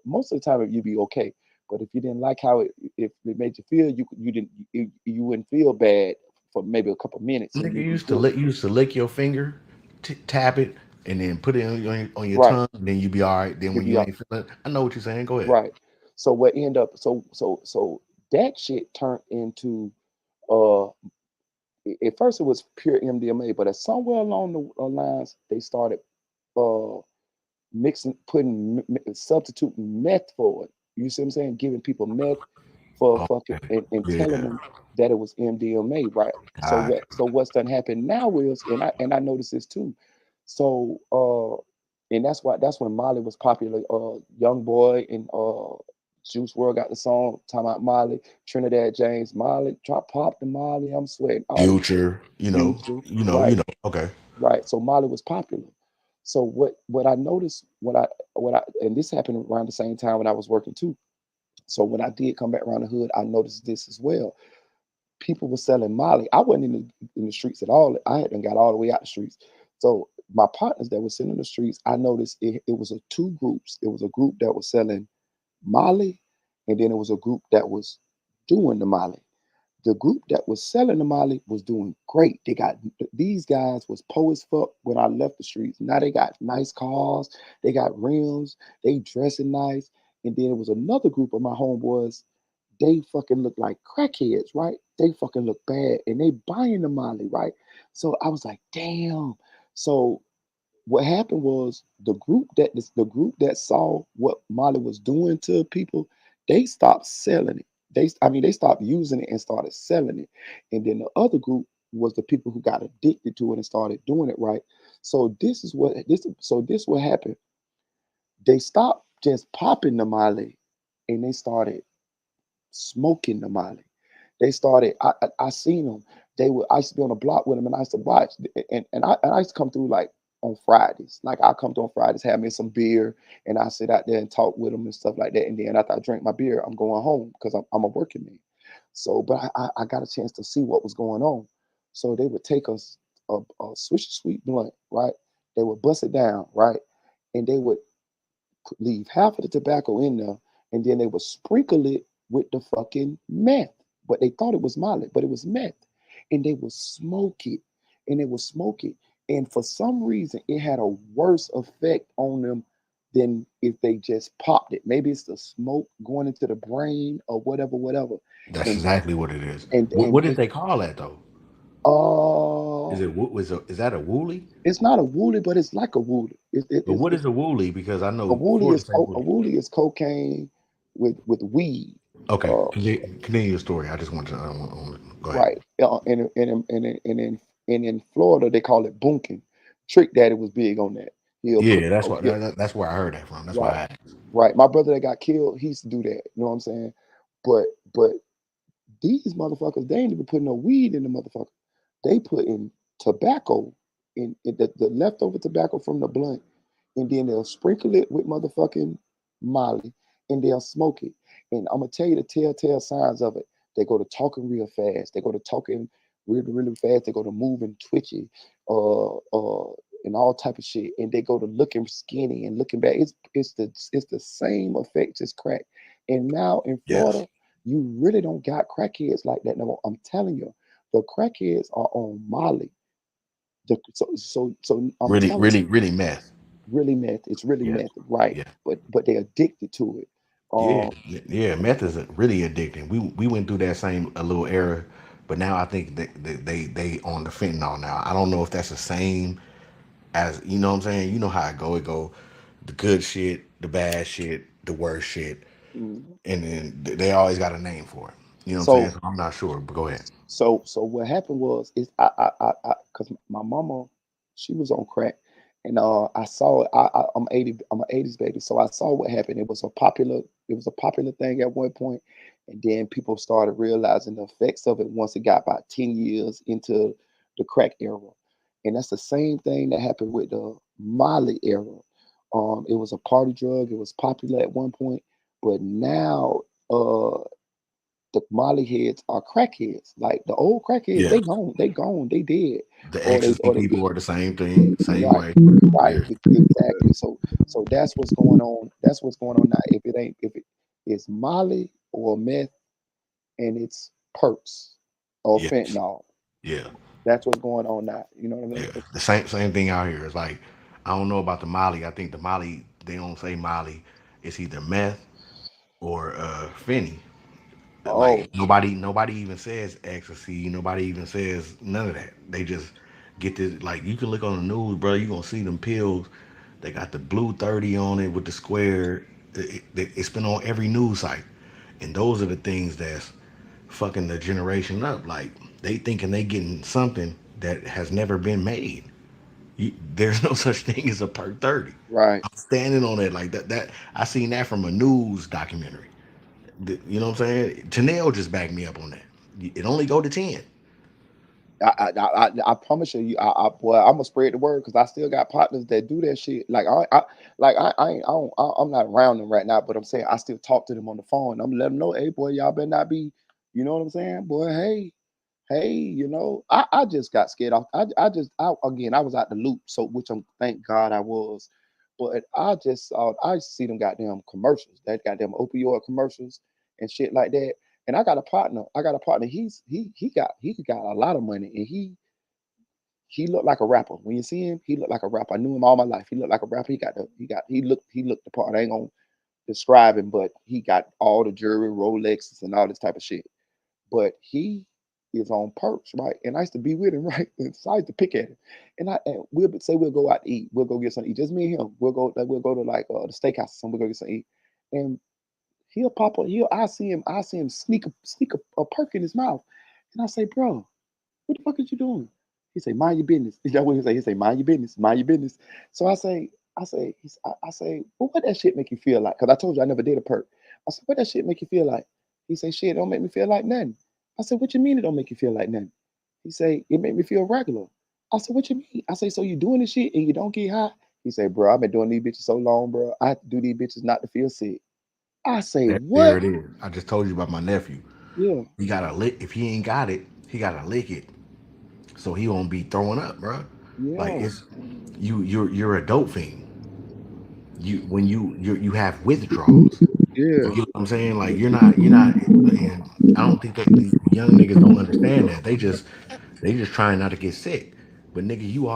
most of the time you'd be okay. But if you didn't like how if it made you feel, you wouldn't feel bad for maybe a couple minutes, and nigga you'd be used to good. lick your finger, tap it, and then put it on your Right. tongue. And then you be all right. Then You'll when be you all ain't feeling, I know what you're saying. Go ahead. right. So what end up so that shit turned into uh at first it was pure MDMA, but as somewhere along the lines they started uh mixing putting substituting meth for it. You see what I'm saying? Giving people meth for fucking Okay. and telling Yeah. them that it was MDMA, right? So God. what's done happened now is and I noticed this too. So and that's when Molly was popular. Young Boy and Juice World got the song talking about Molly, Trinidad James, Molly, drop pop the Molly, I'm sweating, all this shit. Future. Future, You know. right, You know. Okay. right. So Molly was popular. So what I noticed, what I and this happened around the same time when I was working too. So when I did come back around the hood, I noticed this as well. People were selling Molly. I wasn't in the streets at all. I hadn't got all the way out the streets. So my partners that were sitting in the streets, I noticed it was a two groups. It was a group that was selling Molly, and then it was a group that was doing the Molly. The group that was selling the Molly was doing great. They got these guys was poor as fuck when I left the streets. Now they got nice cars, they got rims, they dressing nice. And then it was another group of my homeboys. They fucking look like crackheads, right? They fucking look bad, and they buying the Molly, right? So I was like, damn. So what happened was the group that saw what Molly was doing to people, they stopped selling it. They stopped using it and started selling it. And then the other group was the people who got addicted to it and started doing it right. So this what happened. They stopped just popping the Molly and they started smoking the Molly. They started. I seen them. They would. I used to be on the block with them, and I used to watch. And I used to come through like on Fridays. Like I come through on Fridays, have me some beer, and I sit out there and talk with them and stuff like that. And then after I drink my beer, I'm going home because I'm a working man. So, but I got a chance to see what was going on. So they would take us a Swisher Sweet blunt, right? They would bust it down, right? And they would leave half of the tobacco in there, and then they would sprinkle it with the fucking meth. But they thought it was Molly, but it was meth. And they would smoke it, and they would smoke it. And for some reason, it had a worse effect on them than if they just popped it. Maybe it's the smoke going into the brain or whatever, whatever. That's And exactly what it is. and What and did it, they call that though? uh, Is that a woolly? it's not a woolly, but it's like a woolly. But what is a woolly? Because I A know woolly Florida is say a woolly. woolly is cocaine with weed. Okay, Uh, continue your story. I just want to go ahead. right. And in Florida they call it bunking. Trick Daddy was big on that. He'll put Yeah, that's oh what yeah, that's where I heard that from. That's why right, I asked. right. My brother that got killed, he used to do that. You know what I'm saying? But these motherfuckers, they ain't even putting no weed in the motherfucker. They put in tobacco in the leftover tobacco from the blunt, and then they'll sprinkle it with motherfucking Molly, and they'll smoke it. And I'm gonna tell you the telltale signs of it. They go to talking real fast. They go to talking really, really fast. They go to moving twitchy, and all type of shit. And they go to looking skinny and looking bad. It's the same effects as crack. And now in Yes, Florida, you really don't got crackheads like that no more. I'm telling you, the crackheads are on Molly. So I'm really, telling really, really meth. really meth. It's really Yes, meth, right? yeah, But they're addicted to it. yeah, Um, yeah. Meth is really addicting. We went through that same a little era, but now I think they on the fentanyl now. I don't know if that's the same as you know what I'm saying. You know how it go. It go the good shit, the bad shit, the worst shit, mhm. and then they always got a name for it. You know what I'm saying? So So I'm not sure, but go ahead. so what happened was is because my mama, she was on crack, and I saw it. I'm an '80s baby, so I saw what happened. It was a popular thing at one point, and then people started realizing the effects of it once it got about 10 years into the crack era, and that's the same thing that happened with the Molly era. It was a party drug. It was popular at one point, but now the Molly heads are crackheads. Like the old crackheads, Yeah, they gone, they dead, the or they ecstasy or they people are the same thing, same right, way. right, Yeah. exactly. So that's what's going on. That's what's going on now. If it is Molly or meth and it's perks or Yes. fentanyl, Yeah. that's what's going on now. You know what I Yeah. mean? The same thing out here. It's like I don't know about the Molly. I think the Molly they don't say Molly. It's either meth or Finny. Like Oh, nobody even says ecstasy. Nobody even says none of that. They just get this. Like you can look on the news, bro. You gonna see them pills. They got the blue 30 on it with the square. It's been on every news site, and those are the things that's fucking the generation up. Like they thinking they getting something that has never been made. There's no such thing as a perk 30. right. I'm standing on it like that. That I seen that from a news documentary. You know what I'm saying? Chanel just backed me up on that. It only go to 10. I promise you, boy, I'm gonna spread the word because I still got partners that do that shit. I'm not around them right now, but I'm saying I still talk to them on the phone. I'm letting them know, hey, boy, y'all better not be, you know what I'm saying, boy, hey, I just got scared off. Again, I was out the loop, so which I'm thank God I was, but I just saw I see them goddamn commercials, that goddamn opioid commercials and shit like that. And I got a partner. I got a partner. He got a lot of money, and he looked like a rapper. When you see him, he looked like a rapper. I knew him all my life. He looked like a rapper. He looked the part. I ain't gonna describe him, but he got all the jewelry, Rolexes, and all this type of shit. But he is on perks, right? And I used to be with him, right? And so I used to pick at him. And we'll say we'll go out to eat. We'll go get something to eat. Just me and him. We'll go to like the steakhouse or something. We'll go get something to eat. And he'll pop up. I see him sneak a perk in his mouth. And I say, bro, what the fuck is you doing? He say, mind your business. That's what he say. He say, mind your business, mind your business. So I say, well, what that shit make you feel like? Because I told you I never did a perk. I said, what that shit make you feel like? He say, shit, it don't make me feel like nothing. I said, what you mean it don't make you feel like nothing? He say, it make me feel regular. I said, what you mean? I say, so you doing this shit and you don't get high? He say, bro, I've been doing these bitches so long, bro. I have to do these bitches not to feel sick. I say, There what? it is. I just told you about my nephew. Yeah, He gotta lick. If he ain't got it, he gotta lick it, so he won't be throwing up, bro. Like yeah, it's you're a dope fiend. You have withdrawals. You yeah, get what I'm saying? Like you're not, and I don't think that these young niggas don't understand that. They just trying not to get sick. But nigga, you're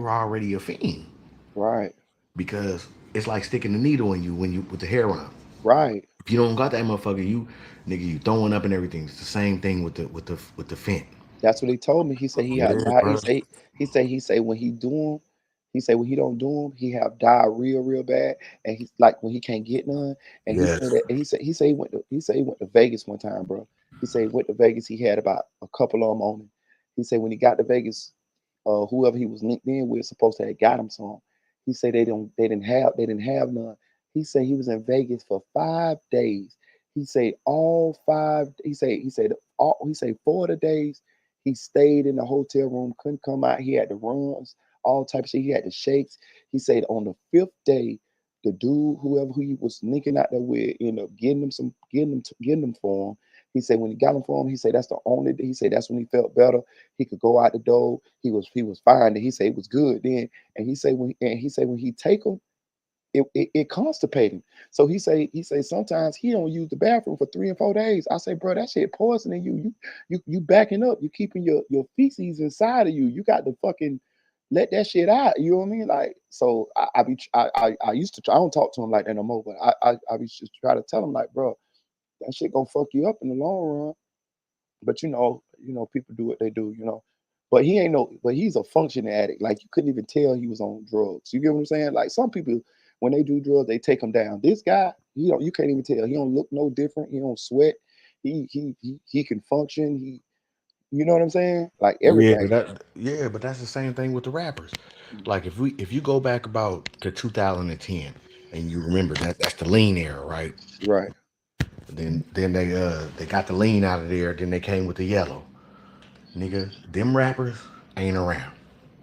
already a fiend right, because it's like sticking the needle in you when you with the heroin. right. If you don't got that motherfucker, you throwing up and everything. It's the same thing with the fent. That's what he told me. He said he had Yeah, died. He bro. say he say when he do them, he say when he don't do them, he have diarrhea real bad, and he's like when he can't get none. And he said Yes. that he said he went to Vegas one time, bro. He said he went to Vegas. He had about a couple of them on him. He said when he got to Vegas, whoever he was linked in with supposed to have got him some. He said they didn't have none. He said he was in Vegas for 5 days. He said all five. He said 4 of the days he stayed in the hotel room, couldn't come out. He had the runs, all type of shit. He had the shakes. He said on the fifth day, the dude, whoever he was linking out there with, ended up getting them for him. He said when he got them for him, he said that's the only day. He said that's when he felt better. He could go out the door. He was fine. He said it was good then. And he said when he take them, it constipated him. So he say sometimes he don't use the bathroom for 3 and 4 days. I say, bro, that shit poisoning you. You backing up. You keeping your feces inside of you. You got to fucking let that shit out. You know what I mean? Like, so I used to try. I don't talk to him like that no more. But I used to try to tell him like, bro, that shit gonna fuck you up in the long run. But people do what they do. But he ain't no. But he's a functioning addict. Like you couldn't even tell he was on drugs. You get what I'm saying? Like some people, when they do drugs, they take him down. This guy, he don't. You can't even tell. He don't look no different. He don't sweat. He can function. You know what I'm saying? Like Yeah, everything. but that's the same thing with the rappers. Like if you go back about to 2010 and you remember that's the lean era, right? Right. Then they got the lean out of there. Then they came with the yellow. Nigga, them rappers ain't around.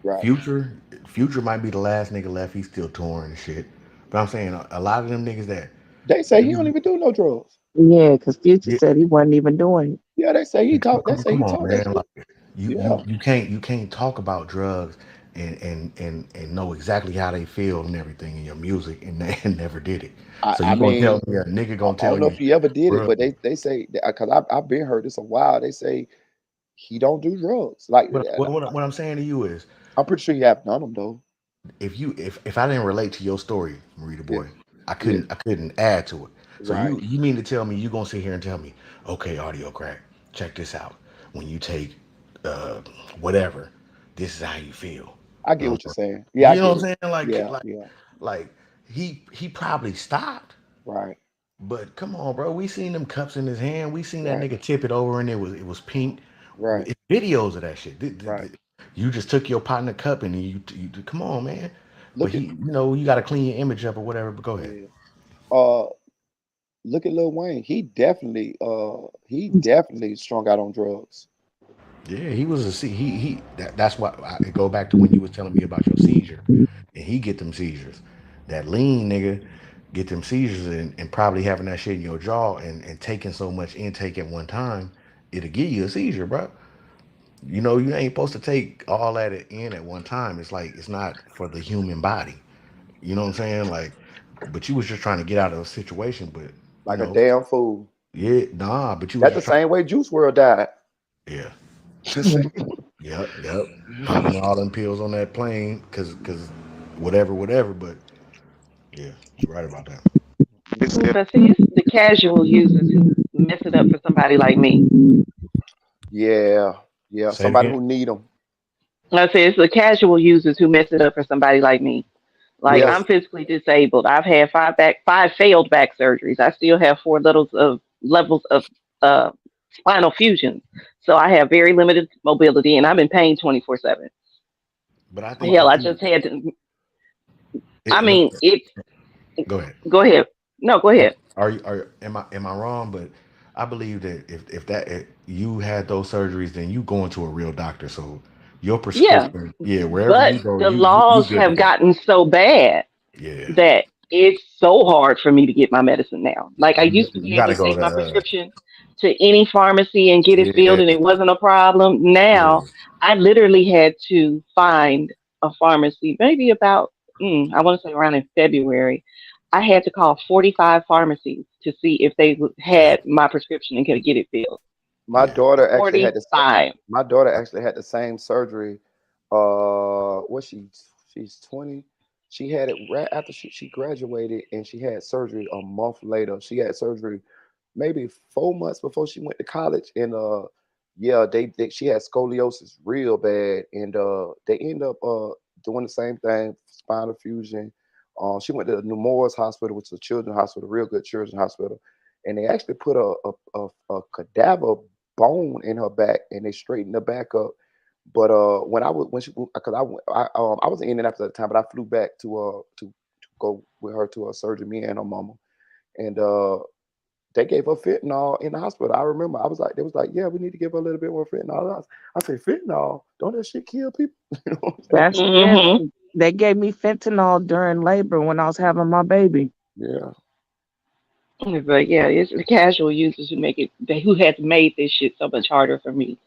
Right. Future, Future might be the last nigga left. He's still touring and shit. But I'm saying a lot of them niggas that, They say he don't even do no drugs. Yeah, because Future yeah, said he wasn't even doing it. Yeah, they say he talk. They say come he on, talk that man. shit. Like you Yeah. you you can't talk about drugs and know exactly how they feel and everything in your music and they never did it. I, So I you gonna tell mean, me a nigga I gonna I don't tell know you, if he ever did it, bro? but they say because I've been heard this a while. They say he don't do drugs. Like What I'm saying to you is I'm pretty sure he have done them though. if I didn't relate to your story, Marita Yeah, boy, I yeah, couldn't I couldn't add to it. So right. you mean to tell me you gonna sit here and tell me, okay, audio crack, check this out. When you take uh whatever, this is how you feel. I get Um, what you're saying. Yeah, I you know get what it. I'm saying? Like Yeah, like yeah, like he probably stopped, right, but come on, bro. We seen them cups in his hand. We seen that right, nigga tip it over and it was pink. right, It's videos of that shit. right. You just took your partner cup and you come on, man. But Look at you got to clean your image up or whatever. But go ahead. yeah. Uh, look at Lil Wayne. He definitely strung out on drugs. Yeah, he was a that's why I go back to when you was telling me about your seizure, and he get them seizures. That lean nigga get them seizures and probably having that shit in your jaw and taking so much intake at one time, it'll give you a seizure, bro. You know, you ain't supposed to take all that in at one time. It's like it's not for the human body. You know what I'm saying? Like, but you was just trying to get out of a situation, but you like a know, damn fool. yeah, nah, but you was That's the just trying. same way Juice World died. Yeah, The same- yep. Popping all them pills on that plane, cause whatever. But yeah, you're right about that. They said But see, it's the casual users who mess it up for somebody like me. yeah, yeah. Say it Somebody again. who need them. Like I say it's the casual users who mess it up for somebody like me. Like Yes, I'm physically disabled. I've had five failed back surgeries. I still have four levels of uh, spinal fusions. So I have very limited mobility, and I'm in pain 24/7. But I think Hell, that I you, just had to. I it, let- mean, it. go ahead. Go ahead. No, go Oh, ahead. am I wrong? But I believe that if you had those surgeries, then you going to a real doctor. So your Yeah, prescription, yeah, wherever but you go, the you laws good to have go. gotten so bad Yeah, that it's so hard for me to get my medicine now. Like I used to you be got able to to go take to my prescription to any pharmacy and get it filled yeah, and it wasn't a problem. yeah. Now I literally had to find a pharmacy maybe about I want to say around in February. I had to call 45 pharmacies to see if they Yeah, had my prescription and could get it filled. my yeah. daughter actually had this. 45. My daughter actually had the same surgery. What she's 20. She had it right after she graduated, and she had surgery a month later. She had surgery maybe 4 months before she went to college, and yeah, they she had scoliosis real bad, and they end up doing the same thing, spinal fusion. She went to the Nemours Hospital, which is a children's hospital, real good children's hospital, and they actually put a cadaver bone in her back, and they straightened her back up. But when she because I was in Indianapolis at the time, but I flew back to go with her to a surgery, me and her mama, and they gave her fentanyl in the hospital. I remember I was like, they was like, yeah, we need to give her a little bit more fentanyl. I said, fentanyl, don't that shit kill people? You know what I'm saying? That's yeah. Hmm. They gave me fentanyl during labor when I was having my baby. Yeah, But yeah, it's the casual users who make it, who has made this shit so much harder for me.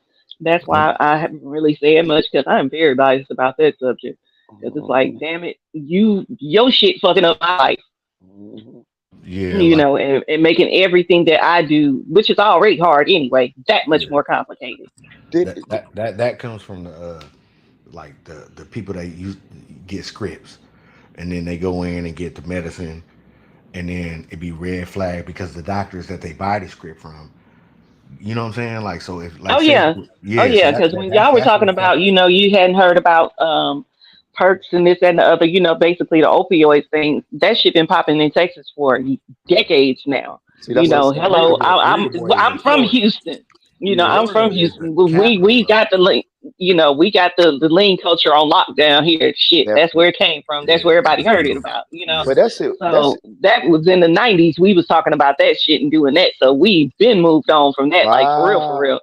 That's I'm, why I haven't really said much because I'm very biased about that subject. Because it's like, mhm, damn it, your shit fucking up my life, mhm. yeah, like and making everything that I do, which is already hard anyway, that much yeah. more complicated. Did, That comes from the like the people that use get scripts, and then they go in and get the medicine, and then it be red flag because the doctors that they buy the script from. You know what I'm saying? Like so, if Oh like say yeah, oh yeah, so yeah. Because when y'all were that's talking what about, fucking you hadn't heard about perks and this and the other. Basically the opioids thing. That shit been popping in Texas for decades now. see that's what I'm saying. Hello, Freedom Boy is in I'm from Florida. Houston. I'm Florida from is the Houston. capital We of got the link. We got the lean culture on lockdown here. Shit, that's Definitely. where it came from. That's yeah, where everybody heard it Cassanova. about. Yeah, But that So shit, that was in the '90s. We was talking about that shit and doing that. So we've been moved on from that, like for real, for wow. real.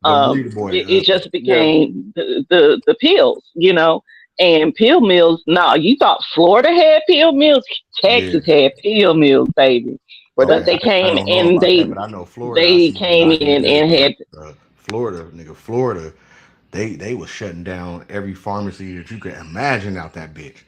but Freedom Boy, It just Yeah, became the pills, and pill mills. No, you thought Florida had pill mills? yeah. Texas had pill mills, baby. but Okay, But that's they I came don't know and about that, but I know Florida. I they seen the came in documentary and on had. Florida, nigga. Florida, they was shutting down every pharmacy that you could imagine out that bitch.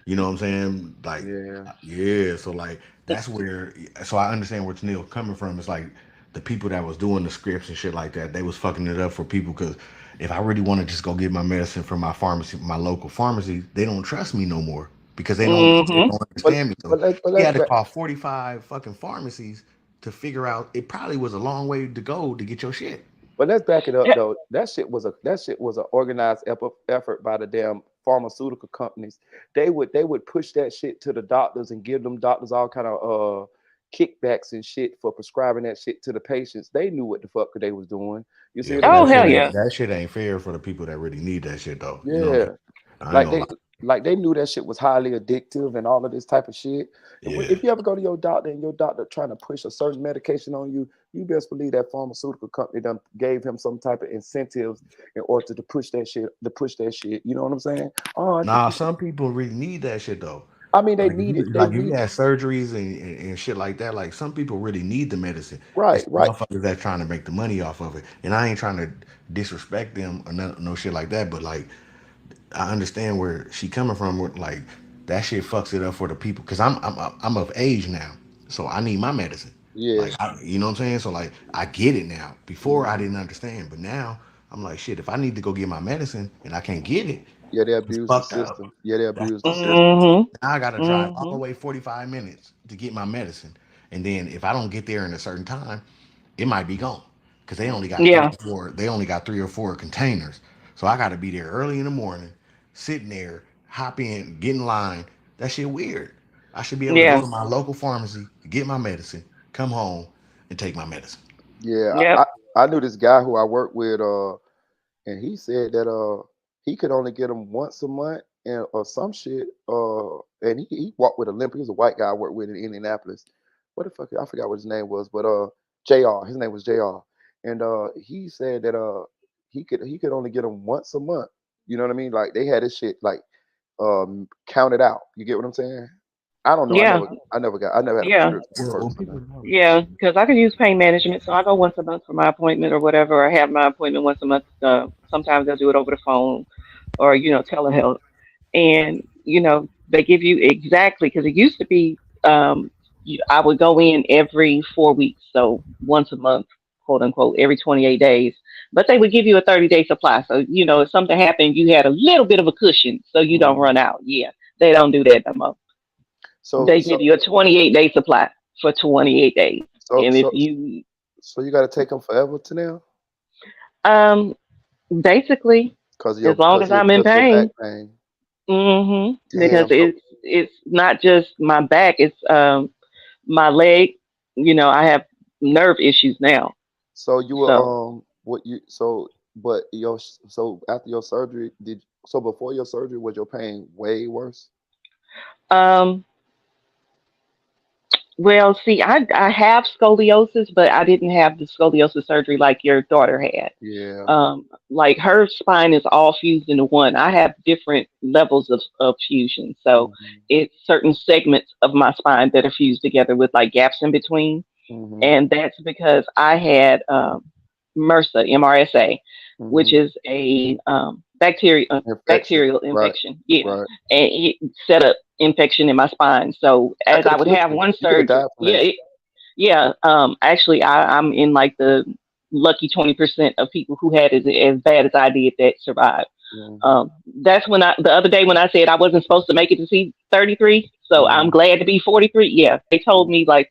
You know what I'm saying? Like, yeah. yeah. So like that's where. So I understand where Neil coming from. It's like the people that was doing the scripts and shit like that. They was fucking it up for people because if I really want to just go get my medicine from my pharmacy, my local pharmacy, they don't trust me no more because they Hmm. don't But understand me. So but let's but he let's had to back. call 45 fucking pharmacies to figure out it probably was a long way to go to get your shit. But let's back it up though. That shit was an organized effort by the damn pharmaceutical companies. They would push that shit to the doctors and give them doctors all kind of kickbacks and shit for prescribing that shit to the patients. They knew what the fuck they was doing. You see Yeah, what but I'm Oh that saying? hell shit yeah. ain't that shit ain't fair for the people that really need that shit though. You know what I'm Yeah. saying? I ain't Like gonna they lie. like they knew that shit was highly addictive and all of this type of shit. Yeah. If you ever go to your doctor and your doctor trying to push a certain medication on you, you best believe that pharmaceutical company done gave him some type of incentives in order to push that shit. To push that shit, you know what I'm saying? Oh, I think Nah, you should. some people really need that shit though. I mean, they Like if need you it. They like if you need had surgeries and shit like that, like some people really need the medicine. right, It's the right. motherfuckers that trying to make the money off of it. And I ain't trying to disrespect them or no shit like that, but like I understand where she coming from. Where, like that shit fucks it up for the people because I'm of age now, so I need my medicine. Like Yes. you know what I'm saying. So like I get it now. Before I Mhm. didn't understand, but now I'm like shit. If I need to go get my medicine and I can't get it, Yeah, they it's abuse the fucked up. system. Yeah, they That's abuse the fucked up. system. Mhm. Now I gotta drive all the Mhm. way 45 minutes to get my medicine, and then if I don't get there in a certain time, it might be gone because they only got three Yeah. or four. They only got 3 or 4 containers, so I got to be there early in the morning, sitting there, hop in, get in line. That shit weird. I should be able to go Yeah. to my local pharmacy, get my medicine, come home, and take my medicine. Yeah, Yep. I knew this guy who I worked with, and he said that he could only get them once a month and or some shit. And he walked with a limp. He was a white guy I worked with in Indianapolis. What the fuck? I forgot what his name was, but Jr. His name was Jr. And he said that he could only get them once a month. You know what I mean? Like they had this shit like counted out. You get what I'm saying? I don't know. Yeah. I never had a Yeah. prescription Well, for well it. people know. Yeah. Because I could use pain management, so I go once a month for my appointment or whatever. Or I have my appointment once a month. Sometimes they'll do it over the phone or telehealth, and they give you exactly because it used to be I would go in every 4 weeks, so once a month, quote unquote, every 28 days. But they would give you a 30-day supply. So, if something happened, you had a little bit of a cushion so you don't Mhm. run out. Yeah, they don't do that no more. So They so give you a 28-day supply for 28 days. so And if so you, so you got to take them forever to now, um, basically, cause of as long as I'm in your back pain, pain. because Damn. So it's not just my back, it's my leg. I have nerve issues now. so you were So, what you so but your so after your surgery so before your surgery was your pain way worse? um, well, see, I have scoliosis, but I didn't have the scoliosis surgery like your daughter had. Yeah. Like her spine is all fused into one. I have different levels of fusion. So Mhm. it's certain segments of my spine that are fused together with like gaps in between. Mhm. And that's because I had MRSA, MRSA, which Mhm. is a Infection. bacterial Right. infection. Yeah, Right. and it set up infection in my spine. So That as could I have would killed have you. one You could have surgery, died from yeah, that shit. yeah. Actually, I'm in like the lucky 20% of people who had it as bad as I did that survived. Mhm. Um, that's when the other day when I said I wasn't supposed to make it to see 33, so I'm Mhm. glad to be 43. Yeah, they told Mhm. me like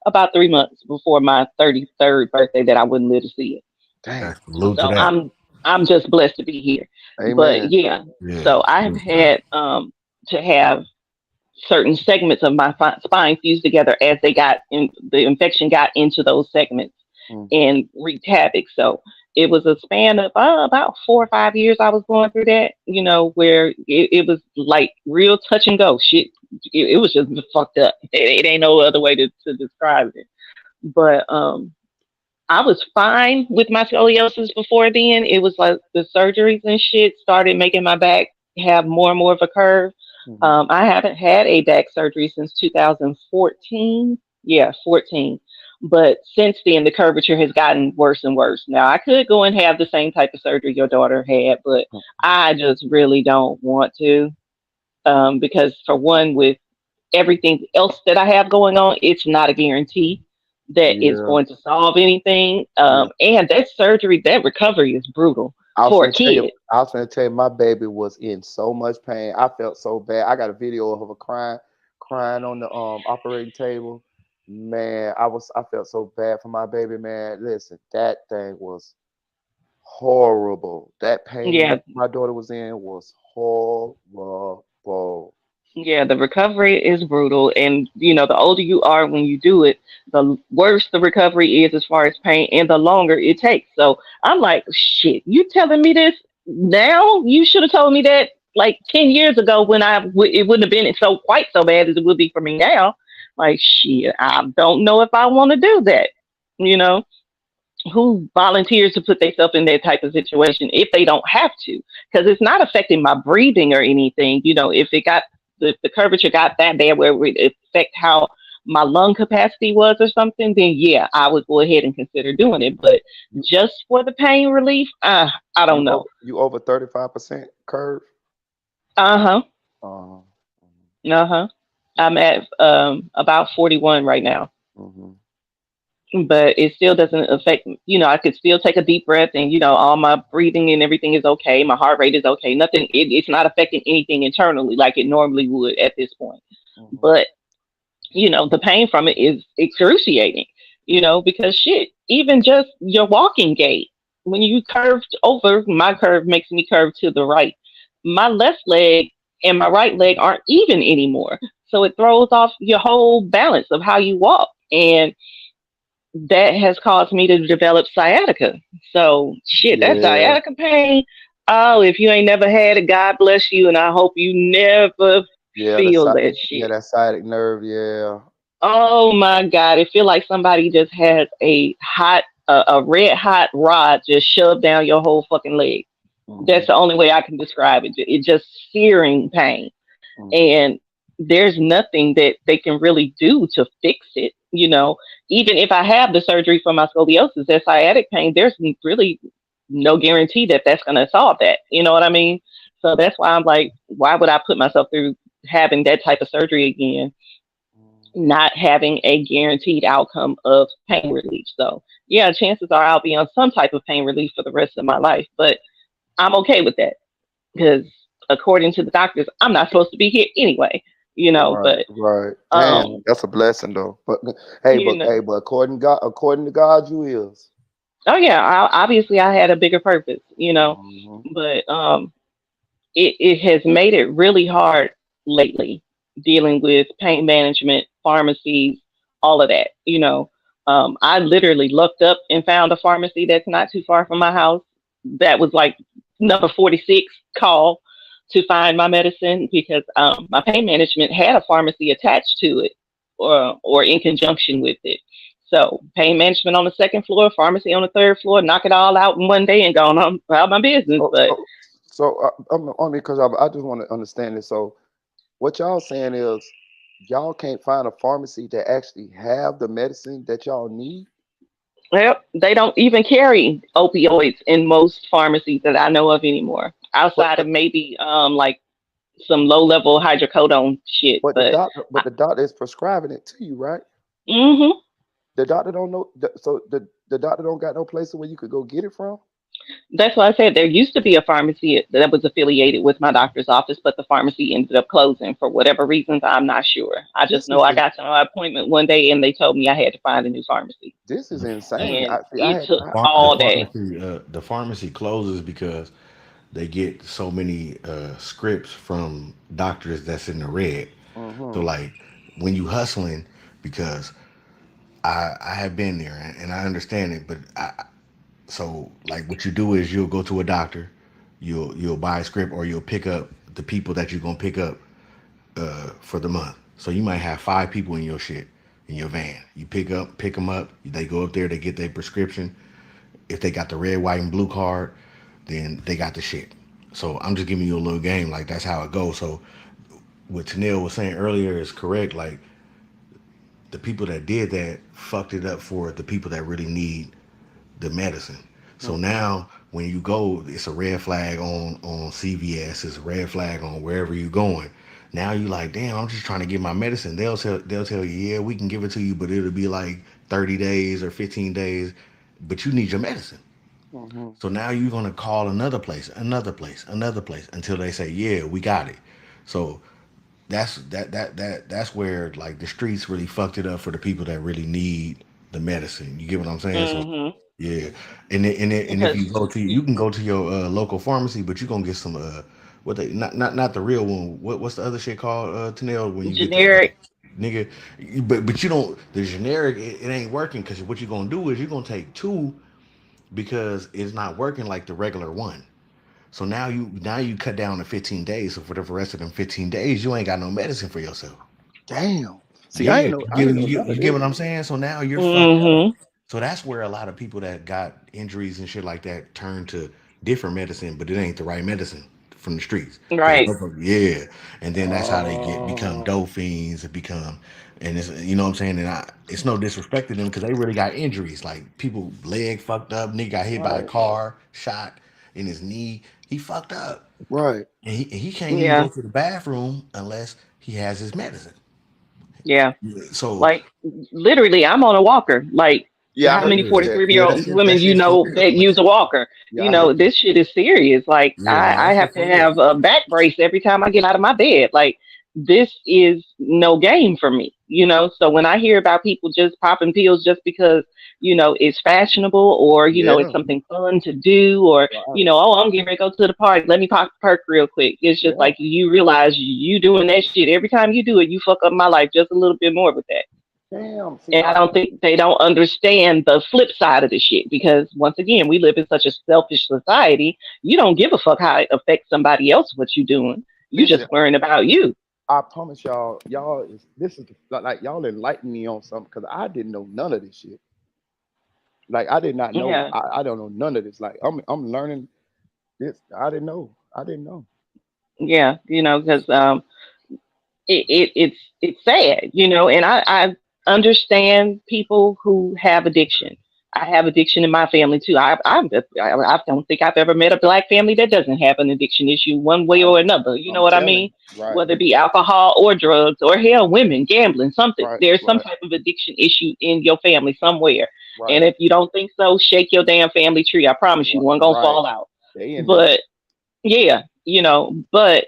about 3 months before my 33rd birthday that I wouldn't live to see it. Damn. That's salute to So that. I'm just blessed to be here. But Amen. yeah, Yeah, so I have salute to that. had to have certain segments of my spine fused together as the infection got into those segments Mhm. and wreaked havoc. So it was a span of about 4 or 5 years I was going through that, where it was like real touch and go shit. It was just fucked up. It ain't no other way to describe it. But I was fine with my scoliosis before then. It was like the surgeries and shit started making my back have more and more of a curve. Mhm. I haven't had a back surgery since 2014. Yeah, 14. But since then, the curvature has gotten worse and worse. Now, I could go and have the same type of surgery your daughter had, but I just really don't want to. Because, for one, with everything else that I have going on, it's not a guarantee that it's Yeah. going to solve anything. Yeah. And that surgery, that recovery is brutal I was for a gonna tell you. kid. I was gonna tell you. My baby was in so much pain. I felt so bad. I got a video of her crying, crying on the operating table. Man, I felt so bad for my baby. Man, listen, that thing was horrible. That pain Yeah, that my daughter was in was horrible. yeah, the recovery is brutal. And, the older you are when you do it, the worse the recovery is as far as pain and the longer it takes. So I'm like, shit, you telling me this now? You should have told me that like 10 years ago when it wouldn't have been so quite so bad as it would be for me now. Like shit, I don't know if I want to do that. You know, who volunteers to put themselves in that type of situation if they don't have to? Because it's not affecting my breathing or anything. You know, if it got the curvature got that bad where it would affect how my lung capacity was or something, then yeah, I would go ahead and consider doing it. But You just for the pain relief, I don't know. you over 35% curve. Uh huh. Uh, Uh huh. I'm at about 41 right now, mm-hmm. but it still doesn't affect, you know, I could still take a deep breath and, you know, all my breathing and everything is okay. My heart rate is okay. Nothing, it's not affecting anything internally like it normally would at this point. Mm-hmm. But, you know, the pain from it is excruciating, you know, because shit, even just your walking gait, when you curved over, my curve makes me curve to the right. My left leg and my right leg aren't even anymore. So it throws off your whole balance of how you walk. And that has caused me to develop sciatica. So shit, that Yeah, sciatica pain. Oh, if you ain't never had it, God bless you, and I hope you never yeah, feel that shit. that sciatic nerve. Yeah. Oh my God, it feel like somebody just has a red hot rod just shoved down your whole fucking leg. Mm-hmm. That's the only way I can describe it. It's just searing pain, Mm-hmm. and there's nothing that they can really do to fix it. You know, even if I have the surgery for my scoliosis, that sciatic pain, there's really no guarantee that that's going to solve that. You know what I mean? So that's why I'm like, why would I put myself through having that type of surgery again, not having a guaranteed outcome of pain relief? So yeah, chances are I'll be on some type of pain relief for the rest of my life, but I'm okay with that because according to the doctors, I'm not supposed to be here anyway, you know, Right, but right. Damn, um, that's a blessing though. But you know, but according to God, you is. oh yeah, obviously I had a bigger purpose, you know, Mm-hmm. but it has made it really hard lately dealing with pain management, pharmacies, all of that, you know. I literally looked up and found a pharmacy that's not too far from my house. That was like number 46 call to find my medicine because my pain management had a pharmacy attached to it or in conjunction with it. So pain management on the second floor, pharmacy on the third floor, knock it all out in one day and go on about my business. So But I mean, because I just want to understand this. So what y'all saying is y'all can't find a pharmacy that actually have the medicine that y'all need. well, they don't even carry opioids in most pharmacies that I know of anymore, But outside of but maybe like some low level hydrocodone shit. But but the doctor is prescribing it to you, right? hmm The doctor don't know. So the doctor don't got no place where you could go get it from. that's why I said there used to be a pharmacy that was affiliated with my doctor's office, but the pharmacy ended up closing for whatever reasons. I'm not sure. I just This know is I got to my appointment one day and they told me I had to find a new pharmacy, this is The insane. and I see. it took the all day. pharmacy closes because they get so many scripts from doctors that's in the red. So Mm-hmm. like when you hustling, because I have been there and I understand it, but so like what you do is you'll go to a doctor, you'll buy a script or you'll pick up the people that you're gonna pick up for the month. So you might have 5 people in your shit in your van. You pick them up. They go up there. They get their prescription. If they got the red, white, and blue card, then they got the shit. So I'm just giving you a little game. Like that's how it goes. So what Tanil was saying earlier is correct. Like the people that did that fucked it up for the people that really need the medicine. So Mm-hmm. now when you go, it's a red flag on CVS, it's a red flag on wherever you're going. Now you like, damn, I'm just trying to get my medicine. They'll tell you, yeah, we can give it to you, but it'll be like 30 days or 15 days, but you need your medicine. Mm-hmm. So now you're gonna call another place until they say, yeah, we got it. So that's where like the streets really fucked it up for the people that really need the medicine. You get what I'm saying? So Hmm. yeah, and if Because you go to you can go to your local pharmacy, but you're gonna get some what they not the real one. What's the other shit called Tanel when you get the generic. nigga, but you don't the generic it ain't working because what you're gonna do is you're gonna take two because it's not working like the regular one. So now you cut down to 15 days. So for the rest of them 15 days, you ain't got no medicine for yourself. Damn. See, Yeah, I ain't know none you of get this. what I'm saying? So now you're fucked up. Mm-hmm. So that's where a lot of people that got injuries and shit like that turn to different medicine, but it ain't the right medicine from the streets. Because Right. yeah, and then that's how they become Oh, dope fiends and become, and it's you know what I'm saying. And it's no disrespect to them because they really got injuries. Like people leg fucked up, nigga got hit by a right, car, shot in his knee. He fucked up, right. and he can't even go Yeah. to the bathroom unless he has his medicine. Yeah. So Like literally, I'm on a walker. Like Yeah, I how heard many you say yeah, that. 43 year yeah, old that women you shit for know real. that use a walker? Yeah, You I heard know, that. this shit is serious. Like Yeah, no, I that have shit to for real. have a back brace every time I get out of my bed. Like this is no game for me. You know, so when I hear about people just popping pills just because it's fashionable or it's Yeah, something fun to do or right. oh, I'm getting ready to go to the park, let me pop a perk real quick. It's just Yeah. like you realize you doing that shit every time you do it, you fuck up my life just a little bit more with that. Damn. See, And I don't think they don't understand the flip side of the shit because once again, we live in such a selfish society. You don't give a fuck how it affects somebody else what you doing. You listen, just worrying about you. I promise y'all, this is like y'all enlighten me on something because I didn't know none of this shit. Like I did not know. Yeah, I don't know none of this. Like I'm learning this. I didn't know. I didn't know. yeah, because it's sad, and I understand people who have addiction. I have addiction in my family too. I don't think I've ever met a black family that doesn't have an addiction issue one way I'm or another. You know I'm what I telling mean? you. Right. Whether it be alcohol or drugs or hell, women, gambling, something. Right. There's some Right. type of addiction issue in your family somewhere. Right. And if you don't think so, shake your damn family tree. I promise you, one gonna Right. fall out. They in there. But yeah, but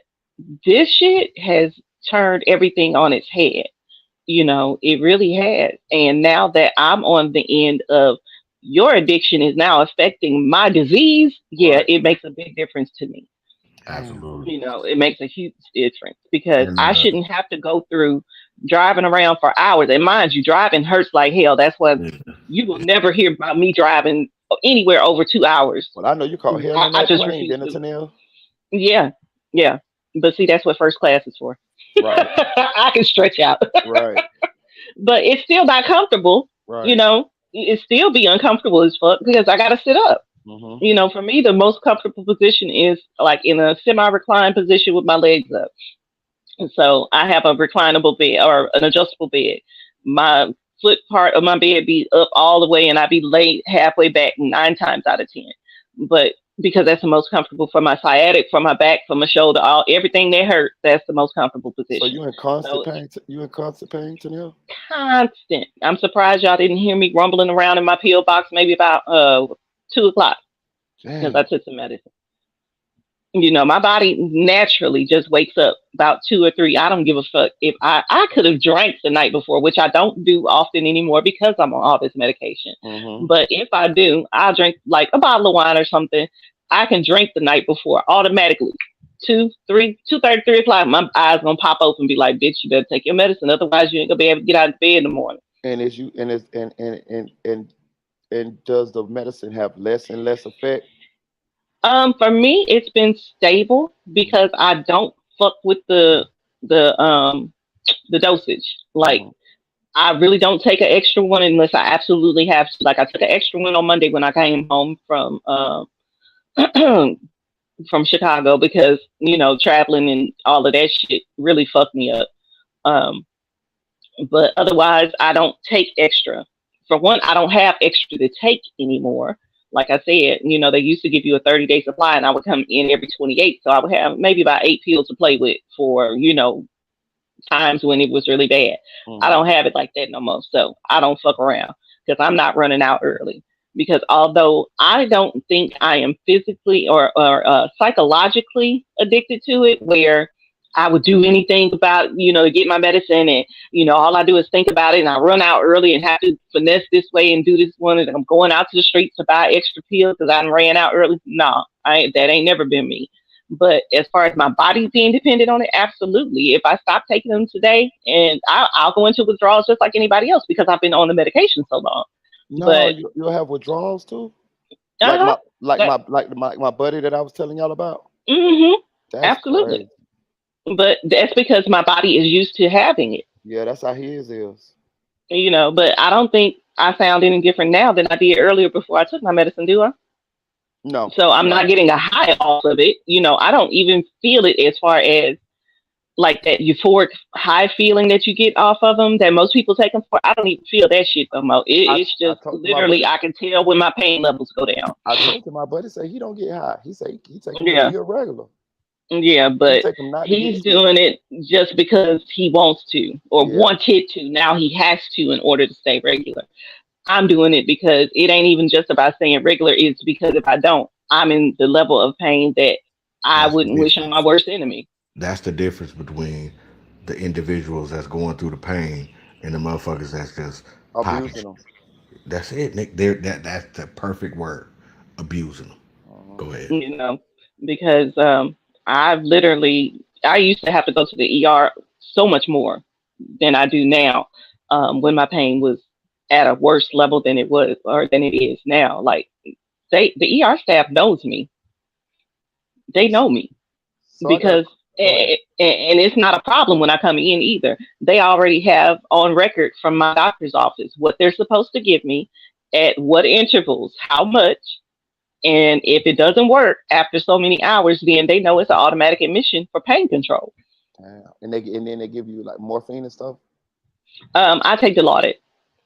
this shit has turned everything on its head. It really has. And now that I'm on the end of your addiction is now affecting my disease, yeah, Right. it makes a big difference to me. Damn. Absolutely. It makes a huge difference because And I shouldn't have to go through driving around for hours. And mind you, driving hurts like hell. That's why yeah, you will never hear about me driving anywhere over 2 hours. Well, I know you caught hell in I that just plane, refuse didn't it, to. Tanel? Yeah, yeah. But see, that's what first class is for. Right. I can stretch out. Right. But it's still not comfortable. Right. It still be uncomfortable as fuck because I gotta sit up. Mm-hmm. For me, the most comfortable position is like in a semi-reclined position with my legs up. And so I have a reclinable bed or an adjustable bed. My foot part of my bed be up all the way, and I be laid halfway back 9 times out of 10. But because that's the most comfortable for my sciatic, for my back, for my shoulder, all everything that hurts, that's the most comfortable So position. you in constant So pain? You in constant pain, Tanel? constant. I'm surprised y'all didn't hear me rumbling around in my pill box maybe about 2 o'clock because I Damn. took some medicine. My body naturally just wakes up about 2 or 3. I don't give a fuck if I could have drank the night before, which I don't do often anymore because I'm on all this medication. Mm-hmm. But if I do, I'll drink like a bottle of wine or something. I can drink the night before automatically. 2:30, 3 o'clock, my eyes gonna pop open and be like, bitch, you better take your medicine. Otherwise you ain't gonna be able to get out of bed in the morning. And is you and is and does the medicine have less and less effect? For me, it's been stable because I don't fuck with the the dosage. Like Mm-hmm. I really don't take an extra one unless I absolutely have to. Like I took an extra one on Monday when I came home from Chicago because traveling and all of that shit really fucked me up. Um, but otherwise, I don't take extra. For one, I don't have extra to take anymore. Like I said, they used to give you a 30-day supply, and I would come in every 28, so I would have maybe about 8 pills to play with for times when it was really bad. I Mm-hmm. don't have it like that no more. So I don't fuck around because I'm not running out early. Because although I don't think I am physically or psychologically addicted to it, where I would do anything about, to get my medicine and, all I do is think about it and I run out early and have to finesse this way and do this one and I'm going out to the streets to buy extra pills because I ran out early. No, that ain't never been me. But as far as my body being dependent on it, absolutely. If I stop taking them today, and I'll go into withdrawals just like anybody else because I've been on the medication so long. No, But you'll have withdrawals too. Like Uh-huh. That, my buddy that I was telling y'all about. hmm That's absolutely. crazy. But that's because my body is used to having it, Yeah, that's how his is. but I don't think I sound any different now than I did earlier before I took my medicine, do I? No, So I'm not no. getting a high off of it. I don't even feel it as far as like that euphoric high feeling that you get off of them that most people take them for. I don't even feel that shit no more. It's I just told my literally buddy. I can tell when my pain levels go down. I told him my buddy say he don't get high. He say he take them to Yeah, be a regular. yeah, He but take them not to get he's sick. doing it just because he wants to or Yeah, wanted to. Now he has to in order to stay regular. I'm doing it because it ain't even just about staying regular. It's because if I don't, I'm in the level of pain that I That's the wouldn't wish on my difference. worst enemy. That's the difference between the individuals that's going through the pain and the motherfuckers that's just popping. abusing them. That's it, Nick. That's the perfect word. Abusing them. Uh-huh. Go ahead. you know, because I used to have to go to the ER so much more than I do now, when my pain was at a worse level than it was or than it is now. Like the ER staff knows me. They know me So I got a because, go ahead. and it's not a problem when I come in either. They already have on record from my doctor's office what they're supposed to give me at what intervals, how much. And if it doesn't work after so many hours, then they know it's an automatic admission for pain control. Damn. And then they give you like morphine and stuff. I take Dilaudid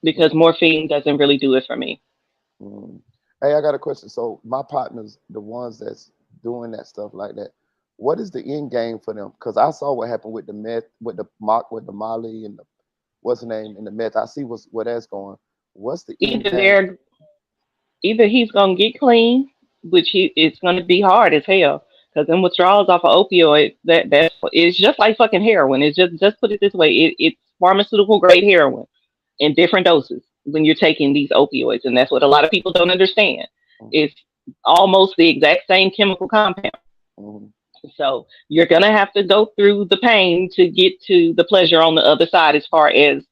because Mm, morphine doesn't really do it for me. mm. Hey, I got a question. So my partners, the ones that's doing that stuff like that, what is the end game for them? Because I saw what happened with the meth, with the mock, with the Molly and the what's the name and the meth. I see where that's going. What's the end Either game? they're either he's gonna get clean, which it's gonna be hard as hell. Because then withdrawals off of opioids, that's it's just like fucking heroin. It's just put it this way, it's pharmaceutical grade heroin in different doses when you're taking these opioids, and that's what a lot of people don't understand. Mm-hmm. It's almost the exact same chemical compound. Mm-hmm. So you're gonna have to go through the pain to get to the pleasure on the other side, as far as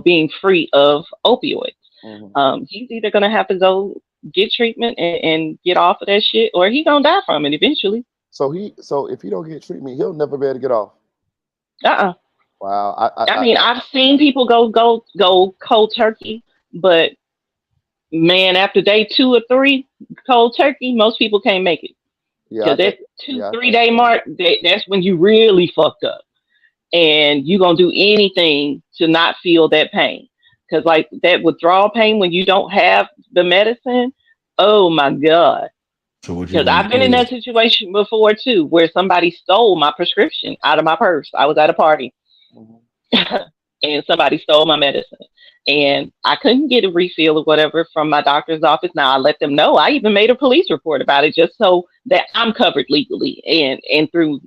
being free of opioids. Mm-hmm. He's either gonna have to go get treatment and get off of that shit, or he gonna die from it eventually. So if he don't get treatment, he'll never be able to get off. Uh-uh. Wow. I mean, I've seen people go cold turkey, but man, after day 2 or 3 cold turkey, most people can't make it Yeah, I because think that two yeah, I three think day so. mark, that's when you really fucked up, and you gonna do anything to not feel that pain. Because like that withdrawal pain when you don't have the medicine, oh my god. So what you Because gonna I've been in do? that situation before too, where somebody stole my prescription out of my purse. I was at a party Mhm. and somebody stole my medicine. And I couldn't get a refill or whatever from my doctor's office. Now I let them know. I even made a police report about it just so that I'm covered legally and through,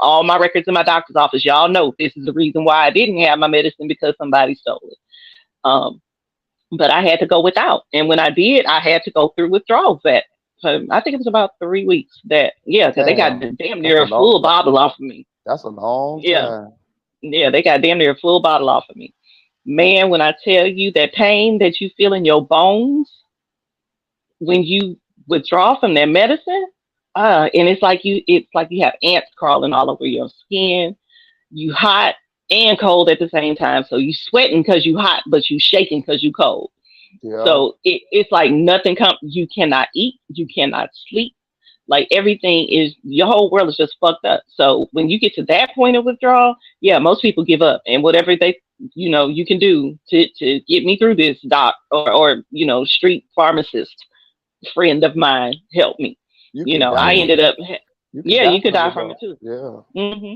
all my records in my doctor's office. Y'all know this is the reason why I didn't have my medicine because somebody stole it. Um, but I had to go without. And when I did, I had to go through withdrawals that I think it was about 3 weeks that, yeah, because they got Damn, damn that's near a a full long bottle off of me. that's a long Yeah. time. Yeah, they got damn near a full bottle off of me. Man, when I tell you that pain that you feel in your bones when you withdraw from that medicine, and it's like you have ants crawling all over your skin. You hot and cold at the same time. So you sweating because you hot, but you shaking because you cold. Yeah. So it's like nothing you cannot eat, you cannot sleep. Like everything is your whole world is just fucked up. So when you get to that point of withdrawal, yeah, most people give up and whatever you can do to get me through this, doc, or street pharmacist friend of mine help me. You can die I from Yeah. ended it. up, You can yeah, die you from could the die from it withdrawal. too. Yeah. hmm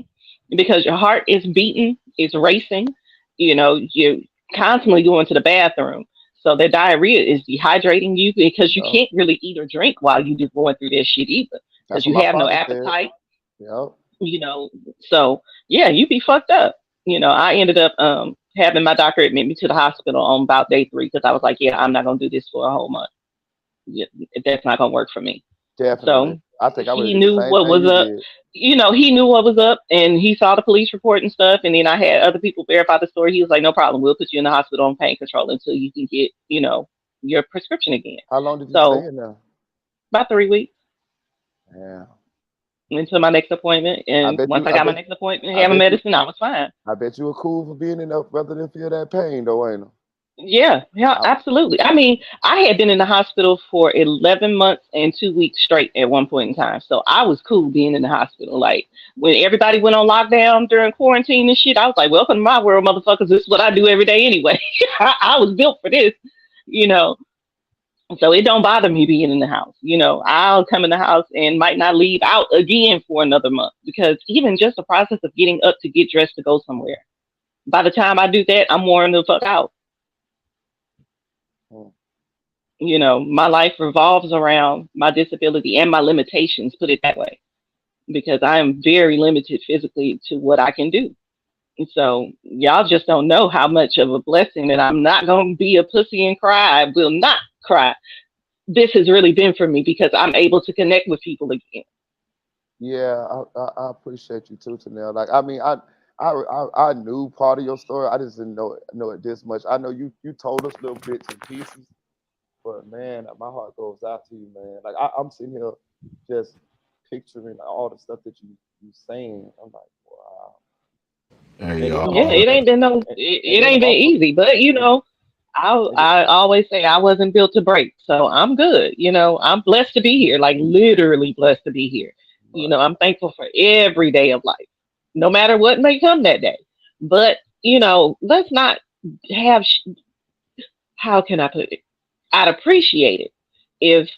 because your heart is beating, it's racing. You're constantly going to the bathroom. So the diarrhea is dehydrating you because you Yeah. can't really eat or drink while you're going through that shit either That's because what you my have no father said. appetite. Yeah. you know. So yeah, you be fucked up. I ended up having my doctor admit me to the hospital on about day 3 because I was like, yeah, I'm not gonna do this for a whole month. Yeah, that's not gonna work for me. Definitely. So I think I would have he did the knew same what thing was you up. did. He knew what was up, and he saw the police report and stuff. And then I had other people verify the story. He was like, "No problem. We'll put you in the hospital on pain control until you can get, your prescription again." How long did you stay So in there? about 3 weeks Yeah. until my next appointment. I And bet once you. I I got my bet. next appointment, I having bet you. medicine, I was fine. I bet you were cool for being enough rather than feel that pain, though, ain't it? Yeah, yeah, I, absolutely. I mean, I had been in the hospital for 11 months and 2 weeks straight at one point in time. So I was cool being in the hospital. Like when everybody went on lockdown during quarantine and shit, I was like, welcome to my world, motherfuckers. This is what I do every day anyway. I was built for this, you know. So it don't bother me being in the house. I'll come in the house and might not leave out again for another month because even just the process of getting up to get dressed to go somewhere. By the time I do that, I'm worn the fuck out. mm, My life revolves around my disability and my limitations, put it that way, because I am very limited physically to what I can do. And so y'all just don't know how much of a blessing that I'm not going to be a pussy and cry. I will not cry. This has really been for me because I'm able to connect with people again. yeah, I appreciate you too, Tanel. Like, I mean, I knew part of your story. I just didn't know it this much. I know you told us little bits and pieces, but man, my heart goes out to you, man. Like, I'm sitting here just picturing all the stuff that you saying. I'm like, wow. Hey And then Yeah, y'all. it ain't been no, and it then ain't I'm been also easy, but and, and I always say I wasn't built to break, so I'm good. I'm blessed to be here, like literally blessed to be here. right, I'm thankful for every day of life, no matter what may come that day. But let's not have. How can I put it? I'd appreciate it if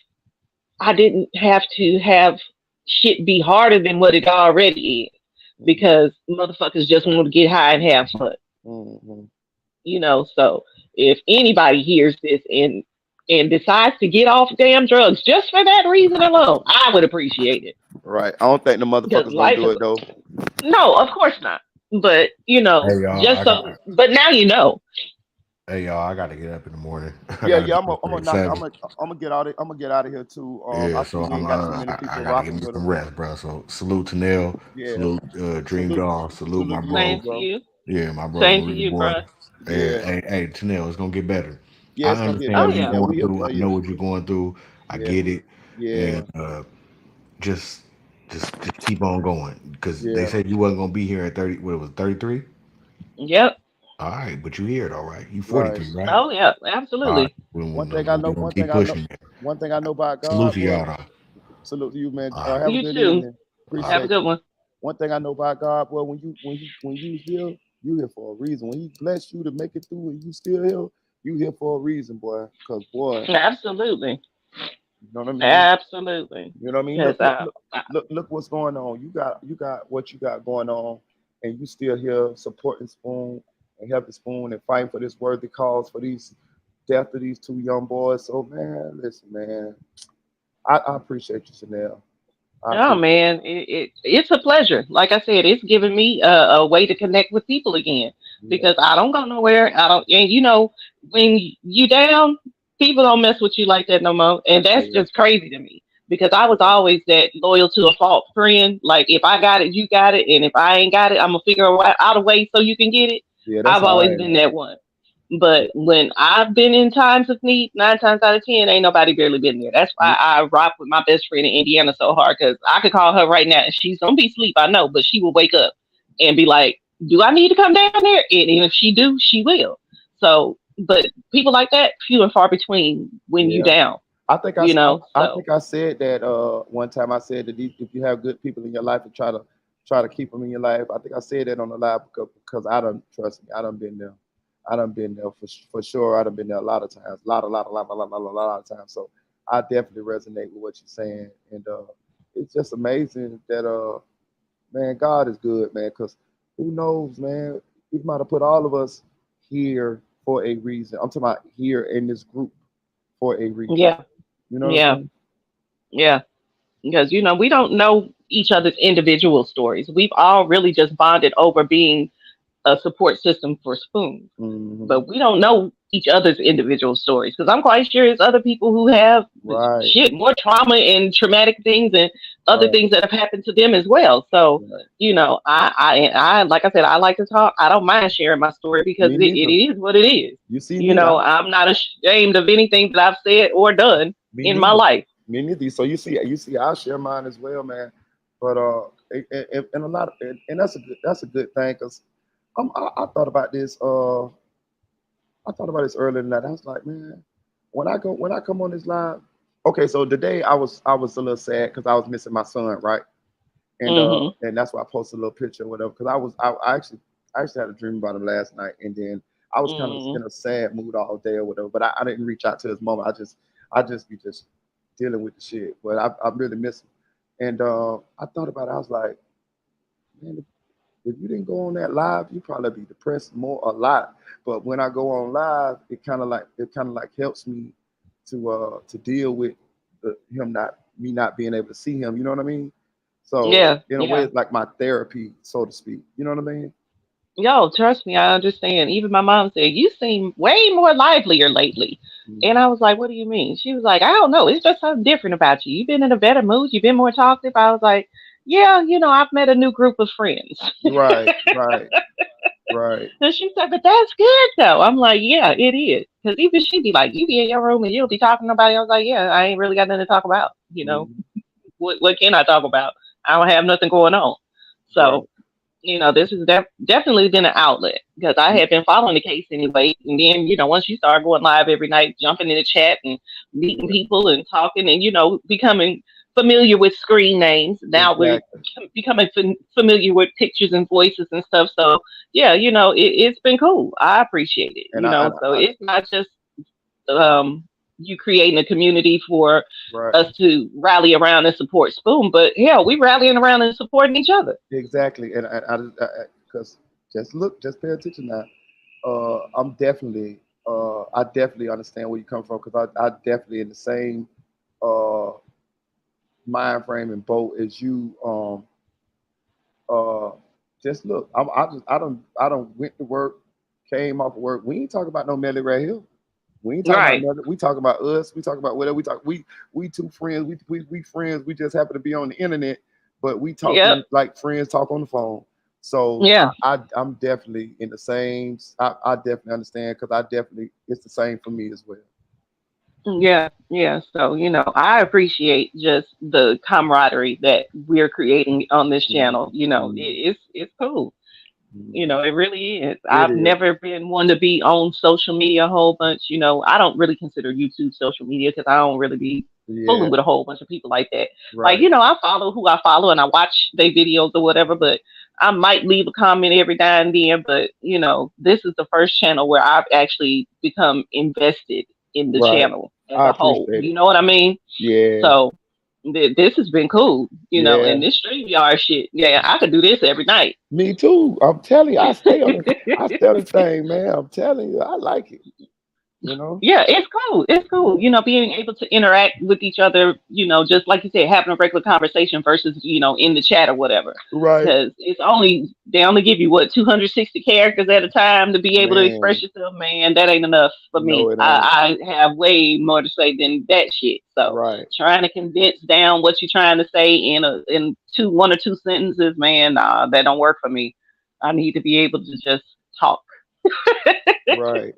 I didn't have to have shit be harder than what it already is, mm, because motherfuckers just want to get high and have fun. mm, So if anybody hears this and decides to get off damn drugs just for that reason alone, I would appreciate it. right. I don't think the Because motherfuckers gonna life do is it though. no, of course not. But Hey y'all, just so. But now you know. I got to get up in the morning. I Yeah, got to yeah. be I'm up gonna at knock. 7. I'm gonna get out. I'm gonna get out of here too. Yeah, I so see we ain't got too many I people got to get rocking me with some us. rest, bro. So salute to Nell, Yeah. salute Dream Salute, Dog, salute my salute you too, Same bro. to bro. you. Yeah, my bro Same to Marie you, boy. bruh. And Yeah. hey, Tanel, it's gonna get better. Yeah, I it's gonna get understand Oh better, what you're yeah. man. going We here through. for I you. know what you're going through. I Yeah. get it. Yeah. And just just keep on going. Because they Yeah. said you wasn't gonna be here at 30, what it was, 33? Yep. All right, but you here though, right? You Right. 43, right? Oh yeah. All right. Absolutely. One No, thing I we know. gonna keep pushing it. One thing I know about Salute God, to boy. y'all though. Salute to you, man. All right. Have a You good too. evening. All right. Have a Appreciate good you. one. One thing I know about God, boy, when you here, you here for a reason. When He bless you to make it through, and you still here, you here for a reason, boy. Cause boy, Absolutely. you know what I mean. Absolutely. You know what I mean. Because Look what's going on. You got what you got going on, and you still here supporting Spoon and helping Spoon and fighting for this worthy cause for these death of these two young boys. So man, listen, man, I appreciate you, Chanel. I oh appreciate. man, it's a pleasure. Like I said, it's given me a way to connect with people again Yeah, because I don't go nowhere. I don't, and when you down, people don't mess with you like that no more, and that's yeah, just crazy to me because I was always that loyal to a fault friend. Like if I got it, you got it, and if I ain't got it, I'm gonna figure out a way so you can get it. yeah. That's I've how I always am. been that one. But when I've been in times of need, 9 times out of 10, ain't nobody barely been there. That's why Yeah, I rock with my best friend in Indiana so hard because I could call her right now and she's gonna be asleep, I know, but she will wake up and be like, "Do I need to come down there?" And if she do, she will. So, but people like that few and far between when you yeah. down, I think I, you s- I, know. I So think I said that one time. I said that if you have good people in your life and try to keep them in your life. I think I said that on the live because I don't trust me. I done been there. I done been there for sure. I done been there a lot of times, a lot of times. So I definitely resonate with what you're saying, and it's just amazing that man, God is good, man. Because who knows, man? He might have put all of us here for a reason. I'm talking about here in this group for a reason. yeah, You know what I'm yeah, saying? yeah. Because we don't know each other's individual stories. We've all really just bonded over being a support system for Spoon, Hmm. but we don't know each other's individual stories because I'm quite sure it's other people who have Right, shit more trauma and traumatic things and other right, things that have happened to them as well. So right. I like I said, I like to talk. I don't mind sharing my story because Me it neither. is what it is. You see me? I'm not ashamed of anything that I've said or done Me in my neither. life. Me neither. So you see, I share mine as well, man. But and a lot of, and that's a good thing because I thought about this. I thought about this earlier tonight. I was like, man, when I come on this live, okay. So today I was a little sad because I was missing my son, right? Hmm. And that's why I posted a little picture or whatever. Because I actually had a dream about him last night, and then I was kind of Hmm. in a sad mood all day or whatever. But I didn't reach out to his mom. I just be just dealing with the shit. But I really miss him. And I thought about it. I was like, man, if you didn't go on that live, you probably be depressed more a lot. But when I go on live, it kind of like helps me to deal with him not me not being able to see him. You know what I mean? So Yeah, in a way, yeah. it's like my therapy, so to speak. You know what I mean? Yo, trust me, I understand. Even my mom said, you seem way more livelier lately. And I was like, what do you mean? She was like, I don't know. It's just something different about you. You've been in a better mood. You've been more talkative. I was like, yeah, I've met a new group of friends. Right, right, right. And she said, but that's good though. I'm like, yeah, it is. Because even she'd be like, you be in your room and you'll be talking to nobody. I was like, yeah, I ain't really got nothing to talk about. Mhm. What can I talk about? I don't have nothing going on. Right. So this has definitely been an outlet because I had been following the case anyway. And then, once you start going live every night, jumping in the chat and meeting Right. people and talking and, becoming familiar with screen names. Now we're Exactly. becoming familiar with pictures and voices and stuff. So, yeah, it's been cool. I appreciate it, And I, and So I it's not just um, you creating a community for right. us to rally around and support Spoon, but hell, we rallying around and supporting each other. Exactly. And because just pay attention now. I'm definitely, I definitely understand where you come from because I definitely in the same uh, mind frame and boat as you. Uh, just look, I don't went to work, came off of work. We ain't talking about no Melly right here. We ain't talking about Right. nothing. We talking about us. We talking about whatever we talk. We two friends. We friends. We just happen to be on the internet, but we Yep. talking like friends talk on the phone. So Yeah. I'm definitely in the same. I definitely understand because I definitely it's the same for me as well. Yeah. Yeah. So, I appreciate just the camaraderie that we're creating on this Mhm. channel. Mhm. It's cool. Mhm. It really is. It I've is. never been one to be on social media a whole bunch. I don't really consider YouTube social media because I don't really be fooling Yeah. with a whole bunch of people like that. Like, Right. I follow who I follow and I watch their videos or whatever, but I might leave a comment every now and then. But, this is the first channel where I've actually become invested in the Right. channel as I a whole. appreciate You it. know what I mean? Yeah. So this has been cool, Yeah. and this StreamYard shit. Yeah, I could do this every night. Me too. I'm telling you, I stay on the thing, man. I'm telling you, I like it. You know? Yeah, it's cool. It's cool. Being able to interact with each other, just like you said, having a regular conversation versus, in the chat or whatever. Right. Because they only give you what 260 characters at a time to be able to express Man. yourself. Man, that ain't enough for No, me. it ain't. I have way more to say than that shit. So Right. trying to condense down what you're trying to say in one or two sentences, man, nah, that don't work for me. I need to be able to just talk. Right.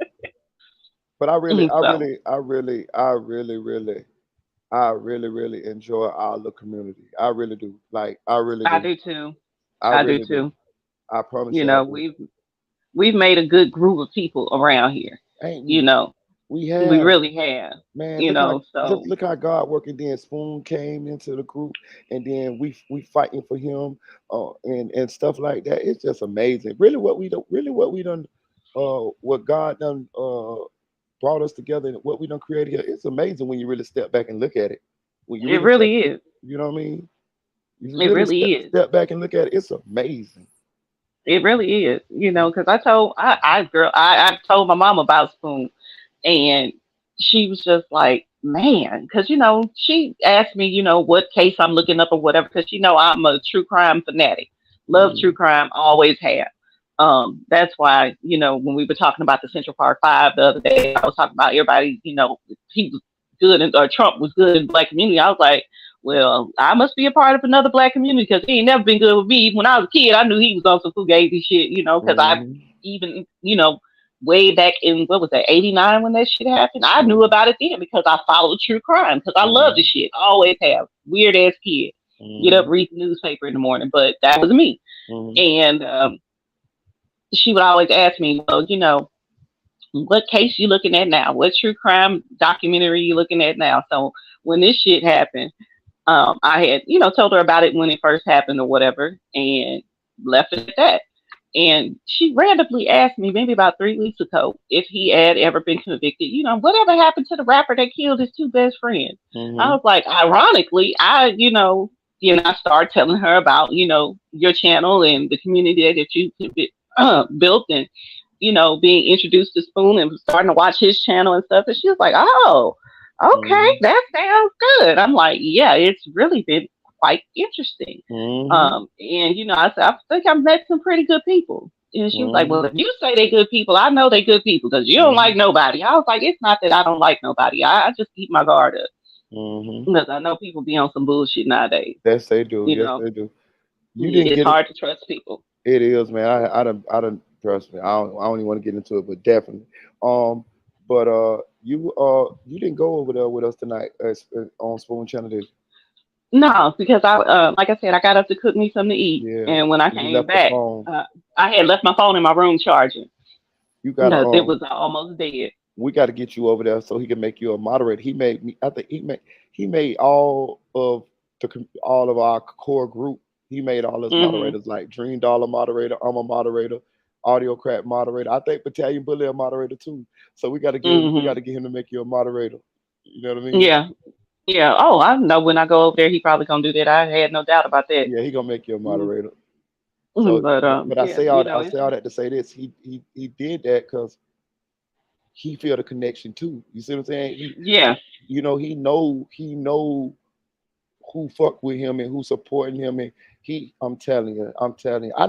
But So I really enjoy our little community. I really do. Like, I really I do. do too. I I do really do. too. I promise You you I know, do. we've made a good group of people around here. Ain't You we? know, We we have. really have. Man, So look how God working. Then Spoon came into the group, and then we fighting for him, and stuff like that. It's just amazing. Really what we done, what God done, brought us together, and what we done created here. It's amazing when you really step back and look at it. When you it really step, really is. you know what I mean? You It really really is. step back and look at it. It's amazing. It really is. Because I told my mom about Spoon, and she was just like, man, because she asked me, what case I'm looking up or whatever, because I'm a true crime fanatic. Love true Mhm. crime, always have. That's why, when we were talking about the Central Park Five the other day, I was talking about everybody, he was good and or Trump was good in the black community. I was like, well, I must be a part of another black community because he ain't never been good with me. When I was a kid, I knew he was on some fugazi shit, because I Mhm. even, way back in what was that, '89 when that shit happened. I knew Mhm. about it then because I followed true crime because I love the Mhm. shit. Always have. Weird ass kid. Get up, Mhm. read the newspaper in the morning, but that was me. Mhm. And she would always ask me, well, what case you looking at now? What true crime documentary you looking at now? So when this shit happened, I had, told her about it when it first happened or whatever, and left it at that. And she randomly asked me maybe about 3 weeks ago if he had ever been convicted. Whatever happened to the rapper that killed his two best friends? I Mhm. was like, ironically, I started telling her about, your channel and the community that you built, and, being introduced to Spoon and starting to watch his channel and stuff. And she was like, oh, okay, Mhm. that sounds good. I'm like, yeah, it's really been quite interesting. Mhm. And I said, I think I've met some pretty good people. And she was like, well, Mhm. if you say they good people, I know they good people because you don't like Mhm. nobody. I was like, it's not that I don't like nobody. I just keep my guard up Mhm. because I know people be on some bullshit nowadays. Yes, they do. You Yes, know, they do. You didn't it's get it. hard to trust people. It is, man. I don't trust me. I don't even want to get into it, but definitely. Um, but you didn't go over there with us tonight on Spoon Channel, did No, because like I said, I got up to cook me something to eat. you? Yeah. And when I You came left the back, phone. uh, I had left my phone in my room charging You gotta because it was almost dead. we got to get you over there so he can make you a moderator. He made me. I think he made all of all of our core group. He made all his Hmm. moderators like Dream Dollar moderator. I'm a moderator. Audio Crap moderator. I think Battalion Bully a moderator too. So we got Hmm. to get him to make you a moderator. You know what I mean? Yeah. Yeah. Oh, I know when I go over there, he probably gonna do that. I had no doubt about that. Yeah, he gonna make you a Mm. moderator. So, But but yeah, I it's say all that to say this. He did that because he feel the connection too. You see what I'm saying? yeah. He know who fuck with him and who supporting him, and I'm telling you, I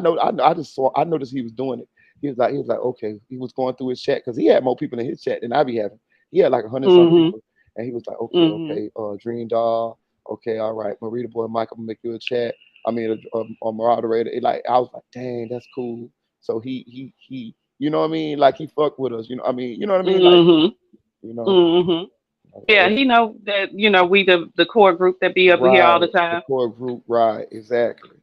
noticed he was doing it. He was like, okay, he was going through his chat because he had more people in his chat than I be having. He had like 100 some Mhm. people, and he was like, okay, Mhm. okay, Dream Doll, okay, all right, Marita Boy, Mike, I'm gonna make you a chat. I mean, a moderator. Like I was like, dang, that's cool. So you know what I mean? Like he fucked with us. You know, I mean, you know what I mean? Like, Mhm. you know, Mhm. Yeah, he know that we the core group that be up here all the right, the time. core group, right, exactly.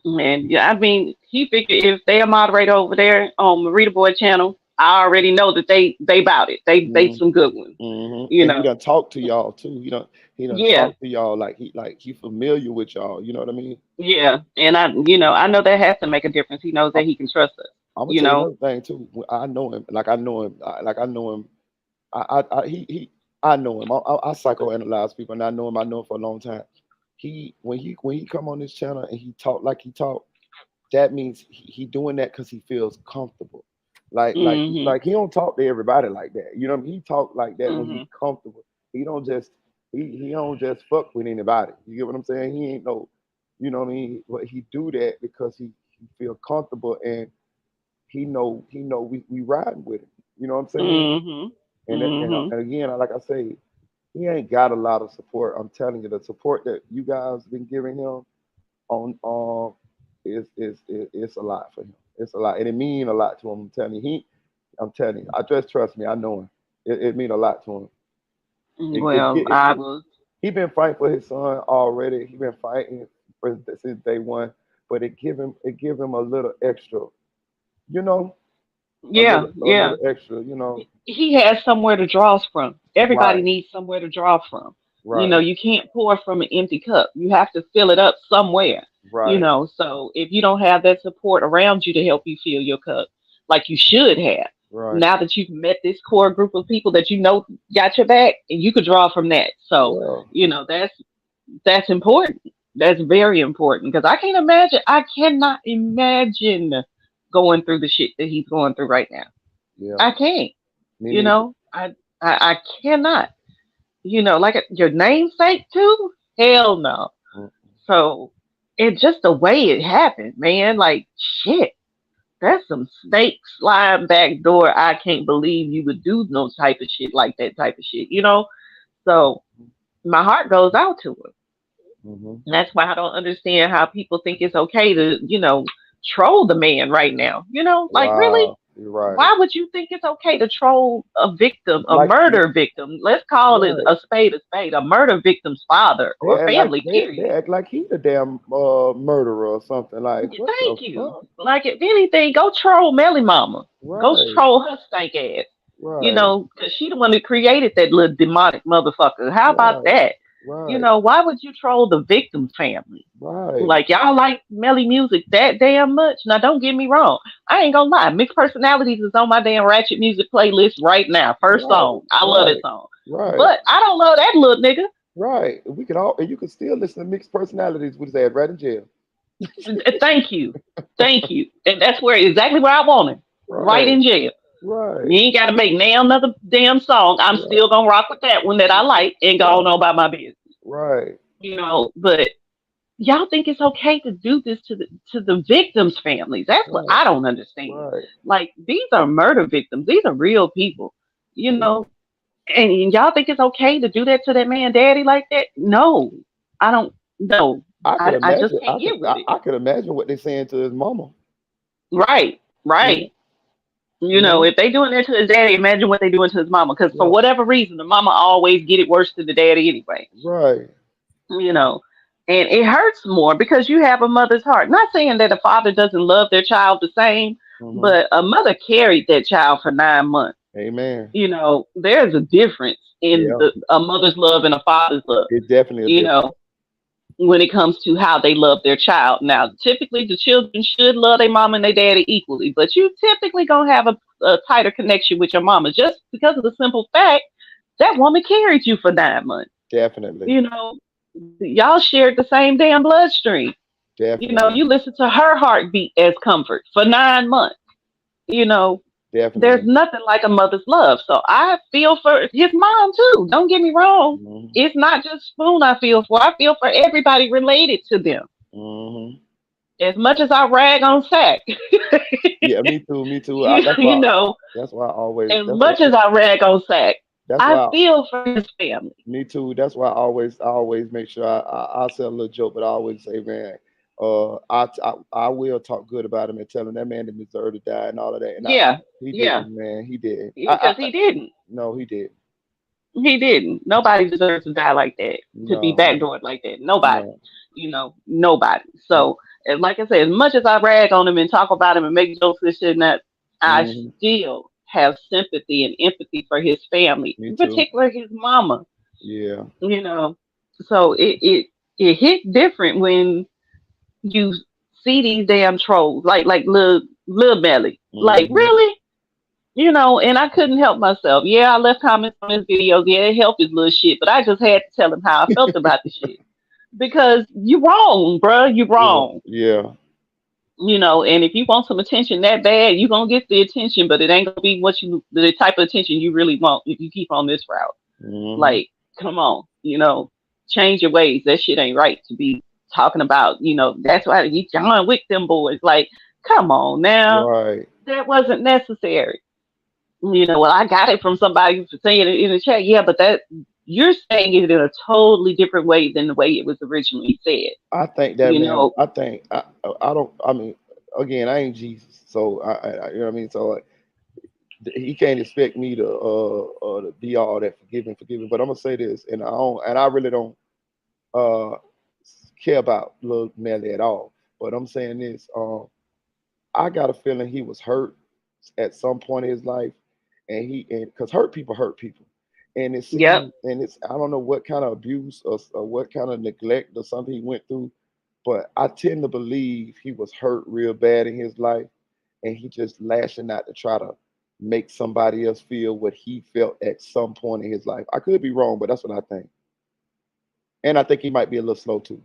And yeah, I mean, he figured if they a moderator over there on Marita Boy channel, I already know that they about it. They Mm-hmm. some good ones. You And he know. done talk to y'all too. He done Yeah. talk to y'all like he familiar with y'all. You know what I mean? Yeah. And I know that has to make a difference. He knows I'm, that he can trust us. I'm gonna You tell you know. another thing too. I know him. Like I know him. Like I know him. I know him. I psychoanalyze people, and I know him for a long time. When he come on this channel and he talk like he talk, that means he doing that because he feels comfortable. Mhm. Like he don't talk to everybody like that. You know what I mean? He talk like that when he Mhm. comfortable. He don't just he don't just fuck with anybody. You get what I'm saying? He ain't no, you know what I mean? But he do that because he feel comfortable and he know we riding with him. You know what I'm saying? Mhm. Mhm. And again, like I say, he ain't got a lot of support. I'm telling you, the support that you guys been giving him on is it's a lot for him. It's a lot, and it mean a lot to him. I'm telling you, I just trust me. I know him. It mean a lot to him. Well, I was. He been fighting for his son already. He been fighting since day one, but it give him a little extra, you know, Yeah. a Yeah. little extra, you know. He has somewhere to draw from. Everybody Right, needs somewhere to draw from. right, You can't pour from an empty cup. You have to fill it up somewhere. right, So if you don't have that support around you to help you fill your cup, like you should have, right. now that you've met this core group of people that got your back, and you could draw from that. So, Yeah, that's important. That's very important because I can't imagine. I cannot imagine going through the shit that he's going through right now. yeah. I can't. Me You neither. know, I cannot. Like your namesake too. Hell no. Mm, So it's just the way it happened, man. Like shit. That's some snake slime back door. I can't believe you would do no type of shit like that type of shit. So my heart goes out to him. mm-hmm. And that's why I don't understand how people think it's okay to troll the man right now. Like really? Wow. You're right. Why would you think it's okay to troll a victim, a Like murder victim? Let's call it right. a spade a spade, a murder victim's father They or act like family, they period. act like he the damn murderer or something. Like what the Thank you. fuck? Like, if anything, go troll Melly Mama. Go Right, troll her stank ass. right, Because she the one that created that little demonic motherfucker. How about right, that? right, Why would you troll the victim family? right. Like, y'all like Melly music that damn much? Now, don't get me wrong. I ain't gonna lie. Mixed Personalities is on my damn Ratchet music playlist right now. First Right, song. I love that right, song. right, But I don't love that little nigga. right. We can all, and you can still listen to mixed personalities with his ass right in jail. Thank you. Thank you. And that's exactly where I want him. Right Right, in jail. right, You ain't got to make now another damn song. I'm right, still gonna rock with that one that I like and go on right, about my business. right, But y'all think it's okay to do this to the victims' families? That's what right, I don't understand. right. Like, these are murder victims. These are real people. You know, and y'all think it's okay to do that to that man daddy like that? No. I don't no. I could I just imagine. can't get with it. I could imagine what they're saying to his mama. Right, You right. know, you know. If they doing that to his daddy, imagine what they doing to his mama. Because for Right, whatever reason, the mama always get it worse than the daddy anyway. right. You know, and it hurts more because you have a mother's heart. Not saying that a father doesn't love their child the same, Hmm. but a mother carried that child for 9 months. Amen. There's a difference in Yeah, a mother's love and a father's love. it definitely a You difference. know, when it comes to how they love their child. Now, typically, the children should love their mom and their daddy equally, but you typically gonna have a tighter connection with your mama just because of the simple fact that woman carried you for 9 months. Definitely, You know, y'all shared the same damn bloodstream. definitely, You listen to her heartbeat as comfort for 9 months. You know, there's definitely. nothing like a mother's love. So I feel for his mom too. Don't get me wrong. Hmm. It's not just Spoon I feel for. I feel for everybody related to them. Hmm. As much as I rag on Sack, Yeah, me too. Me too. you, That's you why. know, That's why I always. as much as I rag on Sack, That's I why. feel for his family. Me too. That's why I always make sure I say a little joke, but I always say, man, I will talk good about him and tell him that man didn't deserve to die and all of that. And Yeah, he yeah, didn't, man. He didn't. because he didn't. No, he didn't. He didn't. Nobody deserves to die like that, to be No, backdoored like that. Nobody. no. Nobody. So, and like I said, as much as I rag on him and talk about him and make jokes and shit, and that, I Hmm. still have sympathy and empathy for his family, Me in too. particular his mama. Yeah. You know, so it hit different when you see these damn trolls like little Melly. Like, Hmm. really? And I couldn't help myself. Yeah, I left comments on his videos. Yeah, it helped his little shit, but I just had to tell him how I felt about the shit. Because you wrong, bruh. You Yeah. wrong. Yeah. And if you want some attention that bad, you gonna get the attention, but it ain't gonna be the type of attention you really want if you keep on this route. Hmm. Like, come on, change your ways. That shit ain't right to be talking about. That's why you John Wick them boys. Like, come on now, Right. that wasn't necessary. Well, I got it from somebody for saying it in the chat. Yeah, but that you're saying it in a totally different way than the way it was originally said. I think that You man. know, I think I don't. I mean, again, I ain't Jesus, so you know what I mean. So he can't expect me to be all that forgiving. But I'm gonna say this, and I really don't uh care about little Melly at all. But I'm saying this, I got a feeling he was hurt at some point in his life, and because hurt people, and yep. it's I don't know what kind of abuse or what kind of neglect or something he went through, but I tend to believe he was hurt real bad in his life, and he just lashing out to try to make somebody else feel what he felt at some point in his life. I could be wrong, but that's what I think, and I think he might be a little slow too.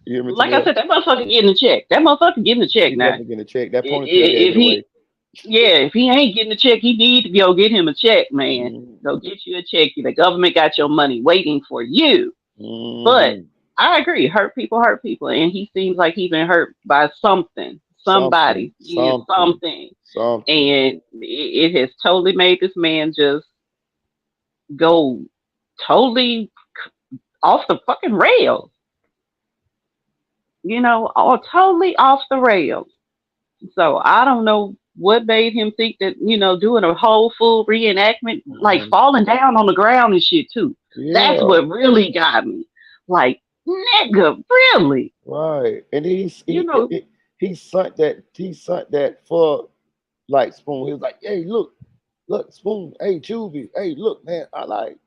You hear me, Like I Tamil? said, that motherfucker getting the check. That motherfucker getting the check He now. definitely getting a check. That ponytail gave If it away. he, yeah, if he ain't getting the check, he need to go get him a check, man. Hmm. Go get you a check. The government got your money waiting for you. But Hmm. I agree, hurt people, and he seems like he's been hurt by something, Something, somebody, yeah, something, something, something. and it has totally made this man just go totally off the fucking rails. All totally off the rails. So I don't know what made him think that, doing a whole full reenactment, like Mhm. falling down on the ground and shit too. That's Yeah, what really got me. Like, nigga, really? right. And You know, he sent that for like Spoon. He was like, hey, look, Spoon, hey, Juvie, hey, look, man. I like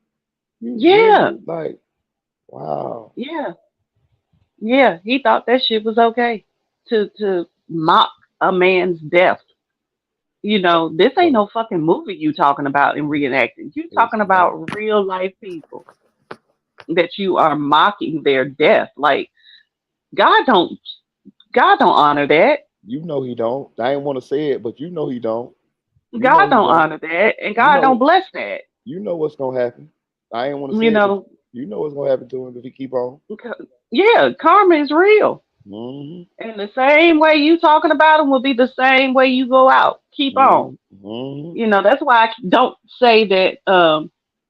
you yeah, really like wow. yeah, yeah. He thought that shit was okay to mock a man's death. This ain't Right. no fucking movie you talking about in reenacting. You It's talking not. about real life people that you are mocking their death. Like God don't God don't honor that. You know he don't. I ain't want to say it, but you know he don't. You know God he don't don't. honor that, and You God don't know bless that. you know what's gonna happen. I ain't want to You say it, but know, you know what's gonna happen to him if he keep on. yeah, karma is real, Hmm. and the same way you talking about him will be the same way you go out. Keep on. Hmm. That's why I don't say that.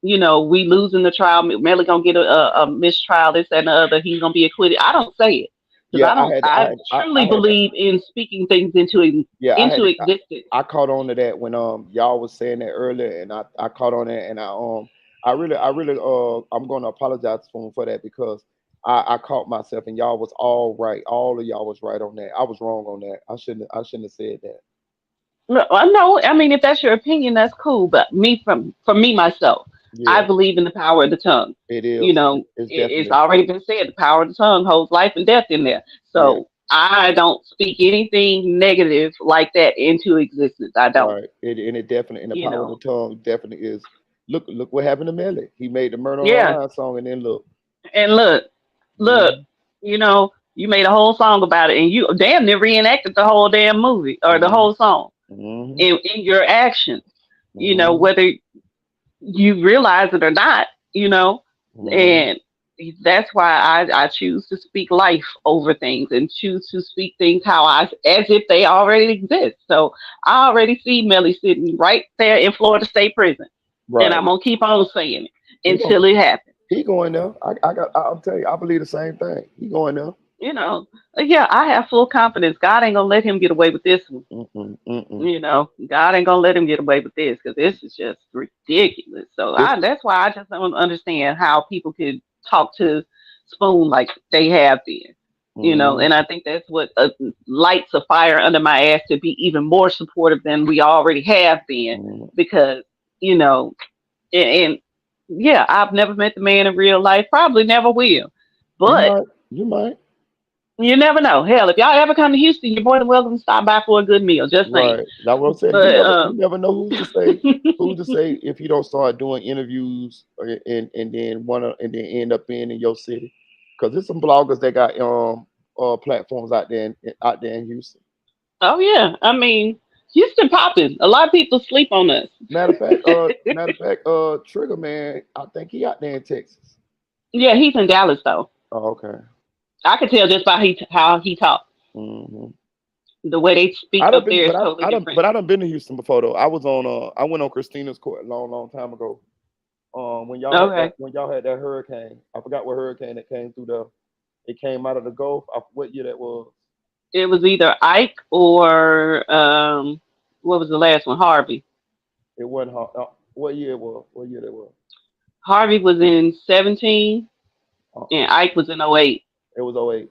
We losing the trial. Melly gonna get a mistrial. This that, and the other. He's gonna be acquitted. I don't say it because Yeah, I don't. I I truly had believe in speaking things yeah, into existence. I caught on to that when y'all was saying that earlier, and I caught on that, and I really I'm gonna apologize for him for that because I caught myself, and y'all was all right, all of y'all was right on that. I was wrong on that. I shouldn't have said that. No, I know. I mean, if that's your opinion, that's cool. But for me myself, I Yeah, believe in the power of the tongue. it is. It's It's definitely already been said. The power of the tongue holds life and death in there. yeah, So I don't speak anything negative like that into existence. I don't. right. It definitely, and the You power of the know. tongue definitely is. Look what happened to Melly. He made the Murder on the Yeah. Line song, and then look. And look. Hmm. You made a whole song about it, and you damn near reenacted the whole damn movie or the Hmm. whole song Hmm. in your actions. Hmm. Whether you realize it or not, you know, Hmm. and that's why I choose to speak life over things and choose to speak things as if they already exist. So I already see Melly sitting right there in Florida State Prison, and Right. I'm gonna keep on saying it He going until it happens. he going there. I'm telling you, I believe the same thing. He going there. You know, yeah, I have full confidence. God ain't gonna let him get away with this one. Mm-mm, mm-mm. God ain't gonna let him get away with this because this is just ridiculous. So This that's why I just don't understand how people could talk to Spoon like they have been. mm, And I think that's what lights a fire under my ass to be even more supportive than we already have been mm. because, you know, and yeah, I've never met the man in real life, probably never will. You But might, you might. you never know. Hell, if y'all ever come to Houston, you're more than welcome to stop by for a good meal. Just saying. Right. That's what I'm saying. But You never know who's to say if you don't start doing interviews and then wanna and then end up being in your city. Because there's some bloggers that got platforms out there in Houston. oh yeah, I mean, Houston popping. A lot of people sleep on us. Matter of fact, Trigger Man, I think he out there in Texas. Yeah, he's in Dallas though. Oh, okay. I could tell just by how he talks. Hmm. The way they speak I done up been, there is totally different. but I done been to Houston before though. I went on Christina's court a long, long time ago. Okay, When y'all had that hurricane, I forgot what hurricane that came through the. It came out of the Gulf. What year that was? it was either Ike or what was the last one? Harvey. It wasn't. What year it was? What year that was? Harvey was in 17, and Uh-uh. Ike was in '08. It was '08.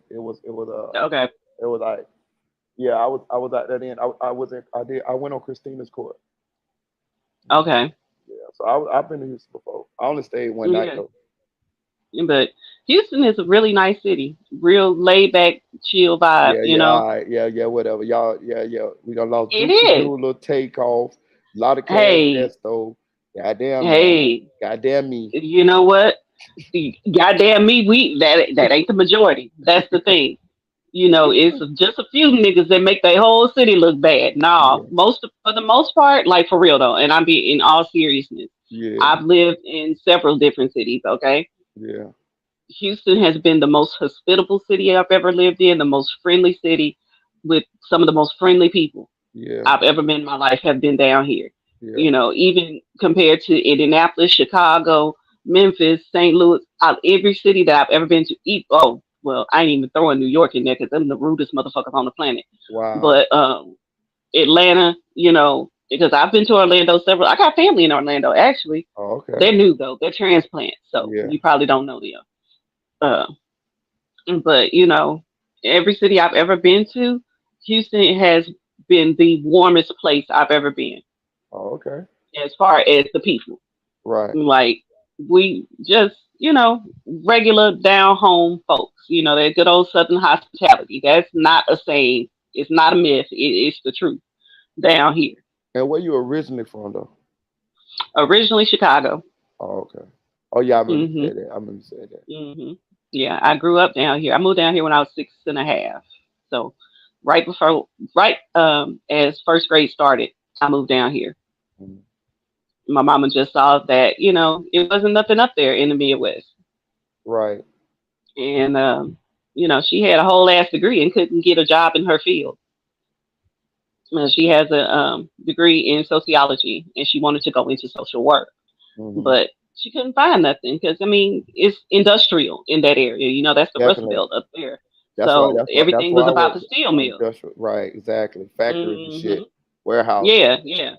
Okay, It was like yeah. I was at that end. I was in. I went on Christina's court. okay, Yeah. So I've been to Houston before. I only stayed one night yeah. though. But Houston is a really nice city, real laid back, chill vibe. Yeah, yeah, all right, yeah, whatever. Y'all, yeah, yeah. We done lost It Deuce to is. do a little takeoff. A lot of cash Hey, that stole. Goddamn y'all. hey, Goddamn me. you know what? Goddamn me, we that ain't the majority. That's the thing. It's just a few niggas that make their whole city look bad. Nah, Yeah, for the most part, like for real though, and I'm being in all seriousness. yeah, I've lived in several different cities. Okay, yeah, Houston has been the most hospitable city I've ever lived in, the most friendly city with some of the most friendly people yeah, I've ever been in my life have been down here. yeah. Even compared to Indianapolis, Chicago, Memphis, St. Louis, every city that I've ever been to. Oh, well, I ain't even throwing New York in there because I'm the rudest motherfuckers on the planet. Wow. But Atlanta, because I've been to Orlando several. I got family in Orlando actually. Oh, okay. They're new though. They're transplants, so Yeah. you probably don't know them. Uh, but every city I've ever been to, Houston has been the warmest place I've ever been Oh, okay. as far as the people. Right. Like we just, regular down home folks. That good old Southern hospitality. That's not a saying. It's not a myth. It's the truth down here. And where you originally from, though? Originally Chicago. Oh, okay. Oh, yeah, I remember you Mhm. said that. I remember you said that. Mhm. Yeah, I grew up down here. I moved down here when I was 6 and a half. So right as first grade started, I moved down here. Mhm. My mama just saw that it wasn't nothing up there in the Midwest, Right. and she had a whole ass degree and couldn't get a job in her field. She has a degree in sociology, and she wanted to go into social work, Hmm. but she couldn't find nothing because it's industrial in that area. That's the Rust Definitely. Belt up there. That's why. So That's everything why was I about work the steel mill. industrial. Right. Exactly. Factories and Hmm. shit. Warehouses. Yeah, yeah.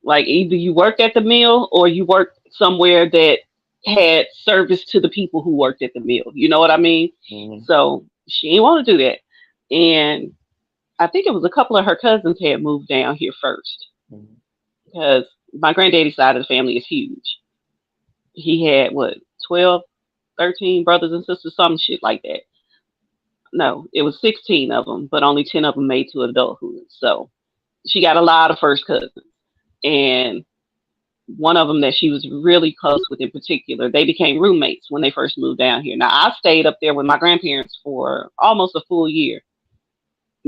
Like either you worked at the mill or you worked somewhere that had service to the people who worked at the mill. You know what I mean? Hmm. So she didn't want to do that. And I think it was a couple of her cousins had moved down here first Hmm. because my granddaddy's side of the family is huge. He had what, 12, 13 brothers and sisters, some shit like that. No, it was 16 of them, but only 10 of them made to adulthood. So she got a lot of first cousins. And one of them that she was really close with in particular, they became roommates when they first moved down here. Now, I stayed up there with my grandparents for almost a full year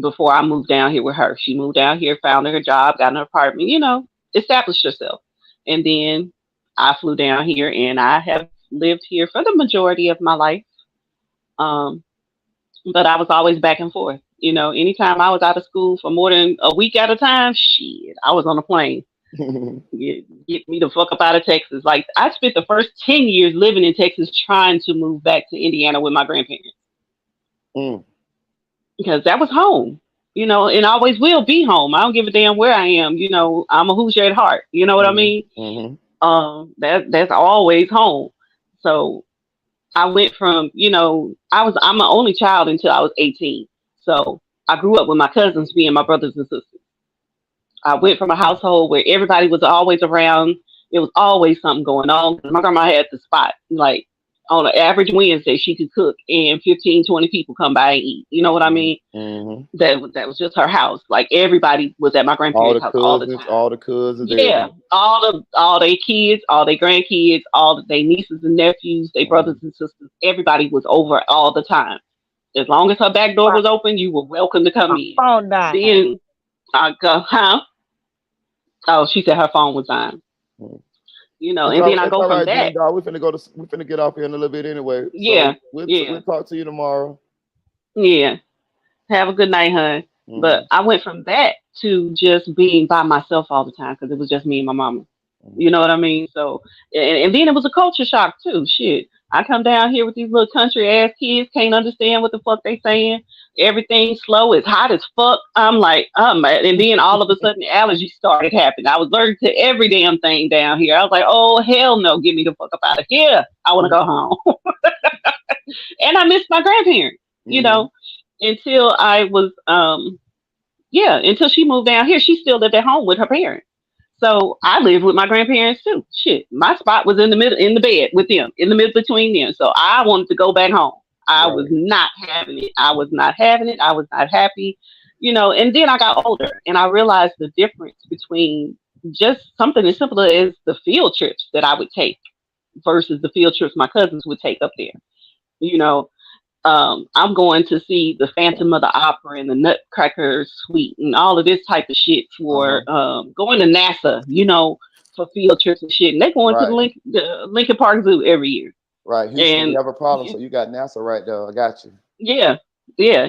before I moved down here with her. She moved down here, found her job, got an apartment, established herself. And then I flew down here and I have lived here for the majority of my life. Um, but I was always back and forth. Anytime I was out of school for more than a week at a time, shit, I was on a plane. Get me the fuck up out of Texas. Like I spent the first 10 years living in Texas trying to move back to Indiana with my grandparents Mm. because that was home. And always will be home. I don't give a damn where I am. I'm a Hoosier at heart. You know what I Hmm. mean? Hmm. That's always home. So I went from, I'm an only child until I was 18. So I grew up with my cousins being my brothers and sisters. I went from a household where everybody was always around. It was always something going on. My grandma had the spot. Like on an average Wednesday, she could cook and 15, 20 people come by and eat. You know what I Hmm. mean? Hmm. That was just her house. Like everybody was at my All grandparents' the house all the cousins, time. all the cousins, Yeah, everybody. all their kids, all their grandkids, all their nieces and nephews, their brothers Hmm. and sisters. Everybody was over all the time. As long as her back door My, was open, you were welcome to come my in. phone died. Then I go, huh? Oh, she said her phone was on. And then I It's go all from right, that. Jen Dog. We finna get off here in a little bit anyway. Yeah, So we'll yeah, we'll talk to you tomorrow. yeah. Have a good night, hun. But Hmm. I went from that to just being by myself all the time because it was just me and my mama. You Hmm. know what I mean? So, and then it was a culture shock too. Shit, I come down here with these little country ass kids, can't understand what the fuck they saying. Everything's slow. It's hot as fuck. I'm like, and then all of a sudden allergies started happening. I was allergic to every damn thing down here. I was like, oh hell no, get me the fuck up out of here. I want to go home. And I miss my grandparents. You Hmm. know, until I was yeah, until she moved down here, she still lived at home with her parents. So I lived with my grandparents too. Shit, my spot was in the middle, in the bed with them, in the middle between them. So I wanted to go back home. I was Right. not having it. I was not having it. I was not happy, And then I got older, and I realized the difference between just something as simple as the field trips that I would take versus the field trips my cousins would take up there. You know, I'm going to see the Phantom of the Opera and the Nutcracker Suite and all of this type of shit Uh huh. for going to NASA, for field trips and shit. And they going to Right. the Lincoln Park Zoo every year. Right. Houston, we And have a problem. So you got NASA right there. I got you. yeah, yeah,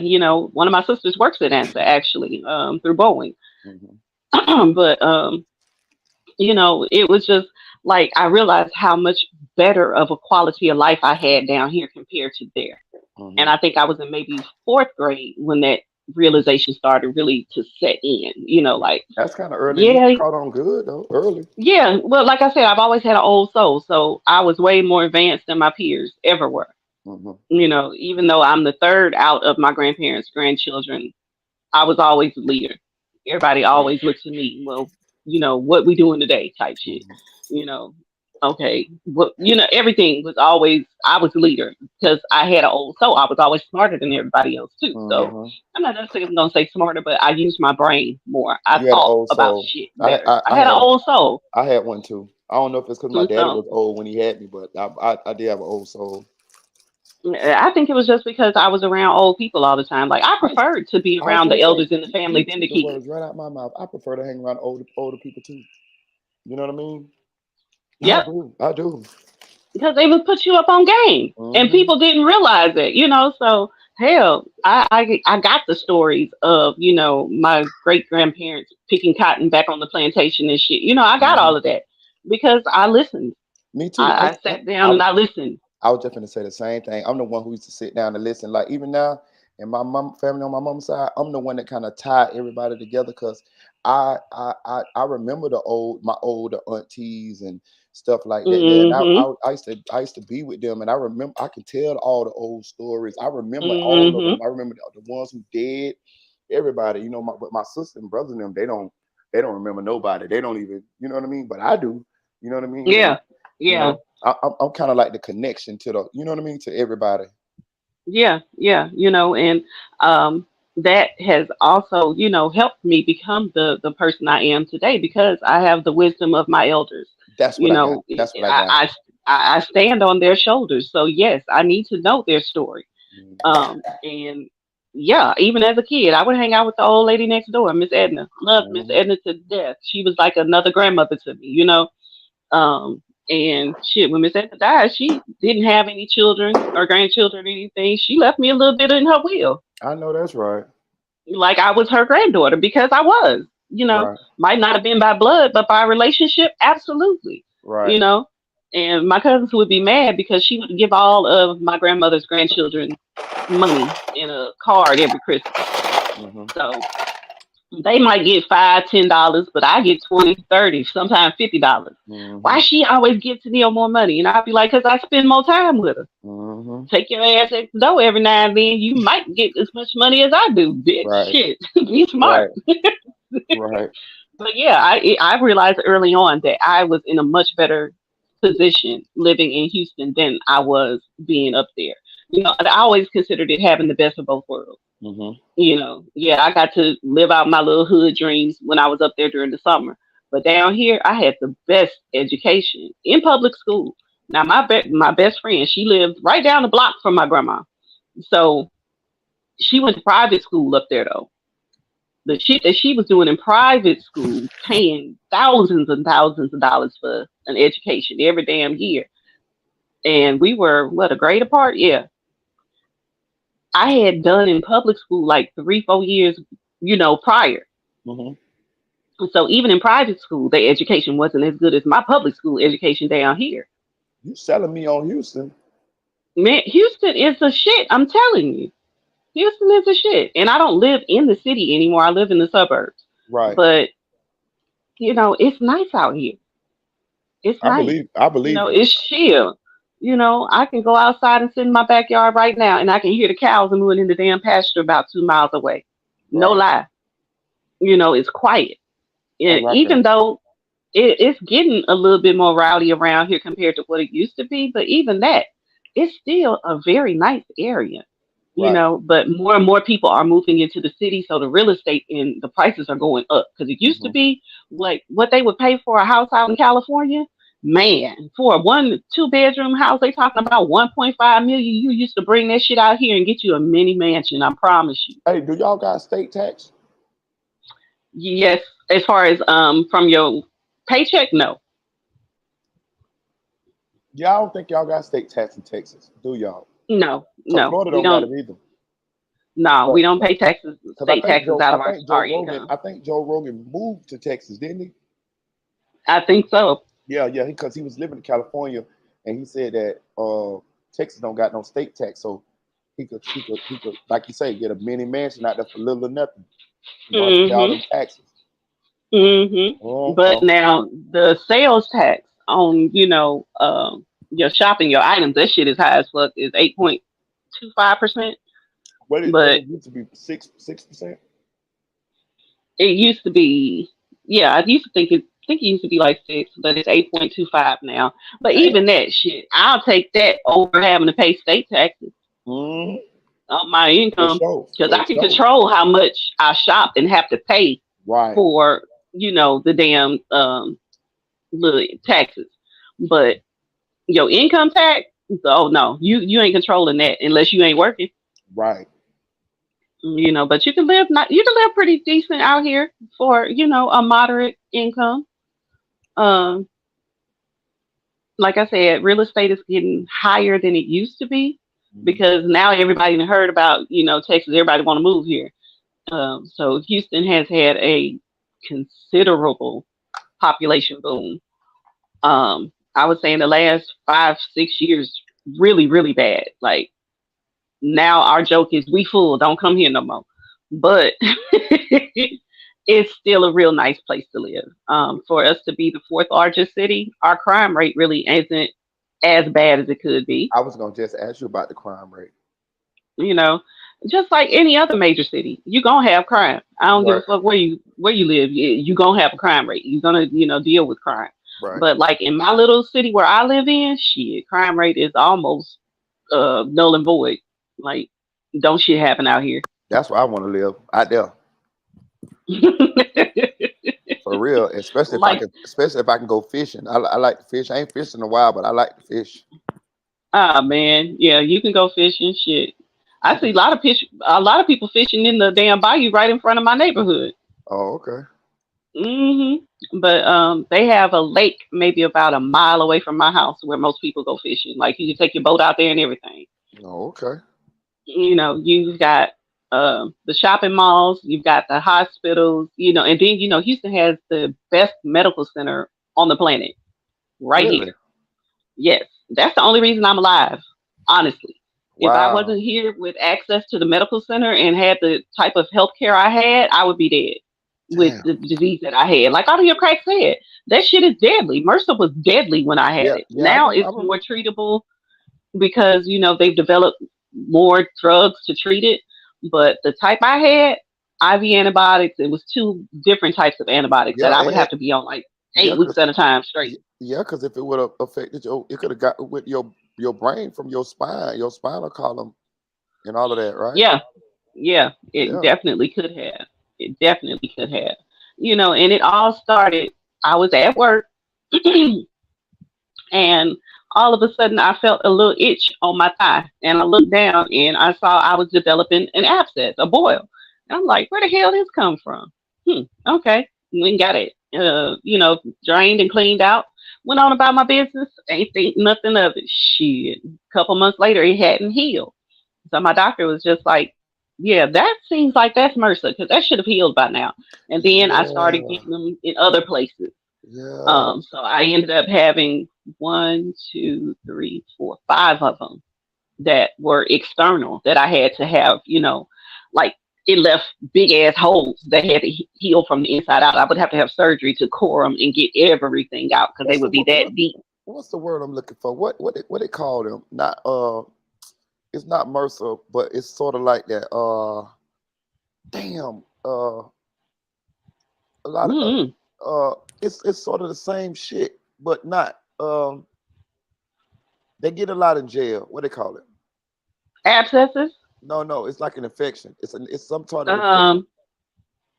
one of my sisters works at NASA actually through Boeing. Hmm. But it was just like I realized how much better of a quality of life I had down here compared to there. And Hmm. I think I was in maybe fourth grade when that realization started really to set in. Like, That's kind of early. You yeah, caught on good though, early. yeah. Well, like I said, I've always had an old soul, so I was way more advanced than my peers ever were. Hmm. Even though I'm the third out of my grandparents' grandchildren, I was always the leader. Everybody always looks at me, well, what we doing today type shit. Hmm. You know, okay. What everything was always I was the leader because I had an old soul. I was always smarter than everybody else too. So Hmm. I'm not necessarily gonna say smarter, but I used my brain more. I You had an thought old about soul. shit I, better. I I I had an had old soul. I had one too. I don't know if it's because my And daddy so was old when he had me, but I did have an old soul. I think it was just because I was around old people all the time. Like I I preferred to be I was around gonna the say elders in the family you than the took the kids. words right out my mouth. I prefer to hang around older people too. You know what I mean? I Yep. do. I do. Because they would put you up on game and Hmm. people didn't realize it. So hell, I got the stories of my great grandparents picking cotton back on the plantation and shit. I got Hmm. all of that because I listened. Me too. I sat down and I listened. I was just going to say the same thing. I'm the one who used to sit down and listen. Like even now, in my mom family on my mom's side, I'm the one that kind of tied everybody together because I remember my older aunties and stuff like that. There, and Mhm. I used to be with them, and I remember I can tell all the old stories. I remember all of Mhm. them. I remember the ones who dead. Everybody, but my sister and brothers and them, they don't remember nobody. They don't even, you know what I mean. But I do. You know what I mean? And Yeah. Yeah. I'm kind of like the connection to you know what I mean, to everybody. Yeah, yeah, and um, that has also, helped me become the person I am today because I have the wisdom of my elders. That's what I got. That's what I got. I stand on their shoulders. So yes, I need to know their story. Mhm. And yeah, even as a kid, I would hang out with the old lady next door, Miss Edna. Loved Miss Mhm. Edna to death. She was like another grandmother to me. Um, and shit, when Miss Edna died, she didn't have any children or grandchildren or anything. She left me a little bit in her will. I know that's right. Like I was her granddaughter because I was, Right. might not have been by blood, but by relationship, absolutely. Right. You know, and my cousins would be mad because she would give all of my grandmother's grandchildren money in a card every Christmas. Mhm. So they might get $5, $10, but I get 20, 30, sometimes $50. Why Mhm. she always give Tennille more money? And I'd be like, because I spend more time with her. Mhm. Take your ass at the door every now and then. You might get as much money as I do, bitch. Right. Shit, be smart. Right. Right. But yeah, I realized early on that I was in a much better position living in Houston than I was being up there. I always considered it having the best of both worlds. Mhm. Yeah, I got to live out my little hood dreams when I was up there during the summer. But down here, I had the best education in public school. Now, my best friend, she lived right down the block from my grandma. So she went to private school up there, though. The shit that she was doing in private school, paying thousands and thousands of dollars for an education every damn year. And we were, what, a grade apart? Yeah. I had done in public school like 3, 4 years, prior. Mhm. So even in private school, their education wasn't as good as my public school education down here. You selling me on Houston? Man, Houston is the shit. I'm telling you, Houston is the shit. And I don't live in the city anymore. I live in the suburbs. Right. But it's nice out here. It's I nice. believe. I believe you. It's chill. I can go outside and sit in my backyard right now, and I can hear the cows moving in the damn pasture about 2 miles away. No Right. lie. It's quiet. I And like that. even though it's getting a little bit more rowdy around here compared to what it used to be. But even that, it's still a very nice area, Right. But more and more people are moving into the city, so the real estate and the prices are going up. Because it used to Mhm. be like what they would pay for a house out in California. Man, for a 1, 2 bedroom house, they talking about 1.5 million. You used to bring that shit out here and get you a mini mansion. I promise you. Hey, do y'all got state tax? Yes, as far as from your paycheck, no. Yeah, I don't think y'all got state tax in Texas, do y'all? No, Cause no, Florida we don't got don't. it either. No, But we don't pay taxes, because state taxes out I of think Joe our Rogan, income. I think Joe Rogan moved to Texas, didn't he? I think so. Yeah, yeah, because he was living in California, and he said that Texas don't got no state tax, so he could, like you say, get a mini mansion out there for little or nothing. He don't have to pay all Mhm. them taxes. Mhm. Oh, But oh, now the sales tax on your shopping, your items, that shit is high as fuck. Is 8.25%. what But it used to be 6%. it used to be, yeah, I used to think it used to be like 6, but it's 8.25 now. But Damn. even that shit, I'll take that over having to pay state taxes Mm, on my for income sure, because for I can sure. control how much I shop and have to pay Right, for the damn little taxes. But your income tax, oh no, you ain't controlling that unless you ain't working. right. But you can live pretty decent out here for a moderate income. Um, like I said, real estate is getting higher than it used to be Mhm. because now everybody done heard about Texas. Everybody want to move here. So Houston has had a considerable population boom. I would say in the last 5 6 years, really really bad. Like now our joke is we full, don't come here no more. But it's still a real nice place to live. For us to be the fourth largest city, our crime rate really isn't as bad as it could be. I was gonna just ask you about the crime rate. You know, just like any other major city, you gonna have crime. I don't give a Right, fuck where you live. You gonna have a crime rate. You're gonna deal with crime. right. But like in my little city where I live in, shit, crime rate is almost null and void. Like don't shit happen out here. That's where I want to live out there for real. Like, Especially if I can go fishing. I like to fish. I ain't fished in a while, but I like to fish. ah man, yeah, you can go fishing. Shit, I see a lot of people fishing in the damn bayou right in front of my neighborhood. Oh, okay. But they have a lake maybe about a mile away from my house where most people go fishing. Like you can take your boat out there and everything. Oh, okay. You've got the shopping malls, you've got the hospitals, and then Houston has the best medical center on the planet right Really? here. Yes, that's the only reason I'm alive, honestly. If I Wow. wasn't here with access to the medical center and had the type of health care I had, I would be dead with Damn. the disease that I had. Like all of your cracks said, that shit is deadly. MRSA was deadly when I had Yeah, it. yeah. Now I it's more remember. treatable because they've developed more drugs to treat it. But the type I had, IV antibiotics, it was two different types of antibiotics that Yeah, I it would had. have to be on like Yeah, 8 weeks cause at a time straight. yeah, cause if it would have affected it could have got with your brain from your spine, your spinal column, and all of that, right? Yeah, yeah, it Yeah. definitely could have. It definitely could have. And it all started. I was at work, and all of a sudden, I felt a little itch on my thigh, and I looked down, and I saw I was developing an abscess, a boil. And I'm like, where the hell this come from? Okay, we got it. Drained and cleaned out. Went on about my business. Ain't think nothing of it. Shit. Couple months later, it hadn't healed. So my doctor was just like, yeah, that seems like that's MRSA because that should have healed by now. And then I started Yeah. getting them in other places. Yeah. So I ended up having one, two, three, four, five of them that were external that I had to have, like it left big ass holes that had to heal from the inside out. I would have to have surgery to core them and get everything out because they What's the would be wo- that what deep. what's the word I'm looking for? What they call them? Not it's not Mercer, but it's sort of like that. Damn. A lot of Mm-hmm. it's sort of the same shit, but not. They get a lot in jail. What they call it? Abscesses. No, no, it's like an infection. It's some sort of infection. Um,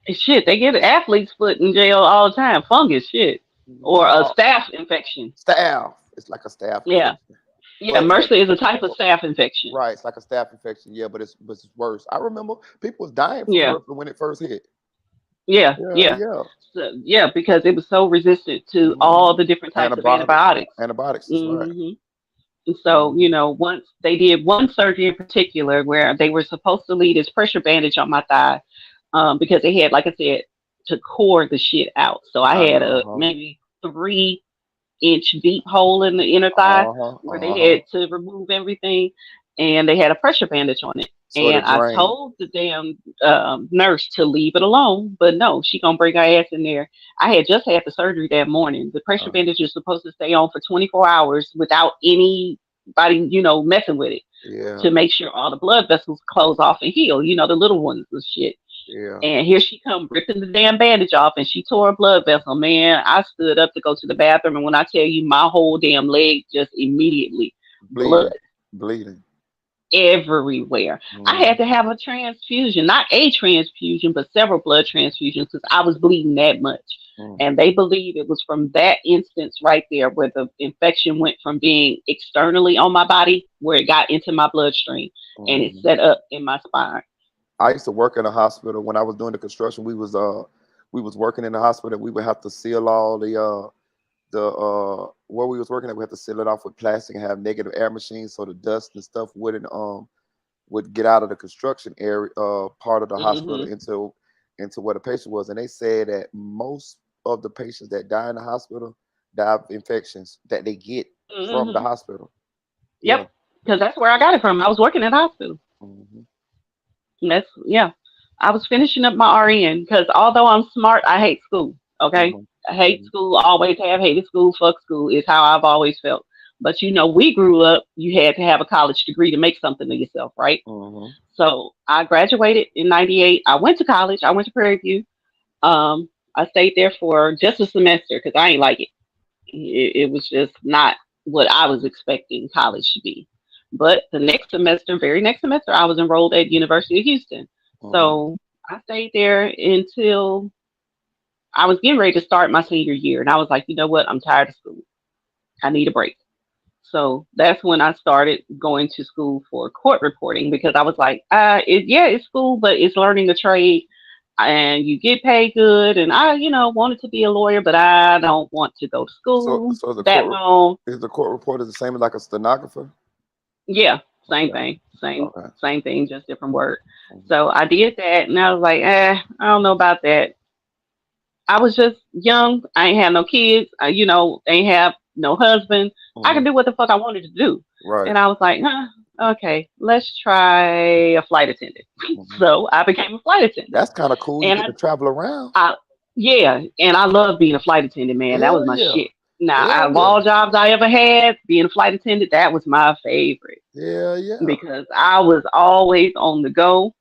Shit, they get athlete's foot in jail all the time. Fungus shit. Or a No, staph infection. staph. It's like a staph Yeah. infection. Yeah, But MRSA is a type of staph infection. right, it's like a staph infection. Yeah, but it's worse. I remember people was dying from Yeah. MRSA when it first hit. Yeah. Yeah, Yeah. yeah. So, yeah, because it was so resistant to all Hmm. the different types of Antibiotics. antibiotics. Antibiotics is right. hmm And so, Hmm. once they did one surgery in particular where they were supposed to leave this pressure bandage on my thigh, because they had, like I said, to core the shit out. So I had a Uh-huh. maybe 3 inch deep hole in the inner thigh Uh-huh. where they Uh-huh. had to remove everything. and they had a pressure bandage on it. So the And I drain. told the damn nurse to leave it alone, but no, she gonna bring her ass in there. I had just had the surgery that morning. The pressure Uh, bandage is supposed to stay on for 24 hours without anybody, messing with it yeah, to make sure all the blood vessels close off and heal. The little ones and shit. yeah. And here she come ripping the damn bandage off, and she tore a blood vessel. Man, I stood up to go to the bathroom, and when I tell you, my whole damn leg just immediately blood Bleeding, bleeding. everywhere. I had Mm, to have a transfusion, not a transfusion, but several blood transfusions because I was bleeding that much. mm, And they believe it was from that instance right there where the infection went from being externally on my body, where it got into my bloodstream and it mm. set up in my spine. I used to work in a hospital when I was doing the construction. We was working in the hospital. We would have to seal all the where we was working at. We had to seal it off with plastic and have negative air machines so the dust and stuff wouldn't would get out of the construction area part of the hospital Hmm. into where the patient was. And they said that most of the patients that die in the hospital die of infections that they get from the Hmm. hospital. Yeah. Yep, because that's where I got it from. I was working at a hospital. Hmm. That's yeah. I was finishing up my RN because although I'm smart, I hate school. Okay, Hmm. I hate Hmm. school. Always have hated school. Fuck school is how I've always felt. But we grew up. You had to have a college degree to make something of yourself, right? Hmm. So I graduated in '98. I went to college. I went to Prairie View. I stayed there for just a semester because I ain't like it. It was just not what I was expecting college to be. But the next semester, very next semester, I was enrolled at University of Houston. Hmm. So I stayed there until I was getting ready to start my senior year. And I was like, you know what? I'm tired of school. I need a break. So that's when I started going to school for court reporting because I was like, yeah, it's school, but it's learning a trade and you get paid good. And I wanted to be a lawyer, but I don't want to go to So school so that long. is the court reporter the same as like a stenographer? Yeah, same Okay. thing, Okay. same thing, just different word. Mhm. So I did that, and I was like, I don't know about that. I was just young. I ain't had no kids. Ain't have no husband. I could Mhm. do what the fuck I wanted to do. Right. And I was like, okay, let's try a flight attendant. Mhm. So I became a flight attendant. That's kind of cool. You And get to travel around. I, yeah, and I love being a flight attendant, man. That Hell was my yeah. shit. Now, Hell out of yeah. all jobs I ever had, being a flight attendant, that was my favorite Hell yeah. because I was always on the go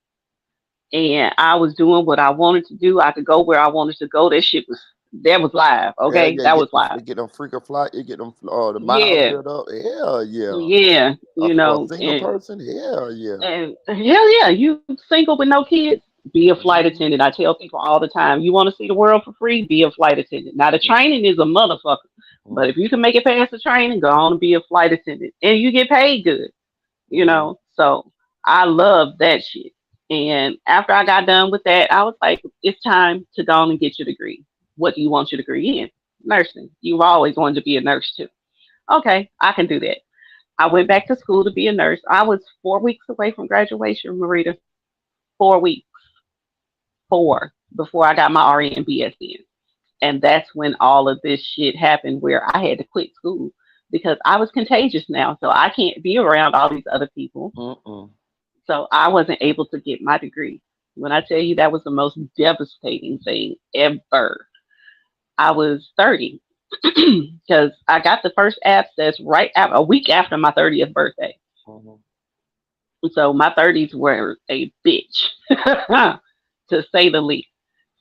and I was doing what I wanted to do. I could go where I wanted to go. That was live. Hell Okay, yeah. that was live. You get them freaking flight. You get them the miles Yeah, built up. Hell yeah. yeah, For a single person. Hell yeah. and hell yeah, you single with no kids, be a flight Mhm. attendant. I tell people all the time, you want to see the world for free, be a flight attendant. Now the Mhm. training is a motherfucker, but Mhm. if you can make it past the training, go on and be a flight attendant, and you get paid good. Mhm. So I love that shit. And after I got done with that, I was like, it's time to go on and get your degree. What do you want your degree in? Nursing. You've always wanted to be a nurse too. Okay, I can do that. I went back to school to be a nurse. I was 4 weeks away from graduation, Marita. 4 weeks, four, before I got my RN BS in. And that's when all of this shit happened where I had to quit school because I was contagious now. So I can't be around all these other people. Mm-mm. So I wasn't able to get my degree. When I tell you that was the most devastating thing ever, I was 30 because I got the first abscess a week after my 30th birthday. Mhm. So my 30s were a bitch, to say the least.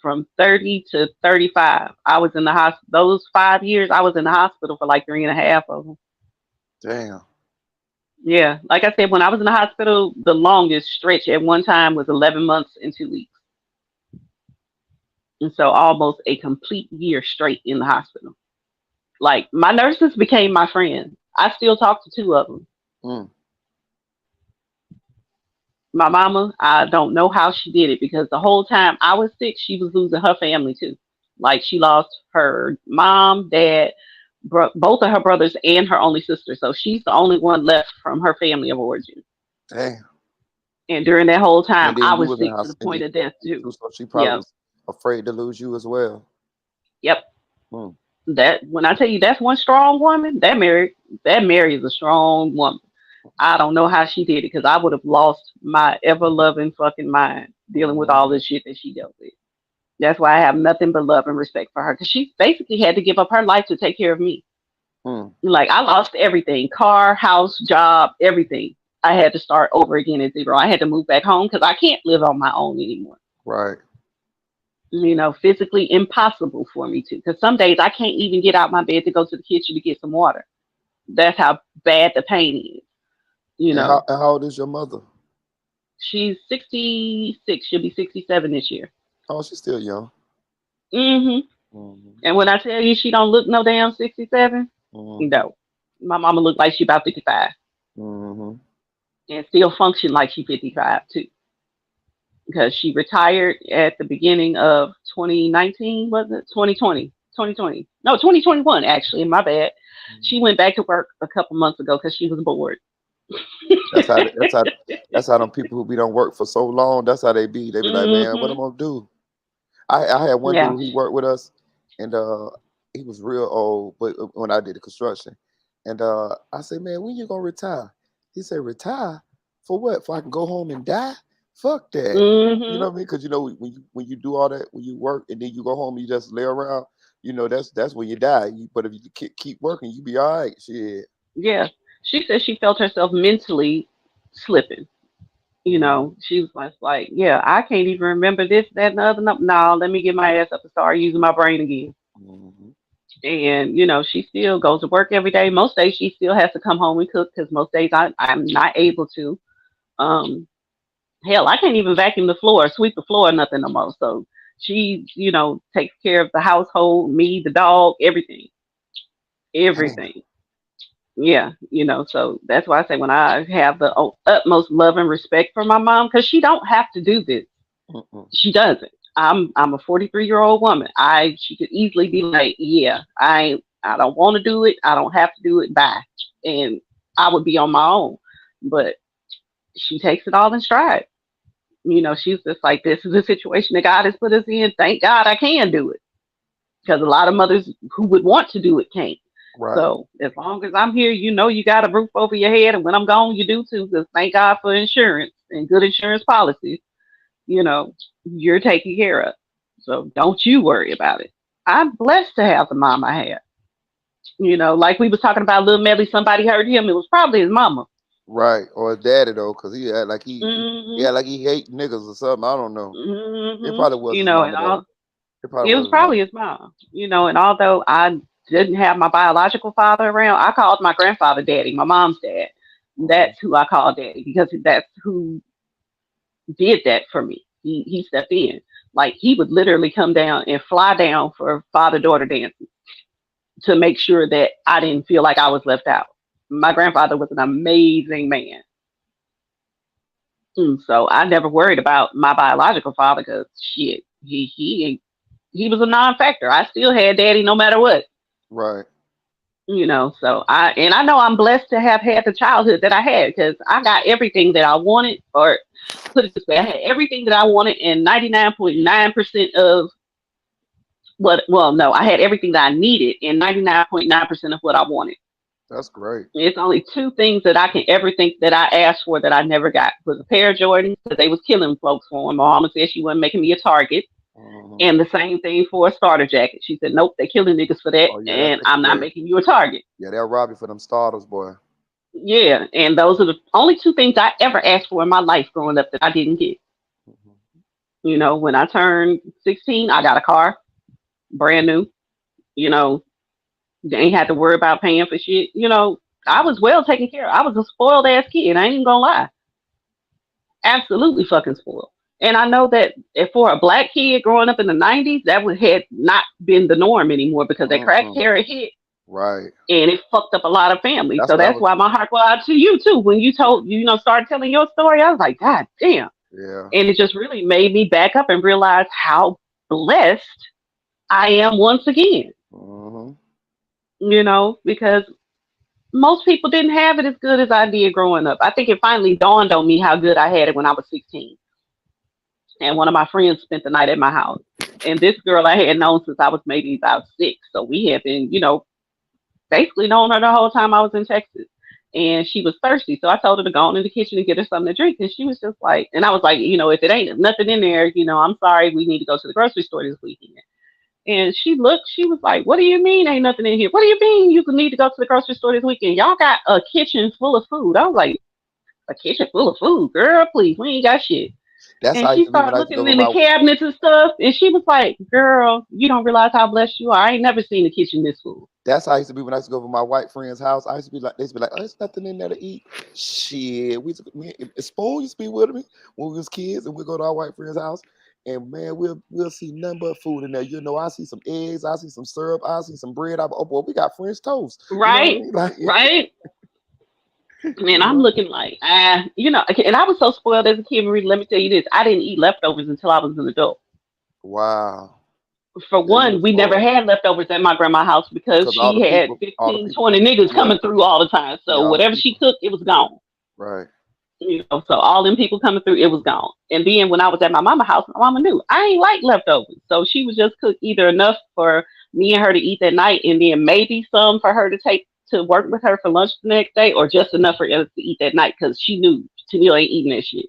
From 30 to 35, I was in the hospital. Those 5 years, I was in the hospital for like three and a half of them. Damn. Yeah, like I said, when I was in the hospital, the longest stretch at one time was 11 months and 2 weeks. And so almost a complete year straight in the hospital. Like my nurses became my friends. I still talk to two of them. Mm. My mama, I don't know how she did it because the whole time I was sick, she was losing her family too. Like she lost her mom, dad, both of her brothers, and her only sister. So she's the only one left from her family of origin. Damn. And during that whole time, And then I you was was in sick to the hospital, and then point of death you too. too, so she probably Yep, was afraid to lose you as well. yep. Mm. That when I tell you that's one strong woman, that Mary is a strong woman. I don't know how she did it because I would have lost my ever loving fucking mind dealing with all Mhm. the shit that she dealt with. That's why I have nothing but love and respect for her because she basically had to give up her life to take care of me. Hmm. Like I lost everything, car, house, job, everything. I had to start over again at zero. I had to move back home because I can't live on my own anymore. Right. Physically impossible for me to. Because some days I can't even get out my bed to go to the kitchen to get some water. That's how bad the pain is. You know, And how old is your mother? she's 66. She'll be 67 this year. Oh, she's still young. hmm Mhm. And when I tell you she don't look no damn 67, Mhm. no. My mama look like she about 55 Mhm. and still function like she 55 too. Because she retired at the beginning of 2019, was it? 2020. 2020. No, 2021 actually, my bad. She went back to work a couple months ago because she was bored. That's how. That's how. That's how them people who be don't work for so long. That's how they be. They be like, man, what I'm hmm gonna do? I had one Yeah. dude. He worked with us, and he was real old. But when I did the construction, and I said, man, when you gonna retire? He said, retire for what? For I can go home and die? Fuck that. You know hmm what I mean? Because you know when you do all that, when you work and then you go home, you just lay around. You know that's when you die. But if you keep working, you be all right. Shit. Yeah. She said she felt herself mentally slipping. Mhm. She was like, yeah, I can't even remember this, that, and the other. No, no, let me get my ass up and start using my brain again. Mhm. And she still goes to work every day. Most days she still has to come home and cook because most days I'm not able to. Um, Hell, I can't even vacuum the floor, sweep the floor, nothing no more. So she, takes care of the household, me, the dog, everything, Damn. everything. Yeah, so that's why I say when I have the utmost love and respect for my mom, because she don't have to do this. Mm-mm. She doesn't. I'm a 43-year-old woman. She could easily be like, yeah, I don't want to do it. I don't have to do it. Bye, and I would be on my own. But she takes it all in stride. She's just like, this is a situation that God has put us in. Thank God I can do it because a lot of mothers who would want to do it can't. Right. So as long as I'm here, you got a roof over your head, and when I'm gone, you do too. Because thank God for insurance and good insurance policies. You know, you're taken care of. So don't you worry about it. I'm blessed to have the mom I have. Like we was talking about little Melly, somebody hurt him. It was probably his mama. Right. Or his daddy though, because he had like he hmm had like he hate niggas or something. I don't know. It hmm probably was his And mama though. all It probably it was was his probably mama. his mom. And although I didn't have my biological father around, I called my grandfather daddy, my mom's dad. Mhm. That's who I call daddy because that's who did that for me. He stepped in. Like he would literally come down and fly down for father daughter dances to make sure that I didn't feel like I was left out. My grandfather was an amazing man. So I never worried about my biological father because shit, he was a non-factor. I still had daddy no matter what. Right. So I know I'm blessed to have had the childhood that I had because I got everything that I wanted, or put it this way, I had everything that I wanted, and 99.9% of what, well, no, I had everything that I needed and 99.9% of what I wanted. That's great. It's only two things that I can ever think that I asked for that I never got was a pair of Jordans because they was killing folks for them. My mama said she wasn't making me a target. Mhm. And the same thing for a starter jacket. She said, nope, they're killing niggas for that, Oh yeah, that and take I'm not away. making you a target. Yeah, they'll rob you for them starters, boy. Yeah, and those are the only two things I ever asked for in my life growing up that I didn't get. Mhm. When I turned 16, I got a car, brand new. You know, they ain't had to worry about paying for shit. I was Mhm. well taken care of. I was a spoiled ass kid. I ain't even gonna lie. Absolutely fucking spoiled. And I know that if for a black kid growing up in the 90s, that would had not been the norm anymore because that crack Mm-mm. era hit Right. and it fucked up a lot of families. That's So what I that's was. why my heart go out to you too. When you told, started telling your story, I was like, God damn. Yeah. And it just really made me back up and realize how blessed I am once again, Mhm. because most people didn't have it as good as I did growing up. I think it finally dawned on me how good I had it when I was 16. And one of my friends spent the night at my house. And this girl I had known since I was maybe about 6. So we had been, basically known her the whole time I was in Texas. and she was thirsty. So I told her to go on in the kitchen and get her something to drink. And she was just like, and I was like, if it ain't nothing in there, I'm sorry, we need to go to the grocery store this weekend. And she looked, she was like, what do you mean ain't nothing in here? What do you mean you need to go to the grocery store this weekend? Y'all got a kitchen full of food. I was like, a kitchen full of food? Girl, please, we ain't got shit. That's And how I she used to be when started I used to go looking with in the my. cabinets and stuff. And she was like, girl, you don't realize how blessed you are. I ain't never seen the kitchen this full. That's how I used to be when I used to go to my white friend's house. I used to be like, they used to be like, oh, there's nothing in there to eat. Shit, me, Spoon used to be with me when we was kids, and we go to our white friend's house, and man, we'll see nothing but food in there. I see some eggs, I see some syrup, I see some bread. Oh boy, we got French toast. You know what I Right? mean? Like, Right? Man, you I'm know, looking like, and I was so spoiled as a kid, Marie. Let me tell you this. I didn't eat leftovers until I was an adult. wow. For Yeah, you one, was we never spoiled had leftovers at my grandma's house because because she had all the 15, people, 20 niggas yeah, coming through all the time. yeah, So all the whatever she people, cooked, it was gone. right. So all them people coming through, it was gone. And then when I was at my mama's house, my mama knew I ain't like leftovers. So she would just cook either enough for me and her to eat that night and then maybe some for her to take to work with her for lunch the next day or just enough for us to eat that night because she knew Tennille ain't eating that shit.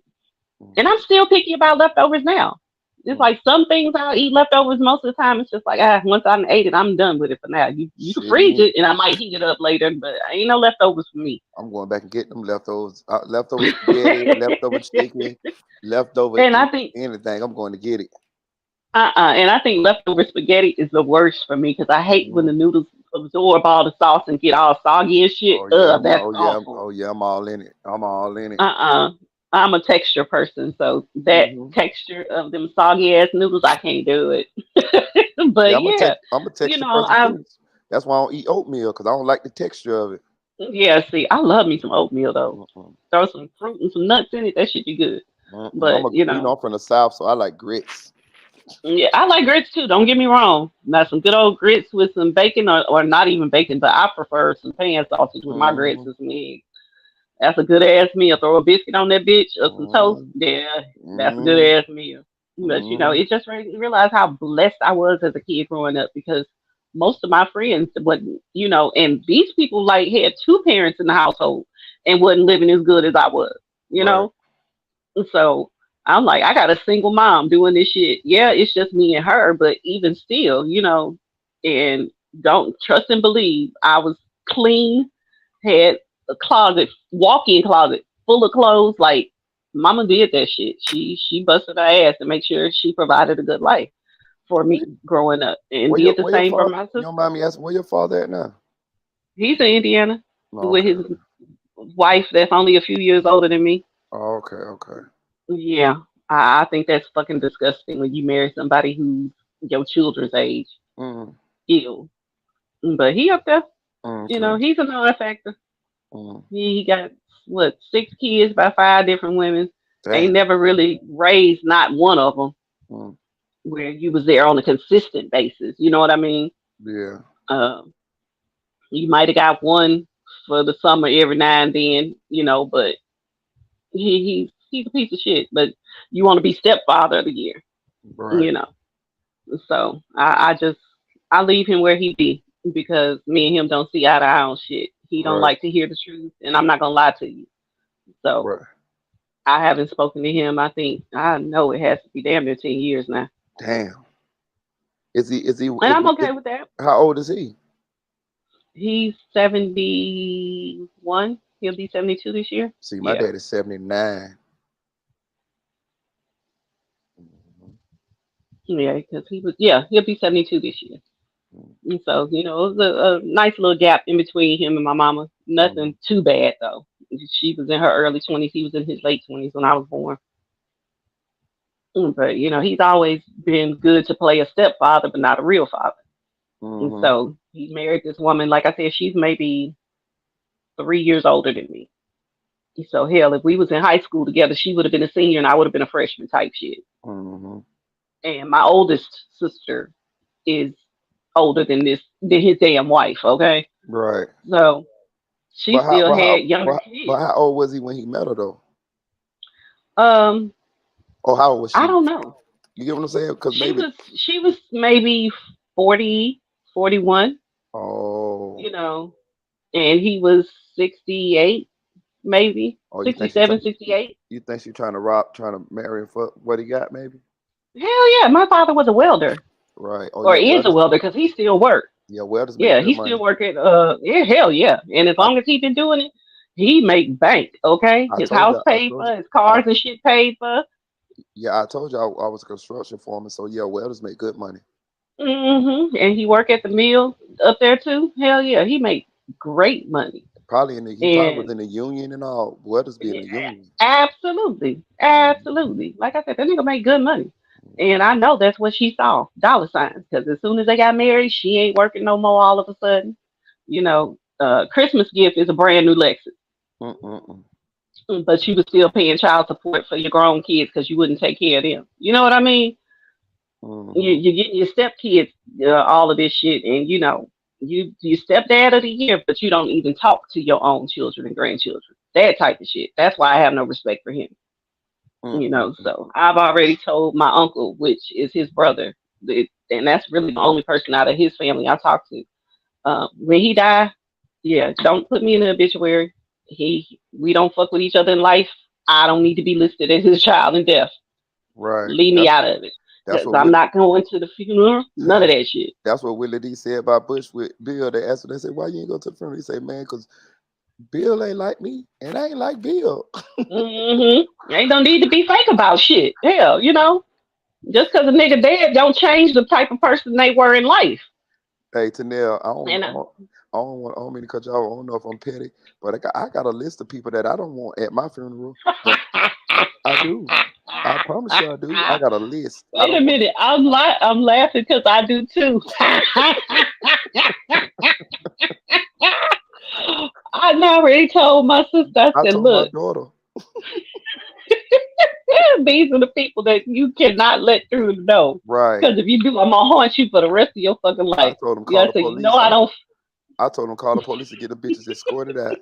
Mm, And I'm still picky about leftovers now. It's mm. like some things I'll eat leftovers most of the time. It's just like, once I ate it, I'm done with it for now. You can Shit, freeze me. it and I might heat it up later, but ain't no leftovers for me. I'm going back and getting them leftovers, leftover spaghetti, leftover chicken, leftover And I think anything. I'm going to get it. And I think leftover spaghetti is the worst for me because I hate when Mm. the noodles absorb all the sauce and get all soggy and shit. Oh yeah, That's awful. oh yeah, I'm all in it. I'm all in it. Uh-uh. I'm a texture person, so that Hmm. texture of them soggy ass noodles, I can't do it. Yeah, But yeah, I'm a texture person I too. That's why I don't eat oatmeal because I don't like the texture of it. yeah, see, I love me some oatmeal though. Mm-mm. Throw some fruit and some nuts in it, that should be good. Mm-mm. But I'm from the south, so I like grits. yeah, I like grits too. Don't get me wrong. Now some good old grits with some bacon or not even bacon, but I prefer some pan sausage with my grits Hmm. and some eggs. That's a good ass meal. Throw a biscuit on that bitch or some toast. Hmm. Yeah, that's a good Hmm. ass meal. But Hmm. it just made me realize how blessed I was as a kid growing up because most of my friends wasn't, and these people like had two parents in the household and wasn't living as good as I was, you Right. know? So I'm like, I got a single mom doing this shit. Yeah, it's just me and her, but even still, and don't trust and believe. I was clean, had a closet, walk-in closet full of clothes. Like mama did that shit. She busted her ass to make sure she provided a good life for Where, me growing up and did the where your same for father? my You don't sister. mind me asking where your father at now? He's in Indiana with Okay. his wife that's only a few years older than me. Okay. Okay. Yeah, I think that's fucking disgusting when you marry somebody who's your children's age. Mm. Ew. But he up there, Okay. he's a non-factor. Mm. He got what 6 kids by 5 different women. Ain't Damn. never really raised not one of them Mm. where you was there on a consistent basis. You know what I mean? Yeah. Um, you might have got one for the summer every now and then, but he's a piece of shit. But you want to be stepfather of the year, Right. you know. So I leave him where he be because me and him don't see eye to eye on shit. He don't Right. like to hear the truth, and I'm not gonna lie to you. So Right. I haven't spoken to him. I think I know it has to be damn near 10 years now, Damn. Is he? Is he? and I'm okay with that. How old is he? He's 71. He'll be 72 this year. See, my Yeah, dad is 79. Mhm. yeah, because he was. Yeah, he'll be 72 this year. And so it was a nice little gap in between him and my mama. Mhm. Nothing too bad though. She was in her early 20s. He was in his late 20s when I was born. But he's always been good to play a stepfather, but not a real father. And Mhm. so he married this woman. Like I said, she's maybe 3 years older than me. So hell, if we was in high school together, she would have been a senior and I would have been a freshman type shit. Mhm. And my oldest sister is older than his damn wife. Okay, Right. so she But how? still But had how? younger But kids. how old was he when he met her though? Um, Or how old was I she? don't know. You get what I'm saying? Because She maybe. was she was maybe 40, 41. Oh. You know, and he was 68, maybe Oh, you think she 67, trying? 68. You think she trying to rob, trying to marry him for what he got? Maybe. Hell yeah, my father was a welder, Right. Oh or yeah, is a welders. welder because he still works. Yeah, welders make Yeah, good he's money. still working. Yeah, hell yeah. And as I, long as he been doing it, he make bank. Okay, I his told house you. I paid told you. for, his I, cars and shit paid for. yeah, I told you I was a construction foreman. So yeah, welders make good money. And he work at the mill up there too. Hell yeah, he make great money. He probably was And in the union and all. Welders be in yeah, the union. absolutely, Mhm. absolutely. Like I said, that nigga make good money. And I know that's what she saw, dollar signs. Because as soon as they got married, she ain't working no more. All of a sudden, Christmas gift is a brand new Lexus. Mm-mm-mm. But you was still paying child support for your grown kids because you wouldn't take care of them. You know what I mean? Mhm. You're getting your stepkids all of this shit, and you stepdad of the year, but you don't even talk to your own children and grandchildren. That type of shit. That's why I have no respect for him. Mm-mm-mm. So I've already told my uncle, which is his brother, and that's really the only person out of his family I talk to. When he died, yeah, don't put me in the obituary. We don't fuck with each other in life. I don't need to be listed as his child in death. Right. Leave me out of it. That's Because what I'm Willie. not going to the funeral. None of that shit. That's what Willie D said about Bush with Bill. They asked him. They said, "Why you ain't go to the funeral?" He said, "Man, because Bill ain't like me, and I ain't like Bill." Ain't no need to be fake about shit. Hell, just because a nigga dead don't change the type of person they were in life. Hey, Tanel, And I don't mean to cut you off. I don't know if I'm petty, but I got a list of people that I don't want at my funeral. But I do. I promise you, I do. I got a list. I wait a don't want. minute, I'm laughing because I do too. I already told my sister. I I said, told my look, daughter. these are the people that you cannot let through the door. Right. Because if you do, I'm gonna haunt you for the rest of your fucking I life. told them Yeah, call I the said, police. I don't. I told them call the police to get the bitches escorted out.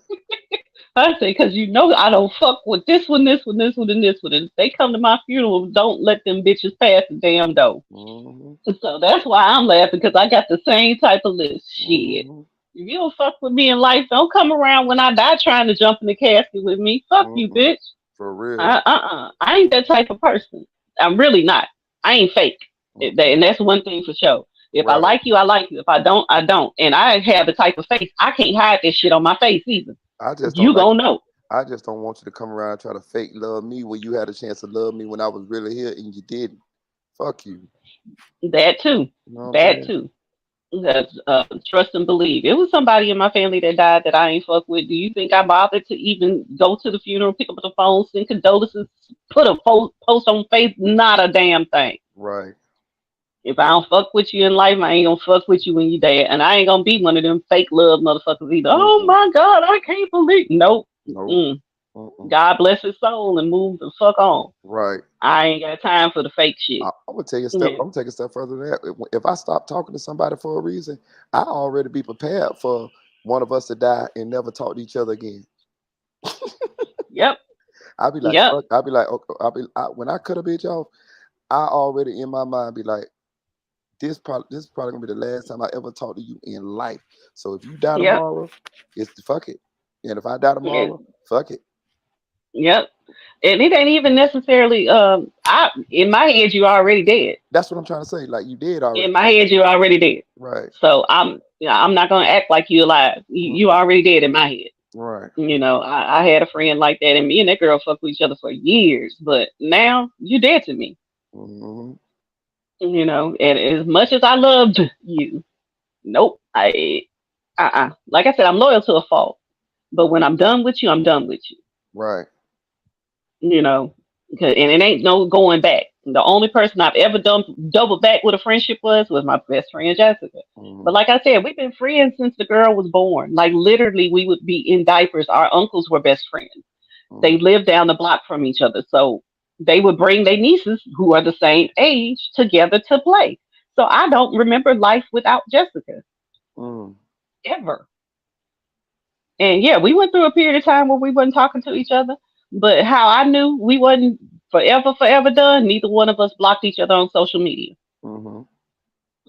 I say, because I don't fuck with this one, this one, this one, and this one. And if they come to my funeral, don't let them bitches pass the damn door. Hmm. So that's why I'm laughing because I got the same type of list. Shit. Hmm. If you don't fuck with me in life, don't come around when I die trying to jump in the casket with me. Fuck you, Hmm. bitch. For real. I ain't that type of person. I'm really not. I ain't fake. Mm-mm. And that's one thing for sure. If I Right. like you, I like you. If I don't, I don't. And I have the type of face. I can't hide this shit on my face either. I just don't You like. gonna know I just don't want you to come around and try to fake love me when you had a chance to love me when I was really here and you didn't. Fuck you. that too. You know what I'm That saying? too. That's, trust and believe. It was somebody in my family that died that I ain't fuck with. Do you think I bothered to even go to the funeral, pick up the phone, send condolences, put a post on face? Not a damn thing. Right. If I don't fuck with you in life, I ain't gonna fuck with you when you dead. And I ain't gonna be one of them fake love motherfuckers either. Oh Mm-mm. my God, I can't believe. Nope. Nope. Mm-mm. Mm-mm. God bless his soul and move the fuck on. Right. I ain't got time for the fake shit. I'm gonna take a step. Yeah. I'm gonna take a step further than that. If I stop talking to somebody for a reason, I already be prepared for one of us to die and never talk to each other again. Yep. I'll be like, Yep. fuck. I'll be like, okay, when I cut a bitch off, I already in my mind be like, this is probably gonna be the last time I ever talk to you in life. So if you die Yep. tomorrow, it's fuck it. And if I die Yeah. tomorrow, fuck it. Yep. And it ain't even necessarily I in my head you already dead. That's what I'm trying to say. Like you did already. In my head you already dead. Right. So I'm not gonna act like you alive. You Mm-mm. already dead in my head. Right. I had a friend like that, and me and that girl fucked with each other for years. But now you dead to me. Hmm. And as much as I loved you, nope. Like I said, I'm loyal to a fault. But when I'm done with you, I'm done with you. Right. You know, and it ain't no going back. The only person I've ever done double back with a friendship was my best friend Jessica. But Hmm. like I said, we've been friends since the girl was born. Like literally, we would be in diapers. Our uncles were best friends. They Hmm. lived down the block from each other, so they would bring their nieces who are the same age together to play. So I don't remember life without Jessica Mm. ever. And yeah, we went through a period of time where we wasn't talking to each other. But how I knew we wasn't forever done, neither one of us blocked each other on social media. Hmm.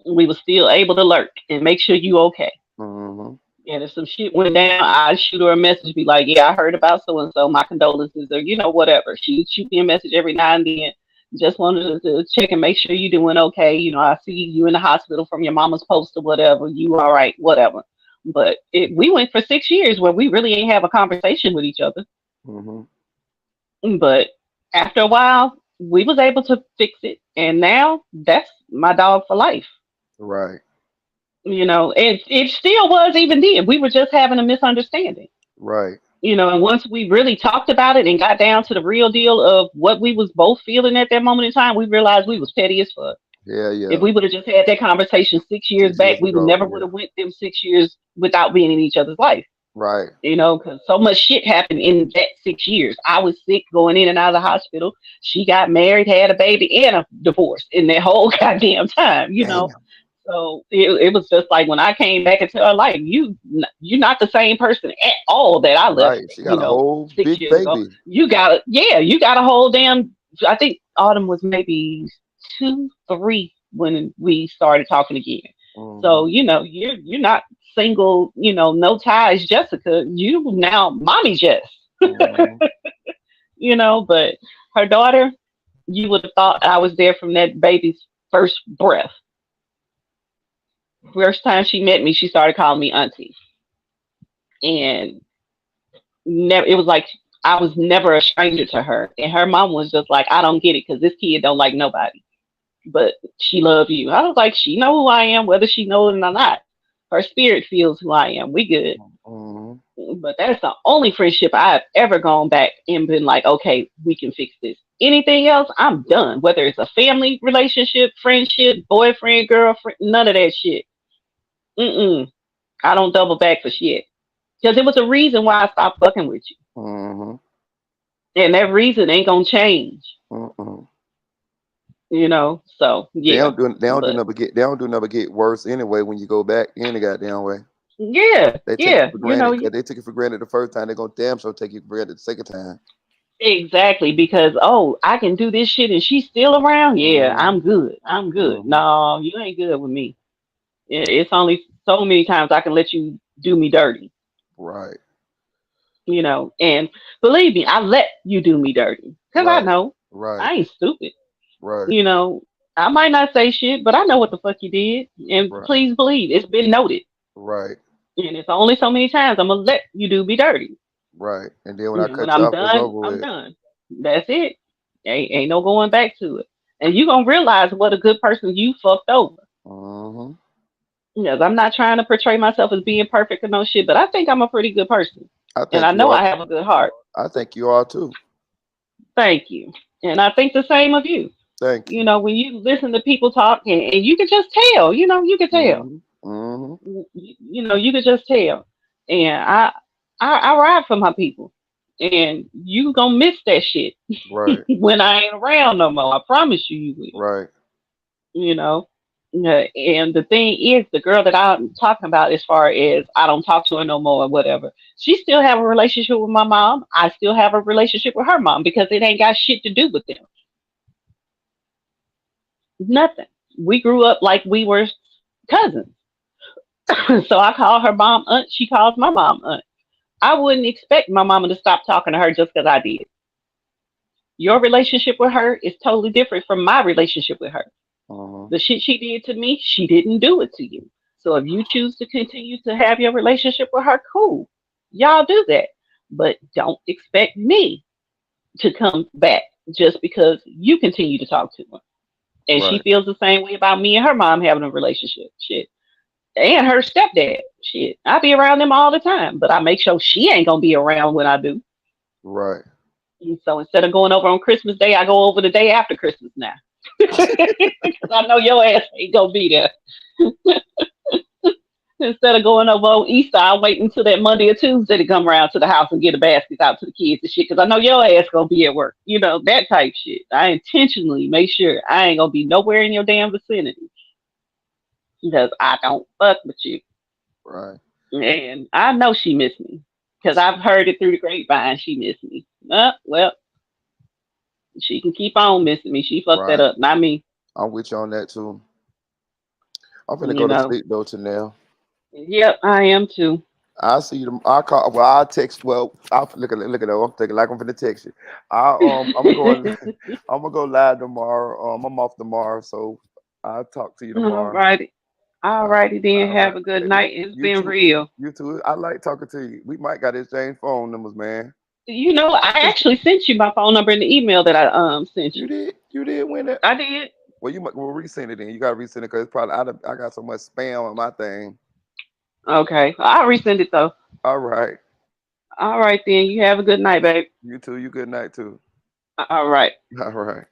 We were still able to lurk and make sure you okay. Hmm. And if some shit went down, I'd shoot her a message, be like, yeah, I heard about so and so, my condolences, or whatever. She'd shoot me a message every now and then. Just wanted to check and make sure you're doing okay. I see you in the hospital from your mama's post or whatever. You all right, whatever. But we went for 6 years where we really ain't have a conversation with each other. Mm-hmm. But after a while, we was able to fix it. And now that's my dog for life. Right. And it still was even then. We were just having a misunderstanding. Right. And once we really talked about it and got down to the real deal of what we was both feeling at that moment in time, we realized we was petty as fuck. Yeah, If yeah. we would have just had that conversation 6 years 6 years back, we would ago. never would Yeah. have went them 6 years without being in each other's life. Right. Because so much shit happened in that 6 years. I was sick, going in and out of the hospital. She got married, had a baby, and a divorce in that whole goddamn time. Damn. So it was just like when I came back into her life, you're not the same person at all that I left. Right. She got a whole 6 big years ago. baby. You got a whole damn. I think Autumn was maybe 2, 3 when we started talking again. Mm-hmm. So you're not single. No ties, Jessica. You now, mommy Jess. Mm-hmm. But her daughter, you would have thought I was there from that baby's first breath. First time she met me, she started calling me auntie, and it was like I was never a stranger to her. And her mom was just like, I don't get it because this kid don't like nobody, but she love you. I was like, she know who I am, whether she knows it or not. Her spirit feels who I am. We good. Mm-hmm. But that's the only friendship I've ever gone back and been like, okay, we can fix this. Anything else, I'm done. Whether it's a family relationship, friendship, boyfriend, girlfriend, none of that shit. I don't double back for shit. Because it was a reason why I stopped fucking with you. Mm-hmm. And that reason ain't gonna change. Mm-hmm. So yeah. They don't do never get worse anyway when you go back any goddamn way. Yeah. They take it for granted. They took it for granted the first time. They're gonna damn sure take it for granted the second time. Exactly, because I can do this shit and she's still around. Yeah, Mm-hmm. I'm good. I'm good. Mm-hmm. No, you ain't good with me. It's only so many times I can let you do me dirty. Right. And believe me, I let you do me dirty because I Right. know Right. I ain't stupid. Right. I might not say shit, but I know what the fuck you did. And Right. please believe it's been noted. Right. And it's only so many times I'm gonna let you do me dirty. Right. And then when I When cut you I'm off, it's done, over I'm with. done. That's it. Ain't no going back to it. And you gonna realize what a good person you fucked over. Mm-hmm. Because I'm not trying to portray myself as being perfect or no shit, but I think I'm a pretty good person. I And I think you know are. I have a good heart. I think you are too. Thank you. And I think the same of you. Thank you. When you listen to people talk and you can just tell, you can tell. Mm-hmm. Mm-hmm. You can just tell. And I ride for my people. And you gonna miss that shit Right. when I ain't around no more. I promise you will. Right. You know. And the thing is, the girl that I'm talking about, as far as I don't talk to her no more or whatever, she still have a relationship with my mom. I still have a relationship with her mom because it ain't got shit to do with them. Nothing. We grew up like we were cousins. So I call her mom aunt. She calls my mom aunt. I wouldn't expect my mama to stop talking to her just because I did. Your relationship with her is totally different from my relationship with her. Mm-hmm. The shit she did to me, she didn't do it to you. So if you choose to continue to have your relationship with her, cool. Y'all do that. But don't expect me to come back just because you continue to talk to her. And she Right. feels the same way about me and her mom having a relationship. Shit. And her stepdad. Shit. I be around them all the time. But I make sure she ain't gonna be around when I do. Right. And so instead of going over on Christmas Day, I go over the day after Christmas now. Because I know your ass ain't gonna be there. Instead of going over on Easter, I wait until that Monday or Tuesday to come around to the house and get the baskets out to the kids and shit. Because I know your ass gonna be at work. That type shit. I intentionally make sure I ain't gonna be nowhere in your damn vicinity. Because I don't fuck with you. Right. And I know she missed me. Because I've heard it through the grapevine. She missed me. Well, she can keep on missing me. She fucked that Right. up, not me. I'm with you on that too. I'm finna You go to know. sleep though to now. Yep, I am too. I'll see you. I'll call. Well, I'll text. Well, I'll look at that. I'm thinking like I'm finna text you. I'm going. I'm gonna go live tomorrow. I'm off tomorrow, so I'll talk to you All tomorrow. righty. All righty then. All Have right, a good baby. night. It's You been too. real. You too. I like talking to you. We might got exchange phone numbers, man. You know, I actually sent you my phone number in the email that I sent You you. did. You did win it. I did. Well, you might well resend it then. You gotta resend it because it's probably I got so much spam on my thing. Okay. I'll resend it though. All right. All right then. You have a good night, babe. You too. You good night too. All right. All right.